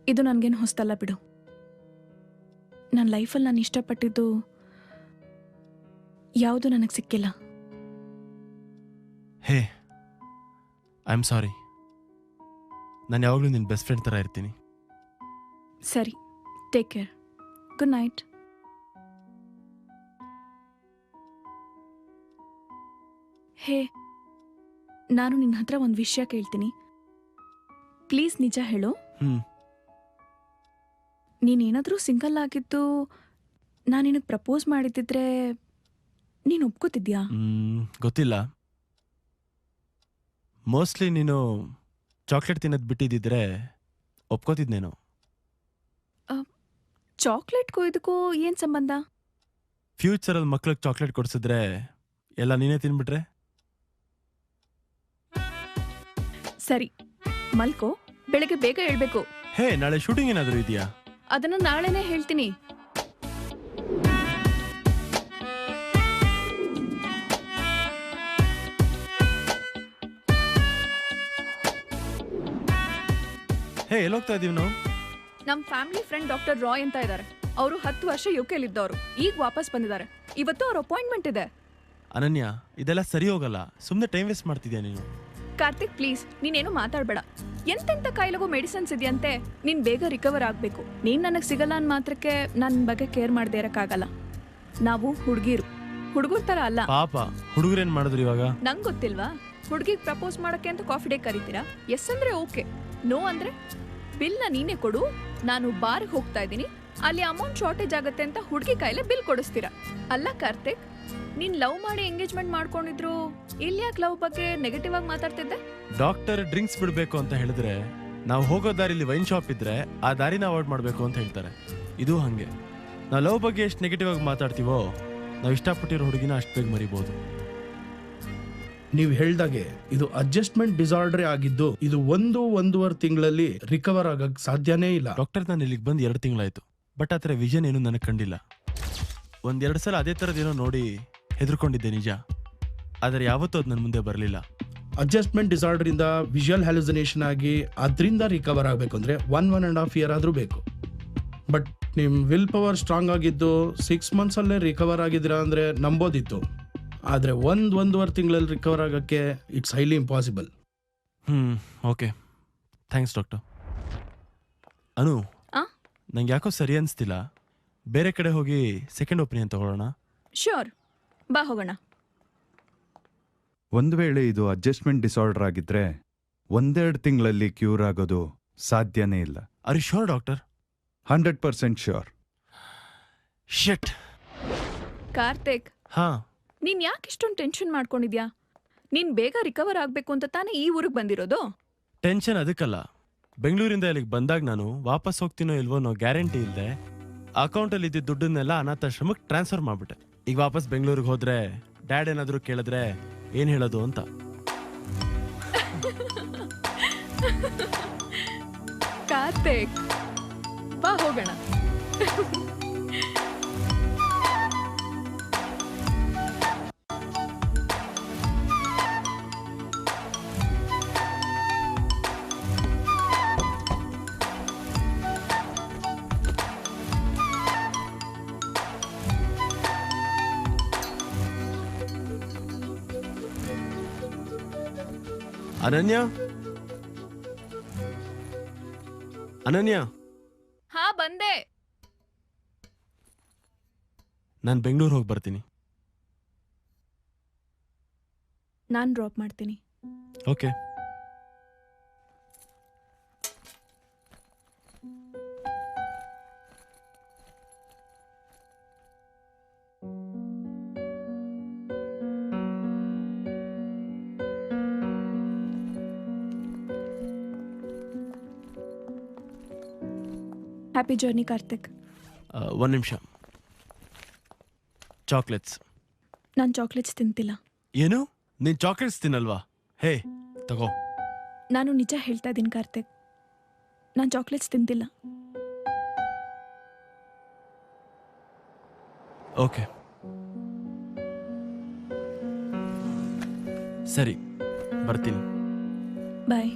ಇದು ನನಗೇನು ಹೊಸ್ತಲ್ಲ ಬಿಡು. ನನ್ನ ಲೈಫಲ್ಲಿ ನಾನು ಇಷ್ಟಪಟ್ಟಿದ್ದು ಯಾವುದು ನನಗೆ ಸಿಕ್ಕಿಲ್ಲ. Hey, I am sorry. ನಾನು ಯಾವಾಗಲೂ ನಿನ್ನ ಬೆಸ್ಟ್ ಫ್ರೆಂಡ್ ಥರ ಇರ್ತೀನಿ. ಸರಿ, take care. Good night. Hey, ನಾನು ನಿನ್ನ ಹತ್ರ ಒಂದು ವಿಷಯ ಕೇಳ್ತೀನಿ. ಪ್ಲೀಸ್ ನಿಜ ಹೇಳು. ನೀನೇನಾದರೂ ಸಿಂಗಲ್ ಆಗಿದ್ದು ನಾನು ನಿನಗೆ ಪ್ರಪೋಸ್ ಮಾಡಿದ್ದಿದ್ರೆ ನೀನು ಒಪ್ಕೋತಿದ್ಯಾ? ಗೊತ್ತಿಲ್ಲ. ಮೋಸ್ಟ್ಲಿ ನೀನು ಚಾಕ್ಲೇಟ್ ತಿನ್ನೋದು ಬಿಟ್ಟಿದ್ದಿದ್ರೆ ಒಪ್ಕೋತಿದ್ನೇನು. ಚಾಕ್ಲೇಟ್ಗೂ ಇದಕ್ಕೂ ಏನ್ ಸಂಬಂಧ? ಫ್ಯೂಚರಲ್ಲಿ ಮಕ್ಳಿಗೆ ಚಾಕ್ಲೇಟ್ ಕೊಡ್ಸಿದ್ರೆ ಎಲ್ಲ ನೀನೇ ತಿನ್ಬಿಟ್ರೆ? ಸರಿ, ಮಲ್ಕೋ, ಬೆಳಗ್ಗೆ ಬೇಗ ಹೇಳ್ಬೇಕು. ಹೇ, ನಾಳೆ ಶೂಟಿಂಗ್ ಏನಾದರೂ ಇದೆಯಾ? ಅದನ್ನ ನಾಳೆನೇ ಹೇಳ್ತೀನಿ. ಹೇ, ಎಲ್ಲೋಗ್ತಾ ಇದೀವಿ ನಾವು? ನಮ್ ಫ್ಯಾಮಿಲಿ ಫ್ರೆಂಡ್ ಡಾಕ್ಟರ್ ರಾಯ್ ಅಂತ ಇದ್ದಾರೆ. ಅವರು 10 ವರ್ಷ ಯುಕೆಲಿದ್ದವರು, ಈಗ ವಾಪಸ್ ಬಂದಿದ್ದಾರೆ. ಇವತ್ತು ಅವ್ರ ಅಪಾಯಿಂಟ್ಮೆಂಟ್ ಇದೆ. ಅನನ್ಯ, ಇದೆಲ್ಲ ಸರಿ ಹೋಗಲ್ಲ. ಸುಮ್ಮನೆ ಟೈಮ್ ವೇಸ್ಟ್ ಮಾಡ್ತಿದ್ಯಾ ನೀನು. ಕಾರ್ತಿಕ್, ಪ್ಲೀಸ್ ನೀನೇನು ಮಾತಾಡ್ಬೇಡ. ಎಂತೆಂತ ಕಾಯಿಲೆಗೂ ಮೆಡಿಸಿನ್ಸ್ ಇದೆಯಂತೆ. ನೀನ್ ಬೇಗ ರಿಕವರ್ ಆಗ್ಬೇಕು. ನೀನ್ ನನಗೆ ಸಿಗಲ್ಲ ಅನ್ ಮಾತ್ರಕ್ಕೆ ನನ್ನ ಬಗ್ಗೆ ಕೇರ್ ಮಾಡದೇ ಇರಕ್ಕಾಗಲ್ಲ. ನಾವು ಹುಡುಗರ ತರ ಅಲ್ಲ. ಪಾಪ ಹುಡುಗರೇನ್ ಮಾಡಿದ್ರು ಇವಾಗ? ನಂಗೆ ಗೊತ್ತಿಲ್ವಾ? ಹುಡುಗಿಗೆ ಪ್ರಪೋಸ್ ಮಾಡಕ್ಕೆ ಅಂತ ಕಾಫಿ ಡೇ ಕರೀತೀರಾ? ಎಸ್ ಅಂದ್ರೆ ಓಕೆ, ನೋ ಅಂದ್ರೆ ಬಿಲ್ನ ನೀನೇ ಕೊಡು. ನಾನು ಬಾರ್ಗೆ ಹೋಗ್ತಾ ಇದ್ದೀನಿ, ಅಲ್ಲಿ ಅಮೌಂಟ್ ಶಾರ್ಟೇಜ್ ಆಗುತ್ತೆ ಅಂತ ಹುಡುಗಿ ಕೈಲೇ ಬಿಲ್ ಕೊಡಿಸ್ತೀರಾ? ಅಲ್ಲ ಕಾರ್ತಿಕ್, ನೀನ್ ಲವ್ ಮಾಡಿ ಎಂಗೇಜ್ಮೆಂಟ್ ಮಾಡ್ಕೊಂಡಿದ್ರು, ಇಲ್ಲಿ ಯಾಕೆ ಲವ್ ಬಗ್ಗೆ ನೆಗೆಟಿವ್ ಆಗಿ ಮಾತಾಡ್ತಿದ್ದೆ? ಡಾಕ್ಟರ್ ಡ್ರಿಂಕ್ಸ್ ಬಿಡಬೇಕು ಅಂತ ಹೇಳಿದ್ರೆ ನಾವು ಹೋಗೋ ದಾರಿಲಿ ವೈನ್ ಶಾಪ್ ಇದ್ರೆ ಆ ದಾರಿನ ಅವಾಯ್ಡ್ ಮಾಡಬೇಕು ಅಂತ ಹೇಳ್ತಾರೆ. ಇದು ಹಂಗೆ. ನಾವು ಲವ್ ಬಗ್ಗೆ ಎಷ್ಟು ನೆಗೆಟಿವ್ ಆಗಿ ಮಾತಾಡ್ತೀವೋ ನಾವು ಇಷ್ಟಪಟ್ಟಿರೋ ಹುಡುಗಿನ ಅಷ್ಟು ಬೇಗ ಮರಿಬಹುದು. ನೀವು ಹೇಳ್ದಾಗೆ ಇದು ಅಡ್ಜಸ್ಟ್ಮೆಂಟ್ ಡಿಸಾರ್ಡರ್ ಆಗಿದ್ದು, ಇದು 1-1.5 ತಿಂಗಳಲ್ಲಿ ರಿಕವರ್ ಆಗಕ್ ಸಾಧ್ಯನೇ ಇಲ್ಲ. ಡಾಕ್ಟರ್, ನಾನು ಇಲ್ಲಿಗೆ ಬಂದು 2 ತಿಂಗಳಾಯ್ತು, ಬಟ್ ಆ ಥರ ವಿಷನ್ ಏನು ನನಗೆ ಕಂಡಿಲ್ಲ. 1-2 ಸಲ ಅದೇ ಥರದ್ದೇನೋ ನೋಡಿ ಹೆದರ್ಕೊಂಡಿದ್ದೆ ನಿಜ, ಆದರೆ ಯಾವತ್ತೂ ಅದು ನನ್ನ ಮುಂದೆ ಬರಲಿಲ್ಲ. ಅಡ್ಜಸ್ಟ್ಮೆಂಟ್ ಡಿಸಾರ್ಡರ್ ಇಂದ ವಿಜುವಲ್ ಹ್ಯಾಲುಸಿನೇಷನ್ ಆಗಿ ಅದರಿಂದ ರಿಕವರ್ ಆಗಬೇಕು ಅಂದ್ರೆ 1.5 ಇಯರ್ ಆದ್ರೂ ಬೇಕು. ಬಟ್ ನಿಮ್ ವಿಲ್ ಪವರ್ ಸ್ಟ್ರಾಂಗ್ ಆಗಿದ್ದು 6 months ಅಲ್ಲೇ ರಿಕವರ್ ಆಗಿದ್ದೀರಾ ಅಂದ್ರೆ ನಂಬೋದಿತ್ತು. ಆದ್ರೆ 1-1.5 ತಿಂಗಳಲ್ಲಿ ರಿಕವರ್ ಆಗಕ್ಕೆ it's highly impossible. Okay, thanks doctor. Anu, ನಂಗೆ ಯಾಕೋ ಸರಿ ಅನಿಸ್ತಿಲ್ಲ. ಬೇರೆ ಕಡೆ ಹೋಗಿ ಸೆಕೆಂಡ್ ಒಪಿನಿಯನ್ ತಗೊಳ್ಳೋಣ. ಶ್ಯೂರ್, ಬಾ ಹೋಗೋಣ. ಒಂದು ವೇಳೆ ಇದು ಅಡ್ಜಸ್ಟ್ಮೆಂಟ್ ಡಿಸಾರ್ಡರ್ ಆಗಿದ್ರೆ 1-2 ತಿಂಗಳಲ್ಲಿ ಕ್ಯೂರ್ ಆಗೋದು ಸಾಧ್ಯನೇ ಇಲ್ಲ. Are you sure doctor? 100% sure. Shit. Karthik, ನೀನ್ ಯಾಕೆ ಇಷ್ಟೊಂದು ಟೆನ್ಷನ್ ಮಾಡ್ಕೊಂಡಿದ್ಯಾ? ನೀನ್ ಬೇಗ ರಿಕವರ್ ಆಗ್ಬೇಕು ಅಂತ ತಾನೇ ಈ ಊರಿಗೆ ಬಂದಿರೋದು? ಟೆನ್ಷನ್ ಅದಕ್ಕಲ್ಲ. ಬೆಂಗಳೂರಿಂದ ಇಲ್ಲಿಗೆ ಬಂದಾಗ ನಾನು ವಾಪಸ್ ಹೋಗ್ತೀನೋ ಇಲ್ವೋ ಅನ್ನೋ ಗ್ಯಾರಂಟಿ ಇಲ್ಲದೆ ಅಕೌಂಟಲ್ಲಿ ಇದ್ದ ದುಡ್ಡನ್ನೆಲ್ಲ ಅನಾಥಾಶ್ರಮಕ್ಕೆ ಟ್ರಾನ್ಸ್ಫರ್ ಮಾಡ್ಬಿಟ್ಟೆ. ಈಗ ವಾಪಸ್ ಬೆಂಗಳೂರಿಗೆ ಹೋದ್ರೆ ಡ್ಯಾಡ್ ಏನಾದರೂ ಕೇಳಿದ್ರೆ ಏನ್ ಹೇಳೋದು ಅಂತ. ಕಾರ್ತಿಕ್, ಬಾ ಹೋಗೋಣ. ಅನನ್ಯ, ಅನನ್ಯ. ಹಾ, ಬಂದೆ. ನಾನು ಬೆಂಗಳೂರು ಹೋಗಿ ಬರ್ತೀನಿ. ನಾನು ಡ್ರಾಪ್ ಮಾಡ್ತೀನಿ. ಓಕೆ. Happy journey Karthik. 1 ನಿಮಿಷ. ಚಾಕ್ಲೇಟ್ಸ್. ನಾನು ಚಾಕ್ಲೇಟ್ಸ್ ತಿಂತಿಲ್ಲ. ಏನು? ನೀನ್ ಚಾಕ್ಲೇಟ್ಸ್ ತಿನ್ನಲ್ವಾ? ಹೇ, ತಗೋ. ನಾನು ನಿಜ ಹೇಳ್ತಾ ಇದ್ದೀನಿ ಕಾರ್ತಿಕ್, ನಾನು ಚಾಕ್ಲೇಟ್ಸ್ ತಿಂತಿಲ್ಲ. ಓಕೆ, ಸರಿ, ಬರ್ತೀನಿ. ಬಾಯ್.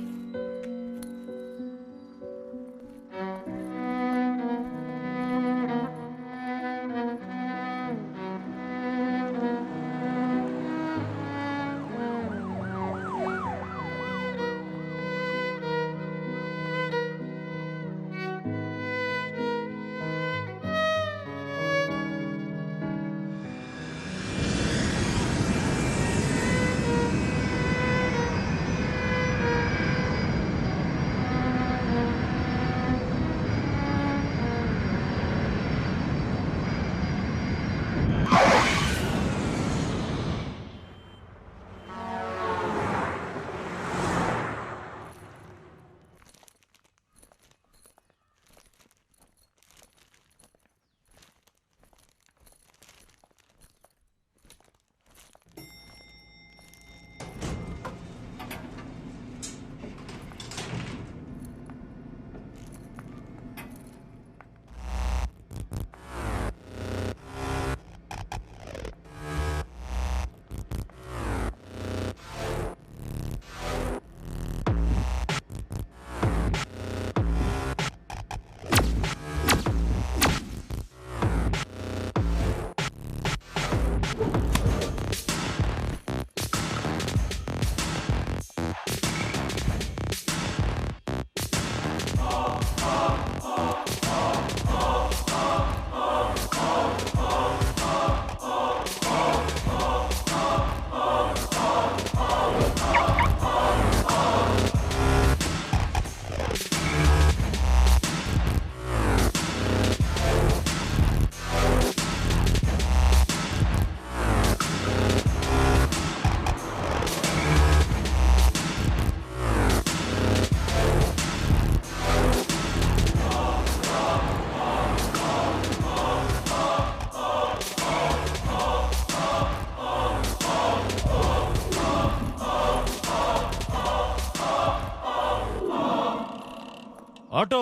ಆಟೋ.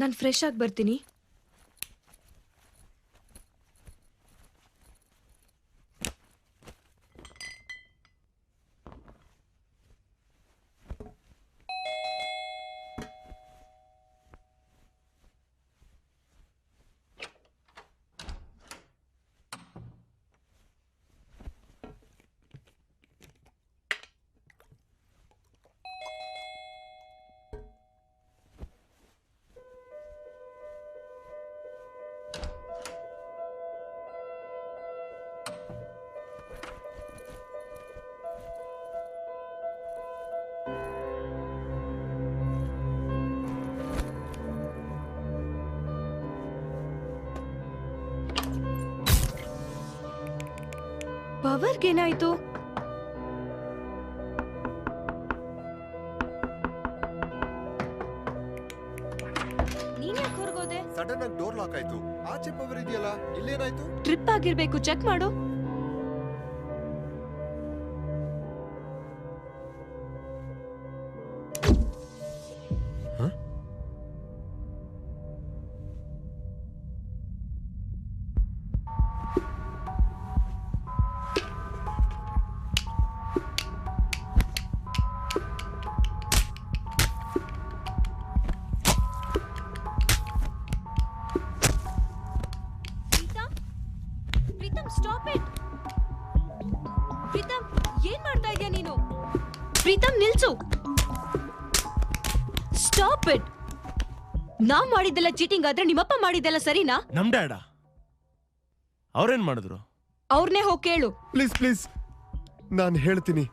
ನಾನು ಫ್ರೆಶ್ ಆಗಿ ಬರ್ತೀನಿ. ಪವರ್ಗೇನಾಯ್ತು? ನೀನ್ ಯಾಕೆ ಹೊರಗೋದೆ? ಸಡನ್ ಆಗಿ ಡೋರ್ ಲಾಕ್ ಆಯ್ತು. ಆಚೆ ಪವರ್ ಇದೆಯಲ್ಲ, ಇಲ್ಲೇನಾಯ್ತು? ಟ್ರಿಪ್ ಆಗಿರ್ಬೇಕು, ಚೆಕ್ ಮಾಡು. Stop it. ಪ್ರೀತಮ್, ಏನ್ ಮಾಡ್ತಾ ಇದೀಯ ನೀನು? ಪ್ರೀತಮ್, ನಿಲ್ಸು. Stop it. ನಾವ್ ಮಾಡಿದ್ದೆಲ್ಲ ಚೀಟಿಂಗ್ ಆದ್ರೆ ನಿಮ್ಮಪ್ಪ ಮಾಡಿದ್ದೆಲ್ಲ ಸರಿನಾ? ನಮ್ ಡ್ಯಾಡ ಅವ್ರೇನ್ ಮಾಡಿದ್ರು? ಅವ್ರನ್ನೇ ಹೋಗಿ ಕೇಳು. ಪ್ಲೀಸ್ ಪ್ಲೀಸ್, ನಾನು ಹೇಳ್ತೀನಿ.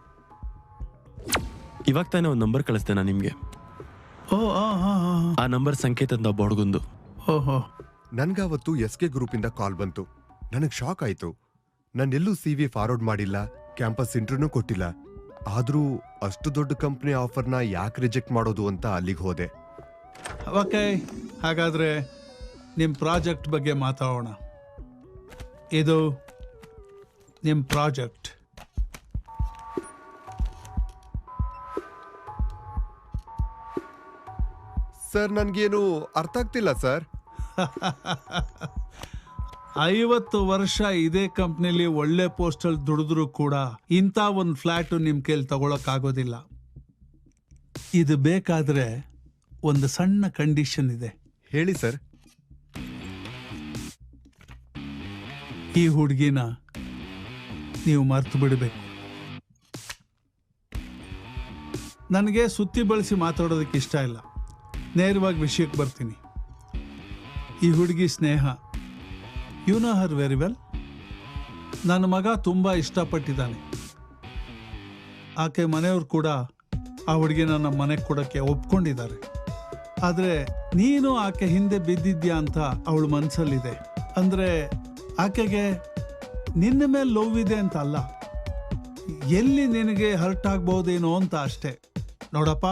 ಇವಾಗ ತಾನೇ ಒಂದು ನಂಬರ್ ಕಳಿಸ್ದೆ ನಾನು ನಿಮ್ಗೆ. ಆ ನಂಬರ್ ಸಂಕೇತ ಅಂತ ಒಬ್ಬ ಹುಡುಗಂದು. ಓಹೋ, ನನ್ಗಾವತ್ತು SK ಗ್ರೂಪಿಂದ ಕಾಲ್ ಬಂತು. ನನಗೆ ಶಾಕ್ ಆಯ್ತು. ನಾನೆಲ್ಲೂ CV ಫಾರ್ವರ್ಡ್ ಮಾಡಿಲ್ಲ, ಕ್ಯಾಂಪಸ್ ಇಂಟರ್ವ್ಯೂನೂ ಕೊಟ್ಟಿಲ್ಲ. ಆದ್ರೂ ಅಷ್ಟು ದೊಡ್ಡ ಕಂಪ್ನಿ ಆಫರ್ನ ಯಾಕೆ ರಿಜೆಕ್ಟ್ ಮಾಡೋದು ಅಂತ ಅಲ್ಲಿಗೆ ಹೋದೆ. ಓಕೆ, ಹಾಗಾದ್ರೆ ನಿಮ್ಮ ಪ್ರಾಜೆಕ್ಟ್ ಬಗ್ಗೆ ಮಾತಾಡೋಣ. ಇದು ನಿಮ್ಮ ಪ್ರಾಜೆಕ್ಟ್. ಸರ್, ನನ್ಗೇನು ಅರ್ಥ ಆಗ್ತಿಲ್ಲ ಸರ್. 50 ವರ್ಷ ಇದೇ ಕಂಪ್ನಿಲಿ ಒಳ್ಳೆ ಪೋಸ್ಟಲ್ಲಿ ದುಡಿದ್ರು ಕೂಡ ಇಂಥ ಒಂದು ಫ್ಲ್ಯಾಟು ನಿಮ್ಮ ಕೈಲಿ ತಗೊಳಕ್ಕಾಗೋದಿಲ್ಲ. ಇದು ಬೇಕಾದ್ರೆ ಒಂದು ಸಣ್ಣ ಕಂಡೀಷನ್ ಇದೆ. ಹೇಳಿ ಸರ್. ಈ ಹುಡುಗಿನ ನೀವು ಮರ್ತು ಬಿಡಬೇಕು. ನನಗೆ ಸುತ್ತಿ ಬಳಸಿ ಮಾತಾಡೋದಕ್ಕೆ ಇಷ್ಟ ಇಲ್ಲ. ನೇರವಾಗಿ ವಿಷಯಕ್ಕೆ ಬರ್ತೀನಿ. ಈ ಹುಡುಗಿ Sneha, you know her very well. ನನ್ನ ಮಗ ತುಂಬ ಇಷ್ಟಪಟ್ಟಿದ್ದಾನೆ. ಆಕೆ ಮನೆಯವ್ರು ಕೂಡ ಆ ಹುಡುಗಿನ ನಮ್ಮ ಮನೆಗೆ ಕೊಡೋಕ್ಕೆ ಒಪ್ಕೊಂಡಿದ್ದಾರೆ. ಆದರೆ ನೀನು ಆಕೆ ಹಿಂದೆ ಬಿದ್ದಿದ್ಯಾ ಅಂತ ಅವಳ ಮನಸ್ಸಲ್ಲಿದೆ. ಅಂದರೆ ಆಕೆಗೆ ನಿನ್ನ ಮೇಲೆ ಲವ್ ಇದೆ ಅಂತ ಅಲ್ಲ, ಎಲ್ಲಿ ನಿನಗೆ ಹರ್ಟ್ ಆಗ್ಬೋದೇನೋ ಅಂತ ಅಷ್ಟೇ. ನೋಡಪ್ಪ,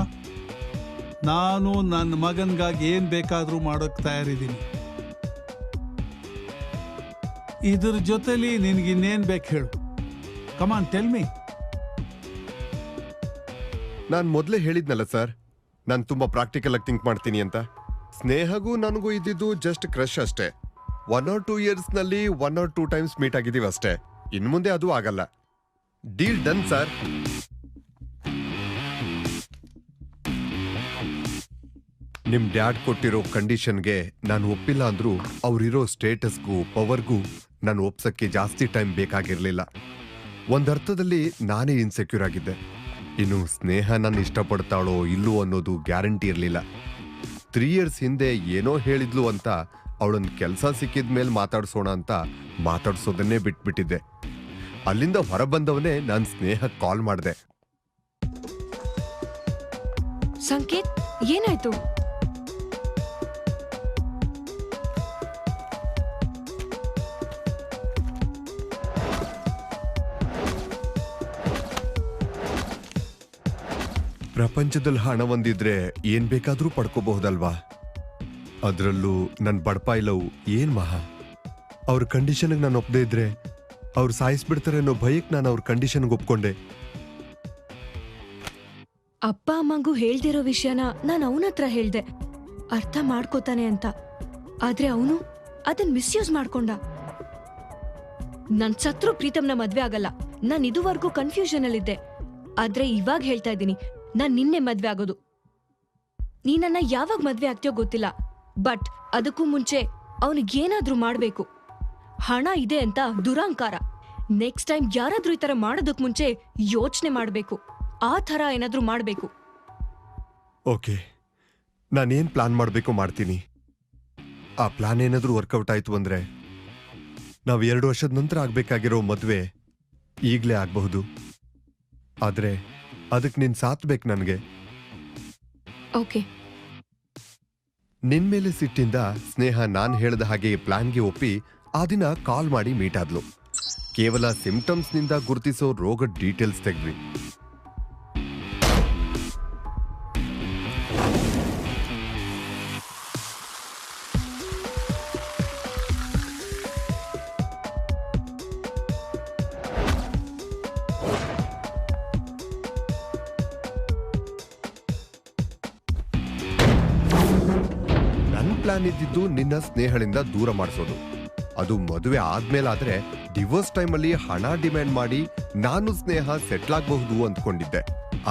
ನಾನು ನನ್ನ ಮಗನಿಗಾಗಿ ಏನು ಬೇಕಾದರೂ ಮಾಡೋಕ್ಕೆ ತಯಾರಿದ್ದೀನಿ. ಇದ್ರ ಜೊತೆಲಿ ನಿನಗಿನ್ನೇನು ಬೇಕು ಹೇಳು. ಕಮಾನ್, ಟೆಲ್ ಮೀ. ನಾನು ಮೊದಲೇ ಹೇಳಿದ್ನಲ್ಲ ಸರ್, ನಾನು ತುಂಬ ಪ್ರಾಕ್ಟಿಕಲ್ ಆಗಿ ಥಿಂಕ್ ಮಾಡ್ತೀನಿ ಅಂತ. ಸ್ನೇಹಗೂ ನನಗೂ ಇದ್ದಿದ್ದು ಜಸ್ಟ್ ಕ್ರಶ್ ಅಷ್ಟೇ. 1 or 2 ಇಯರ್ಸ್ನಲ್ಲಿ 1 or 2 ಟೈಮ್ಸ್ ಮೀಟ್ ಆಗಿದ್ದೀವಿ ಅಷ್ಟೇ. ಇನ್ನು ಮುಂದೆ ಅದು ಆಗಲ್ಲ. Deal done sir. ನಿಮ್ ಡ್ಯಾಡ್ ಕೊಟ್ಟಿರೋ ಕಂಡೀಷನ್ಗೆ ನಾನು ಒಪ್ಪಿಲ್ಲ ಅಂದ್ರೂ ಅವ್ರಿರೋ ಸ್ಟೇಟಸ್ಗೂ ಪವರ್ಗೂ ನಾನು ಒಪ್ಸಕ್ಕೆ ಜಾಸ್ತಿ ಟೈಮ್ ಬೇಕಾಗಿರ್ಲಿಲ್ಲ. ಒಂದರ್ಥದಲ್ಲಿ ನಾನೇ ಇನ್ಸೆಕ್ಯೂರ್ ಆಗಿದ್ದೆ. ಇನ್ನು ಸ್ನೇಹ ನನ್ನ ಇಷ್ಟಪಡ್ತಾಳೋ ಇಲ್ಲೋ ಅನ್ನೋದು ಗ್ಯಾರಂಟಿ ಇರಲಿಲ್ಲ. 3 years ಹಿಂದೆ ಏನೋ ಹೇಳಿದ್ಲು ಅಂತ ಅವಳೊಂದು ಕೆಲಸ ಸಿಕ್ಕಿದ ಮೇಲೆ ಮಾತಾಡ್ಸೋಣ ಅಂತ ಮಾತಾಡ್ಸೋದನ್ನೇ ಬಿಟ್ಬಿಟ್ಟಿದ್ದೆ. ಅಲ್ಲಿಂದ ಹೊರಬಂದವನೇ ನಾನು ಸ್ನೇಹಕ್ಕೆ ಕಾಲ್ ಮಾಡಿದೆ. ಸಂಕೇತ್ ಏನಾಯ್ತು? ಪ್ರಪಂಚದಲ್ಲಿ ಹಣ ಒಂದಿದ್ರೆ ಏನ್ ಬೇಕಾದ್ರೂ ಪಡ್ಕೋಬಹುದಲ್ವಾ? ಅದ್ರಲ್ಲೂ ನನ್ ಬಡಪಾಯಿಲವು ಏನ್ ಮಹಾ. ಅವ್ರ ಕಂಡೀಷನ್ಗೆ ನಾನು ಒಪ್ಪದೇ ಇದ್ರೆ ಅವ್ರು ಸಾಯಿಸ್ಬಿಡ್ತಾರೆ ಅನ್ನೋ ಭಯಕ್ಕೆ ನಾನು ಅವ್ರ ಕಂಡೀಷನ್ಗೆ ಒಪ್ಕೊಂಡೆ. ಅಪ್ಪ ಅಮ್ಮಂಗೂ ಹೇಳ್ದಿರೋ ವಿಷಯನ ನಾನು ಅವನತ್ರ ಹೇಳ್ದೆ, ಅರ್ಥ ಮಾಡ್ಕೋತಾನೆ ಅಂತ. ಆದ್ರೆ ಅವನು ಅದನ್ ಮಿಸ್ಯೂಸ್ ಮಾಡ್ಕೊಂಡ. ನನ್ ಸತ್ರು ಪ್ರೀತಮ್ನ ಮದ್ವೆ ಆಗಲ್ಲ. ನಾನ್ ಇದುವರೆಗೂ ಕನ್ಫ್ಯೂಷನ್ ಅಲ್ಲಿದ್ದೆ. ಆದ್ರೆ ಇವಾಗ ಹೇಳ್ತಾ ಇದ್ದೀನಿ, ನಾನ್ ನಿನ್ನೆ ಮದ್ವೆ ಆಗೋದು. ನೀ ನನ್ನ ಯಾವಾಗ ಮದ್ವೆ ಆಗ್ತೀಯೋ ಗೊತ್ತಿಲ್ಲ, ಬಟ್ ಅದಕ್ಕೂ ಮುಂಚೆ ಅವನಿಗೇನಾದ್ರೂ ಮಾಡ್ಬೇಕು. ಹಣ ಇದೆ ಅಂತ ದುರಾಂಕಾರ. ನೆಕ್ಸ್ಟ್ ಟೈಮ್ ಯಾರಾದ್ರೂ ಈ ತರ ಮಾಡೋದಕ್ ಮುಂಚೆ ಯೋಚನೆ ಮಾಡ್ಬೇಕು. ಆ ಥರ ಏನಾದ್ರೂ ಮಾಡ್ಬೇಕು. ಓಕೆ, ನಾನೇನ್ ಪ್ಲಾನ್ ಮಾಡ್ಬೇಕು ಮಾಡ್ತೀನಿ. ಆ ಪ್ಲಾನ್ ಏನಾದ್ರೂ ವರ್ಕೌಟ್ ಆಯ್ತು ಅಂದ್ರೆ ನಾವು 2 ವರ್ಷದ ನಂತರ ಆಗ್ಬೇಕಾಗಿರೋ ಮದ್ವೆ ಈಗ್ಲೇ ಆಗ್ಬಹುದು. ಆದ್ರೆ ಅದಕ್ಕೆ ನೀನ್ ಸಾಥ್ ಬೇಕು ನನ್ಗೆ. ಓಕೆ. ನಿನ್ ಮೇಲೆ ಸಿಟ್ಟಿಂದ ಸ್ನೇಹ ನಾನ್ ಹೇಳ್ದ ಹಾಗೆ ಪ್ಲಾನ್ಗೆ ಒಪ್ಪಿ ಆ ದಿನ ಕಾಲ್ ಮಾಡಿ ಮೀಟ್ ಆದ್ಲು. ಕೇವಲ ಸಿಂಪ್ಟಮ್ಸ್ ನಿಂದ ಗುರುತಿಸೋ ರೋಗದ ಡೀಟೇಲ್ಸ್ ತೆಗ್ದ್ವಿ. ಪ್ಲಾನ್ ಇದ್ದಿದ್ದು ನಿನ್ನ ಸ್ನೇಹಳಿಂದ ದೂರ ಮಾಡಿಸೋದು. ಅದು ಮದುವೆ ಆದ್ಮೇಲಾದ್ರೆ ಡಿವೋರ್ಸ್ ಟೈಮಲ್ಲಿ ಹಣ ಡಿಮ್ಯಾಂಡ್ ಮಾಡಿ ನಾನು ಸ್ನೇಹ ಸೆಟ್ಲ್ ಆಗಬಹುದು ಅಂದ್ಕೊಂಡಿದ್ದೆ.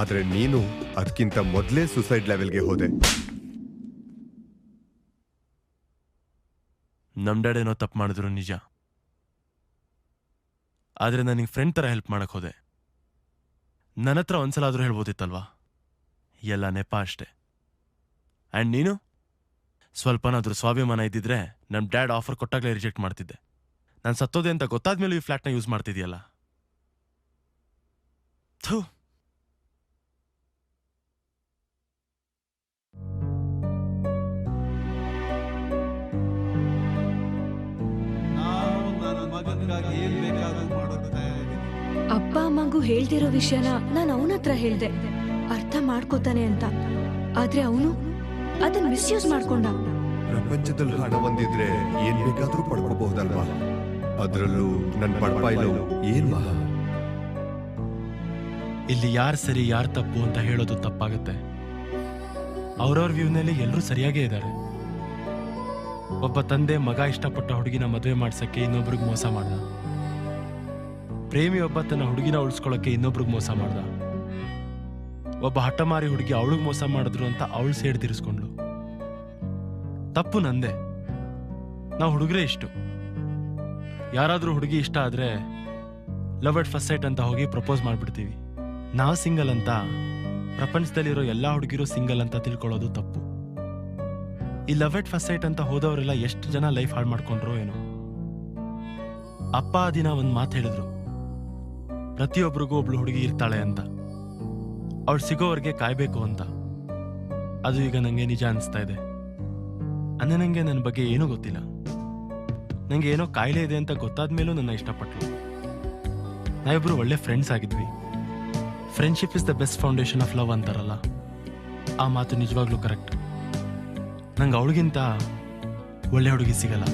ಆದ್ರೆ ನೀನು ಅದಕ್ಕಿಂತ ಮೊದಲೇ ಸುಸೈಡ್ ಲೆವೆಲ್ಗೆ ಹೋದೆ. ನಮ್ ಡ್ಯಾಡ್ ಏನೋ ತಪ್ಪು ಮಾಡಿದ್ರು ನಿಜ. ಆದ್ರೆ ನನಗೆ ಫ್ರೆಂಡ್ ತರ ಹೆಲ್ಪ್ ಮಾಡಕ್ ಹೋದೆ. ನನ್ನ ಹತ್ರ ಒಂದ್ಸಲ ಆದ್ರೂ ಹೇಳ್ಬೋದಿತ್ತಲ್ವಾ? ಎಲ್ಲ ನೆಪ ಅಷ್ಟೆ. ಅಂಡ್ ನೀನು ಸ್ವಲ್ಪನಾದ್ರೂ ಸ್ವಾಭಿಮಾನ ಇದ್ದಿದ್ರೆ ನಮ್ ಡ್ಯಾಡ್ ಆಫರ್ ಕೊಟ್ಟಾಗ್ಲೇ ರಿಜೆಕ್ಟ್ ಮಾಡ್ತಿದ್ದೆ. ನಾನು ಸತ್ತೋದೆ ಅಂತ ಗೊತ್ತಾದ್ಮೇಲೆ ಈ ಫ್ಲಾಟ್ನ ಯೂಸ್ ಮಾಡ್ತಿದ್ಯಲ್ಲ. ಥೂ. ಅಪ್ಪ ಅಮ್ಮಂಗೂ ಹೇಳ್ದಿರೋ ವಿಷಯನ ನಾನು ಅವನತ್ರ ಹೇಳ್ದೆ, ಅರ್ಥ ಮಾಡ್ಕೋತಾನೆ ಅಂತ. ಆದ್ರೆ ಅವನು ಅದನ್ನ ಮಿಸ್ಯೂಸ್ ಮಾಡ್ಕೊಂಡ. ಪ್ರಪಂಚದಲ್ಲಿ ಹಣ ಒಂದಿದ್ರೆ ಏನ್ ಬೇಕಾದ್ರೂ ಪಡ್ಕೋಬಹುದಲ್ವಾ? ಅದ್ರಲ್ಲೂ ನನ್ ಬಡಪಾಯಿಲು ಏನ್ ಮಹಾ. ಇಲ್ಲಿ ಯಾರು ಸರಿ ಯಾರು ತಪ್ಪು ಅಂತ ಹೇಳೋದು ತಪ್ಪಾಗುತ್ತೆ. ಅವ್ರವ್ರ ವ್ಯೂನಲ್ಲಿ ಎಲ್ಲರೂ ಸರಿಯಾಗೇ ಇದ್ದಾರೆ. ಒಬ್ಬ ತಂದೆ ಮಗ ಇಷ್ಟಪಟ್ಟ ಹುಡುಗಿನ ಮದುವೆ ಮಾಡ್ಸಕ್ಕೆ ಇನ್ನೊಬ್ರಿಗೆ ಮೋಸ ಮಾಡ್ದ. ಪ್ರೇಮಿ ಒಬ್ಬ ತನ್ನ ಹುಡುಗಿನ ಉಳಿಸ್ಕೊಳ್ಳೋಕೆ ಇನ್ನೊಬ್ರಿಗೆ ಮೋಸ ಮಾಡ್ದ. ಒಬ್ಬ ಹಠಮಾರಿ ಹುಡುಗಿ ಅವಳಿಗೆ ಮೋಸ ಮಾಡಿದ್ರು ಅಂತ ಅವಳು ಸೇಡ್ ತೀರಿಸ್ಕೊಂಡ್ಲು. ತಪ್ಪು ನಂದೆ. ನಾವು ಹುಡುಗರೇ ಇಷ್ಟು. ಯಾರಾದ್ರೂ ಹುಡುಗಿ ಇಷ್ಟ ಆದ್ರೆ ಲವ್ ಅಟ್ ಫಸ್ಟ್ ಸೈಟ್ ಅಂತ ಹೋಗಿ ಪ್ರಪೋಸ್ ಮಾಡ್ಬಿಡ್ತೀವಿ. ನಾವು ಸಿಂಗಲ್ ಅಂತ ಪ್ರಪಂಚದಲ್ಲಿರೋ ಎಲ್ಲಾ ಹುಡುಗಿರು ಸಿಂಗಲ್ ಅಂತ ತಿಳ್ಕೊಳ್ಳೋದು ತಪ್ಪು. ಈ ಲವ್ ಅಟ್ ಫಸ್ಟ್ ಸೈಟ್ ಅಂತ ಹೋದವರೆಲ್ಲ ಎಷ್ಟು ಜನ ಲೈಫ್ ಹಾಳು ಮಾಡ್ಕೊಂಡ್ರೋ ಏನೋ. ಅಪ್ಪ ಆ ದಿನ ಒಂದ್ ಮಾತು ಹೇಳಿದ್ರು, ಪ್ರತಿಯೊಬ್ಬರಿಗೂ ಒಬ್ಳು ಹುಡುಗಿ ಇರ್ತಾಳೆ ಅಂತ, ಅವಳು ಸಿಗೋವರೆಗೆ ಕಾಯ್ಬೇಕು ಅಂತ. ಅದು ಈಗ ನಂಗೆ ನಿಜ ಅನಿಸ್ತಾ ಇದೆ. ಅಂದ್ರೆ ನಂಗೆ ನನ್ನ ಬಗ್ಗೆ ಏನೂ ಗೊತ್ತಿಲ್ಲ. ನಂಗೆ ಏನೋ ಕಾಯಿಲೆ ಇದೆ ಅಂತ ಗೊತ್ತಾದ್ಮೇಲೂ ನನ್ನ ಇಷ್ಟಪಟ್ಲು. ನಾವಿಬ್ರು ಒಳ್ಳೆ ಫ್ರೆಂಡ್ಸ್ ಆಗಿದ್ವಿ. Friendship is the best foundation of love ಅಂತಾರಲ್ಲ, ಆ ಮಾತು ನಿಜವಾಗ್ಲೂ ಕರೆಕ್ಟ್. ನಂಗೆ ಅವಳಿಗಿಂತ ಒಳ್ಳೆ ಹುಡುಗಿ ಸಿಗಲ್ಲ.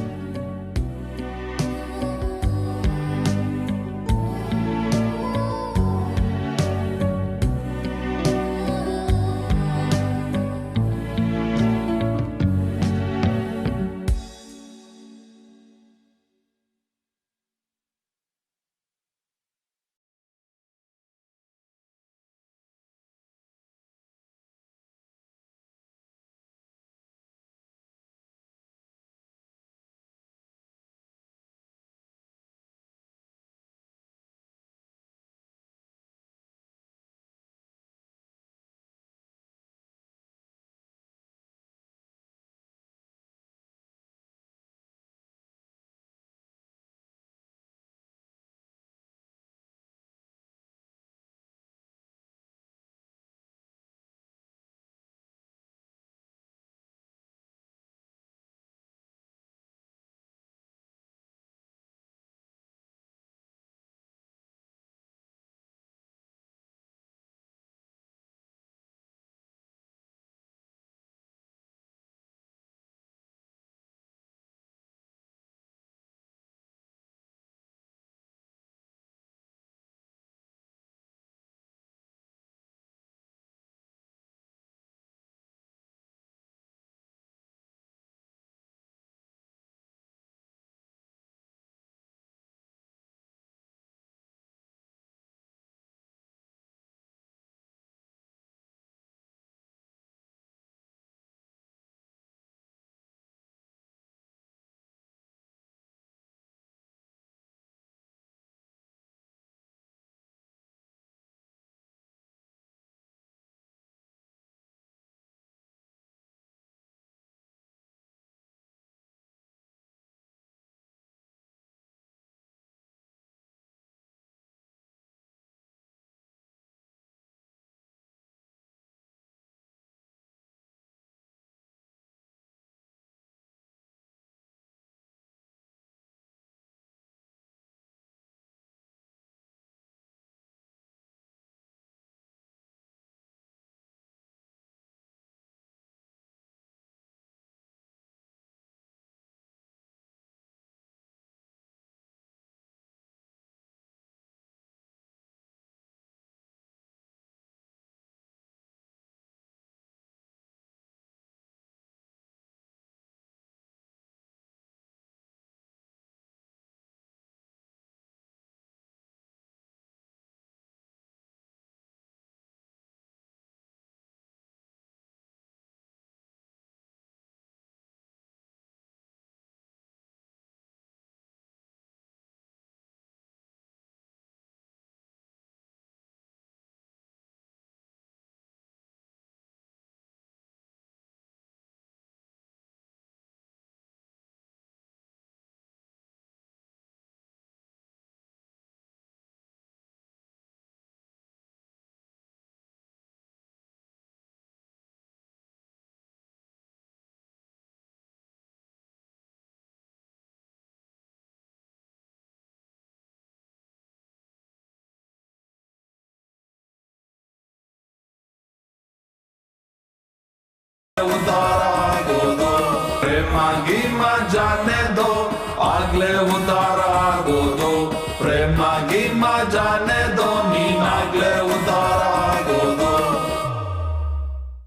ಉದ್ಧಾರ ಆಗೋದು ಪ್ರೇಮ ಗೀಮ ಜಾನೆ ದೋ ಆಗ್ಲೇ ಉದ್ಧಾರ ಆಗೋದು ಪ್ರೇಮ ಗೀಮ ಜಾನೆ ದೋ